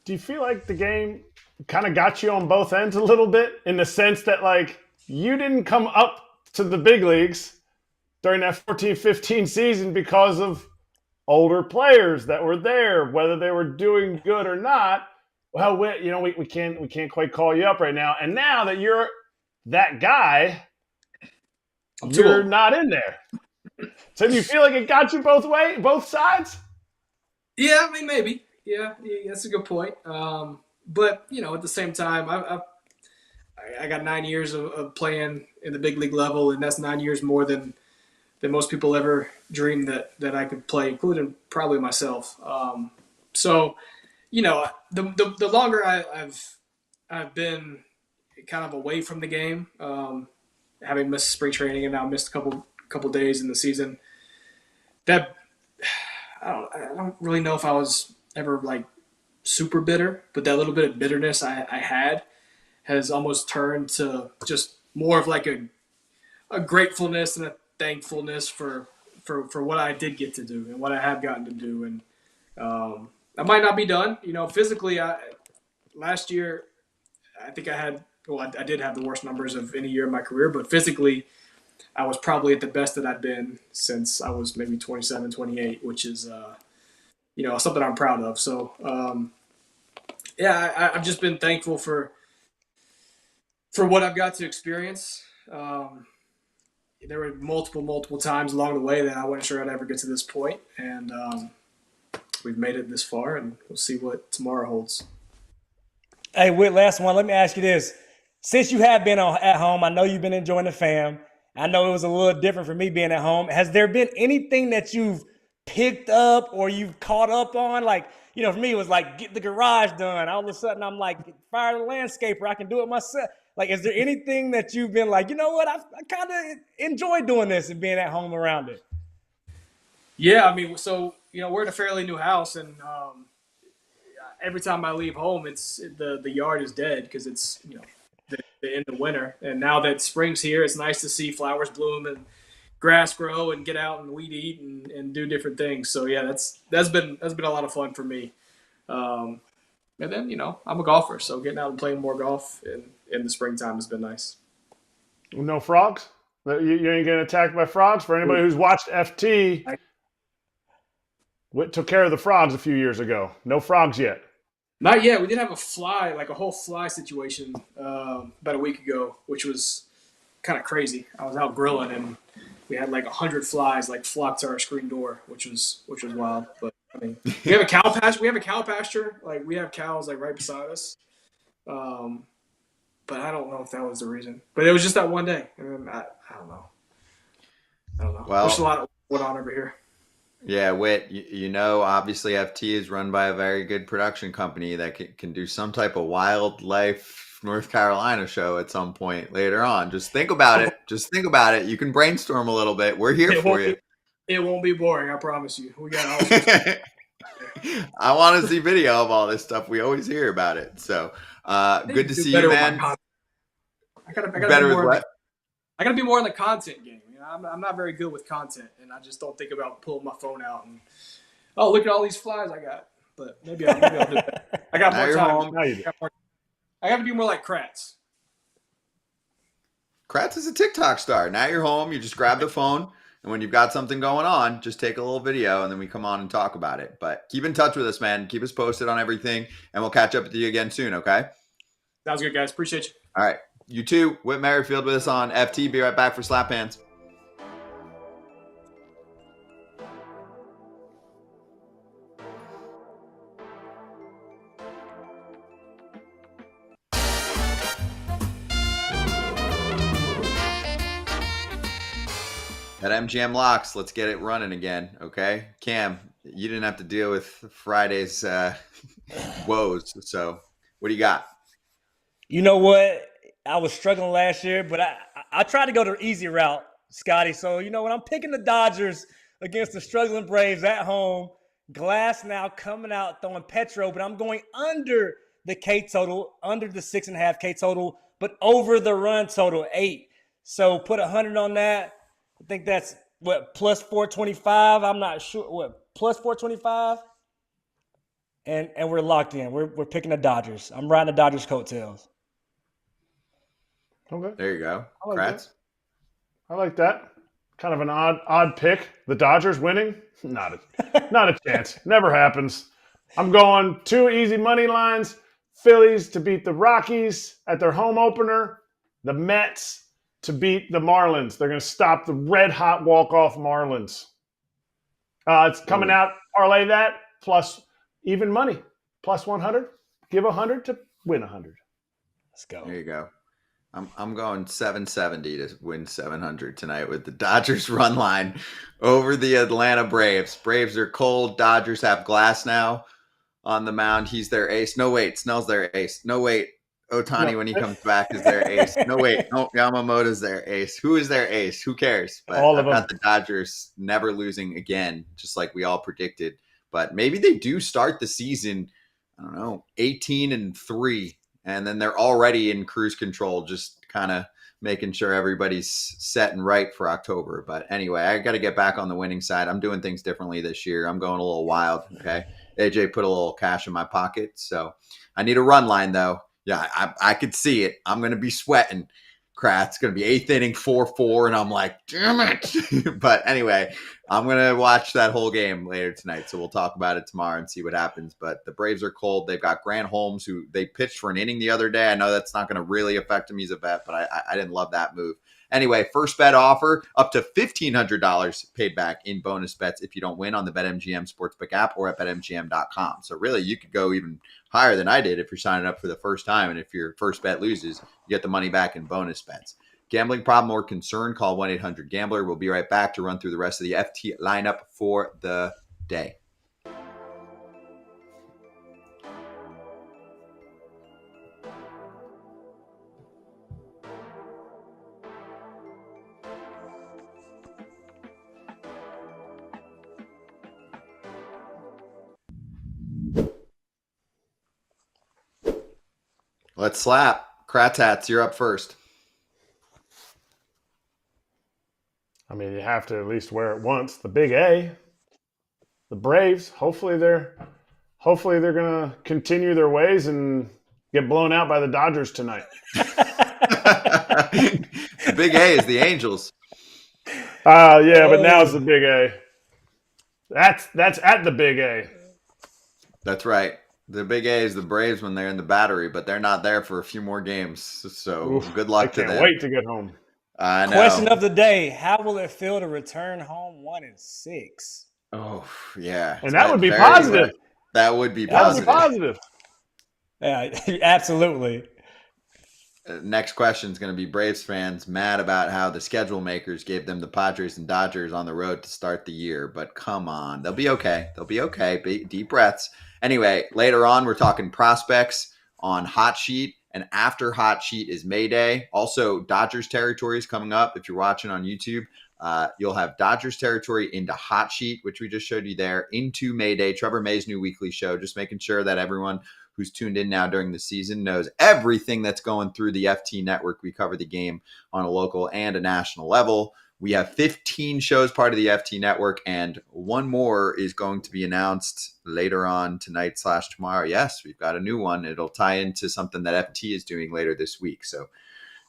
S4: Do you feel like the game kind of got you on both ends a little bit in the sense that, like, you didn't come up to the big leagues during that 14-15 season because of older players that were there, whether they were doing good or not? Well, we can't quite call you up right now. And now that you're that guy, you're not in there. So do you feel like it got you both sides?
S7: Yeah, I mean, maybe. Yeah, that's a good point. But at the same time, I got 9 years of playing in the big league level, and that's 9 years more than most people ever dreamed that I could play, including probably myself. So, the longer I've been kind of away from the game, having missed spring training and now missed a couple days in the season, that I don't really know if I was ever like super bitter, but that little bit of bitterness I had has almost turned to just more of like a gratefulness and a thankfulness for what I did get to do and what I have gotten to do. And I might not be done. Physically, last year, I think I did have the worst numbers of any year in my career, but physically, I was probably at the best that I've been since I was maybe 27, 28, which is, something I'm proud of. So, I've just been thankful for what I've got to experience. there were multiple times along the way that I wasn't sure I'd ever get to this point, and we've made it this far, and we'll see what tomorrow holds.
S3: Hey, Whit, last one. Let me ask you this. Since you have been at home, I know you've been enjoying the fam. I know it was a little different for me being at home. Has there been anything that you've picked up or you've caught up on? Like, for me, it was like, get the garage done. All of a sudden, I'm like, fire the landscaper. I can do it myself. Like, is there anything that you've been like, you know what? I kind of enjoy doing this and being at home around it?
S7: Yeah, I mean, so, we're in a fairly new house, and every time I leave home, it's the yard is dead because it's, the end of winter. And now that spring's here, it's nice to see flowers bloom and grass grow and get out and weed eat and do different things. So yeah, that's been a lot of fun for me. And then, I'm a golfer, so getting out and playing more golf in the springtime has been nice.
S4: No frogs? You ain't getting attacked by frogs? For anybody who's watched FT, Whit took care of the frogs a few years ago. No frogs yet.
S7: Not yet. We did have a fly, like a whole fly situation about a week ago, which was kind of crazy. I was out grilling and we had like 100 flies like flocked to our screen door, which was wild. But I mean, we have a cow pasture. We have a cow pasture. Like we have cows like right beside us. But I don't know if that was the reason. But it was just that one day. And I don't know.
S2: Well,
S7: there's a lot going on over here.
S2: Yeah, Whit, obviously FT is run by a very good production company that can do some type of wildlife North Carolina show at some point later on. Just think about it. You can brainstorm a little bit. We're here for you.
S7: It won't be boring, I promise you. We got all
S2: I want to see video of all this stuff. We always hear about it. So good to see you, man.
S7: I gotta be more in the content game. I'm not very good with content, and I just don't think about pulling my phone out and look at all these flies I got. But maybe I'll do that. I got more time. I got to be more like Kratz.
S2: Kratz is a TikTok star. Now you're home. You just grab the phone, and when you've got something going on, just take a little video, and then we come on and talk about it. But keep in touch with us, man. Keep us posted on everything, and we'll catch up with you again soon, okay?
S7: Sounds good, guys. Appreciate you.
S2: All right. You too. Whit Merrifield with us on FT. Be right back for Slap Hands. BetMGM-Locks, let's get it running again, okay? Cam, you didn't have to deal with Friday's woes, so what do you got?
S3: You know what? I was struggling last year, but I tried to go the easy route, Scotty. So, when I'm picking the Dodgers against the struggling Braves at home, Glass now coming out throwing Petro, but I'm going under the K total, under the 6.5 K total, but over the run total, 8. So put 100 on that. I think that's plus 425. I'm not sure plus 425. And we're locked in. We're picking the Dodgers. I'm riding the Dodgers coattails.
S4: Okay.
S2: There you go.
S4: Kratz. I like that. Kind of an odd pick. The Dodgers winning? Not a chance. Never happens. I'm going 2 easy money lines. Phillies to beat the Rockies at their home opener. The Mets to beat the Marlins. They're going to stop the red-hot walk-off Marlins. It's coming out. Parlay that plus even money. Plus 100. Give 100 to win 100.
S3: Let's go.
S2: There you go. I'm going 770 to win 700 tonight with the Dodgers run line over the Atlanta Braves. Braves are cold. Dodgers have Glass now on the mound. He's their ace. No, wait. Snell's their ace. No, wait. Otani, when he comes back, is their ace. No, wait. No, Yamamoto's their ace. Who is their ace? Who cares? But
S4: all of
S2: I've got the Dodgers never losing again, just like we all predicted. But maybe they do start the season, 18-3. And then they're already in cruise control, just kind of making sure everybody's set and right for October. But anyway, I got to get back on the winning side. I'm doing things differently this year. I'm going a little wild, okay? AJ put a little cash in my pocket. So I need a run line, though. Yeah, I could see it. I'm going to be sweating. Kratz going to be 8th inning, 4-4, and I'm like, damn it. But anyway, I'm going to watch that whole game later tonight, so we'll talk about it tomorrow and see what happens. But the Braves are cold. They've got Grant Holmes, who they pitched for an inning the other day. I know that's not going to really affect him. He's a vet, but I didn't love that move. Anyway, first bet offer up to $1,500 paid back in bonus bets if you don't win on the BetMGM Sportsbook app or at BetMGM.com. So really, you could go even higher than I did if you're signing up for the first time. And if your first bet loses, you get the money back in bonus bets. Gambling problem or concern, call 1-800-GAMBLER. We'll be right back to run through the rest of the FT lineup for the day. Let's slap. Kratz, you're up first.
S4: I mean, you have to at least wear it once. The big A, the Braves. Hopefully they're gonna continue their ways and get blown out by the Dodgers tonight.
S2: The big A is the Angels.
S4: Yeah, but now it's the big A. That's at the big A.
S2: That's right. The big A is the Braves when they're in the Battery, but they're not there for a few more games. So
S4: Oof,
S2: good luck to
S4: I
S2: them.
S4: can't wait to get home.
S2: I know.
S3: Question of the day: how will it feel to return home 1-6?
S2: Oh, yeah.
S4: And that would be positive.
S2: That would be
S4: That would
S2: positive.
S4: be positive.
S3: Yeah, absolutely.
S2: Next question is going to be Braves fans mad about how the schedule makers gave them the Padres and Dodgers on the road to start the year. But come on. They'll be okay. They'll be okay. Deep breaths. Anyway, later on, we're talking prospects on Hot Sheet. And after Hot Sheet is May Day. Also, Dodgers territory is coming up. If you're watching on YouTube, you'll have Dodgers territory into Hot Sheet, which we just showed you there, into May Day. Trevor May's new weekly show, just making sure that everyone who's tuned in now during the season knows everything that's going through the FT network. We cover the game on a local and a national level. We have 15 shows part of the FT network, and one more is going to be announced later on tonight/tomorrow. Yes, we've got a new one. It'll tie into something that FT is doing later this week. So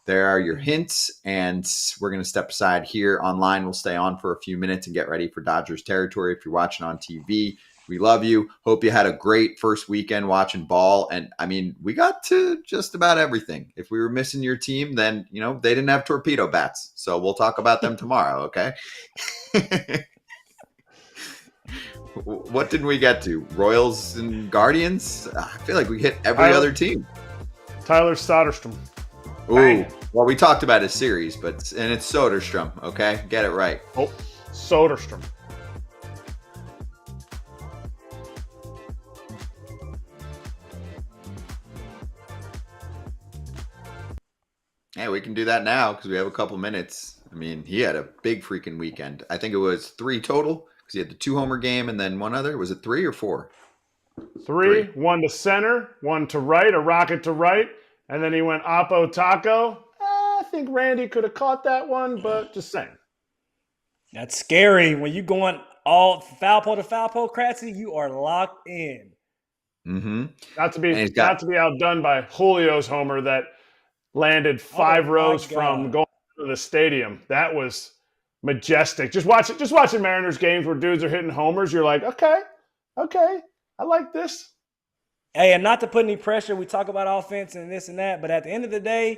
S2: there are your hints, and we're going to step aside here. Online, we'll stay on for a few minutes and get ready for Dodgers territory. If you're watching on TV, we love you. Hope you had a great first weekend watching ball. And, I mean, we got to just about everything. If we were missing your team, then, you know, they didn't have Torpedo Bats. So we'll talk about them tomorrow, okay? What didn't we get to? Royals and Guardians? I feel like we hit every other team.
S4: Tyler Soderstrom.
S2: Ooh,
S4: Bang.
S2: well, we talked about his series, and it's Soderstrom, okay? Get it right.
S4: Oh, Soderstrom.
S2: Yeah, we can do that now because we have a couple minutes. I mean, he had a big freaking weekend. I think it was 3 total because he had the 2-homer game and then one other. Was it 3 or 4?
S4: 3, 1 to center, 1 to right, a rocket to right, and then he went Oppo Taco. I think Randy could have caught that one, but just saying.
S3: That's scary. When you going all foul pole to foul pole, Kratzy, you are locked in.
S2: Mm-hmm.
S4: Not to be outdone by Julio's homer that landed 5 rows from going to the stadium. That was majestic. Just watching Mariners games where dudes are hitting homers, you're like, okay, I like this.
S3: Hey, and not to put any pressure, we talk about offense and this and that, but at the end of the day,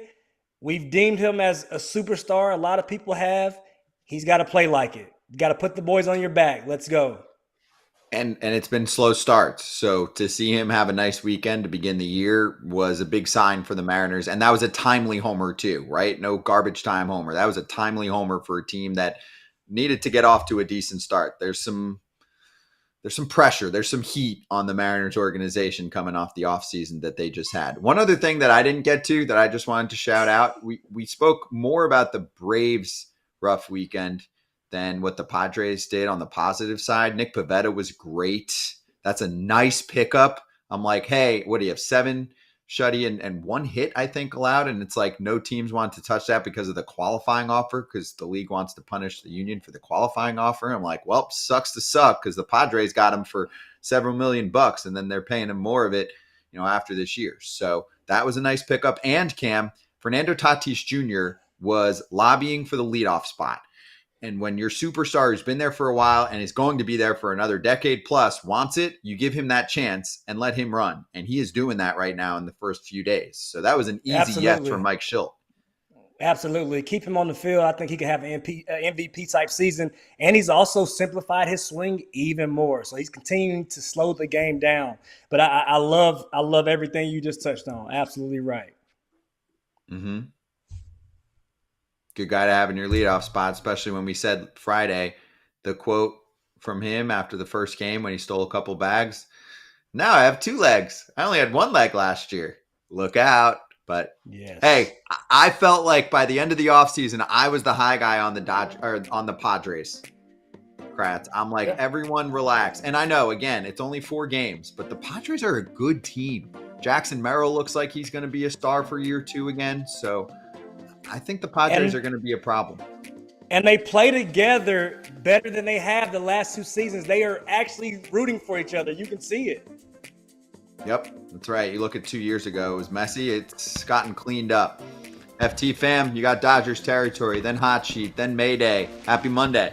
S3: we've deemed him as a superstar. A lot of people have. He's got to play like it. You got to put the boys on your back. Let's go.
S2: And it's been slow starts. So to see him have a nice weekend to begin the year was a big sign for the Mariners. And that was a timely homer too, right? No garbage time homer. That was a timely homer for a team that needed to get off to a decent start. There's some pressure. There's some heat on the Mariners organization coming off the offseason that they just had. One other thing that I didn't get to that I just wanted to shout out, we spoke more about the Braves' rough weekend than what the Padres did on the positive side. Nick Pfaadt was great. That's a nice pickup. I'm like, hey, what do you have? 7 shutty and 1 hit, I think, allowed. And it's like no teams want to touch that because of the qualifying offer, because the league wants to punish the union for the qualifying offer. I'm like, well, sucks to suck because the Padres got him for several $million and then they're paying him more of it, you know, after this year. So that was a nice pickup. And Cam, Fernando Tatis Jr. was lobbying for the leadoff spot. And when your superstar who's been there for a while and is going to be there for another decade plus wants it, you give him that chance and let him run. And he is doing that right now in the first few days. So that was an easy yes from Mike Schilt.
S3: Absolutely. Keep him on the field. I think he could have an MVP type season. And he's also simplified his swing even more. So he's continuing to slow the game down. But I love everything you just touched on. Absolutely right.
S2: Mm-hmm. Good guy to have in your leadoff spot, especially when we said Friday, the quote from him after the first game when he stole a couple bags. Now I have 2 legs. I only had 1 leg last year. Look out. But
S3: yes.
S2: Hey, I felt like by the end of the offseason, I was the high guy on the Padres. Kratz. I'm like, everyone relax. And I know, again, it's only 4 games, but the Padres are a good team. Jackson Merrill looks like he's going to be a star for year 2 again. So I think the Padres are going to be a problem.
S3: And they play together better than they have the last 2 seasons. They are actually rooting for each other. You can see it.
S2: Yep, that's right. You look at 2 years ago, it was messy. It's gotten cleaned up. FT fam, you got Dodgers territory, then Hot Sheet, then Mayday. Happy Monday.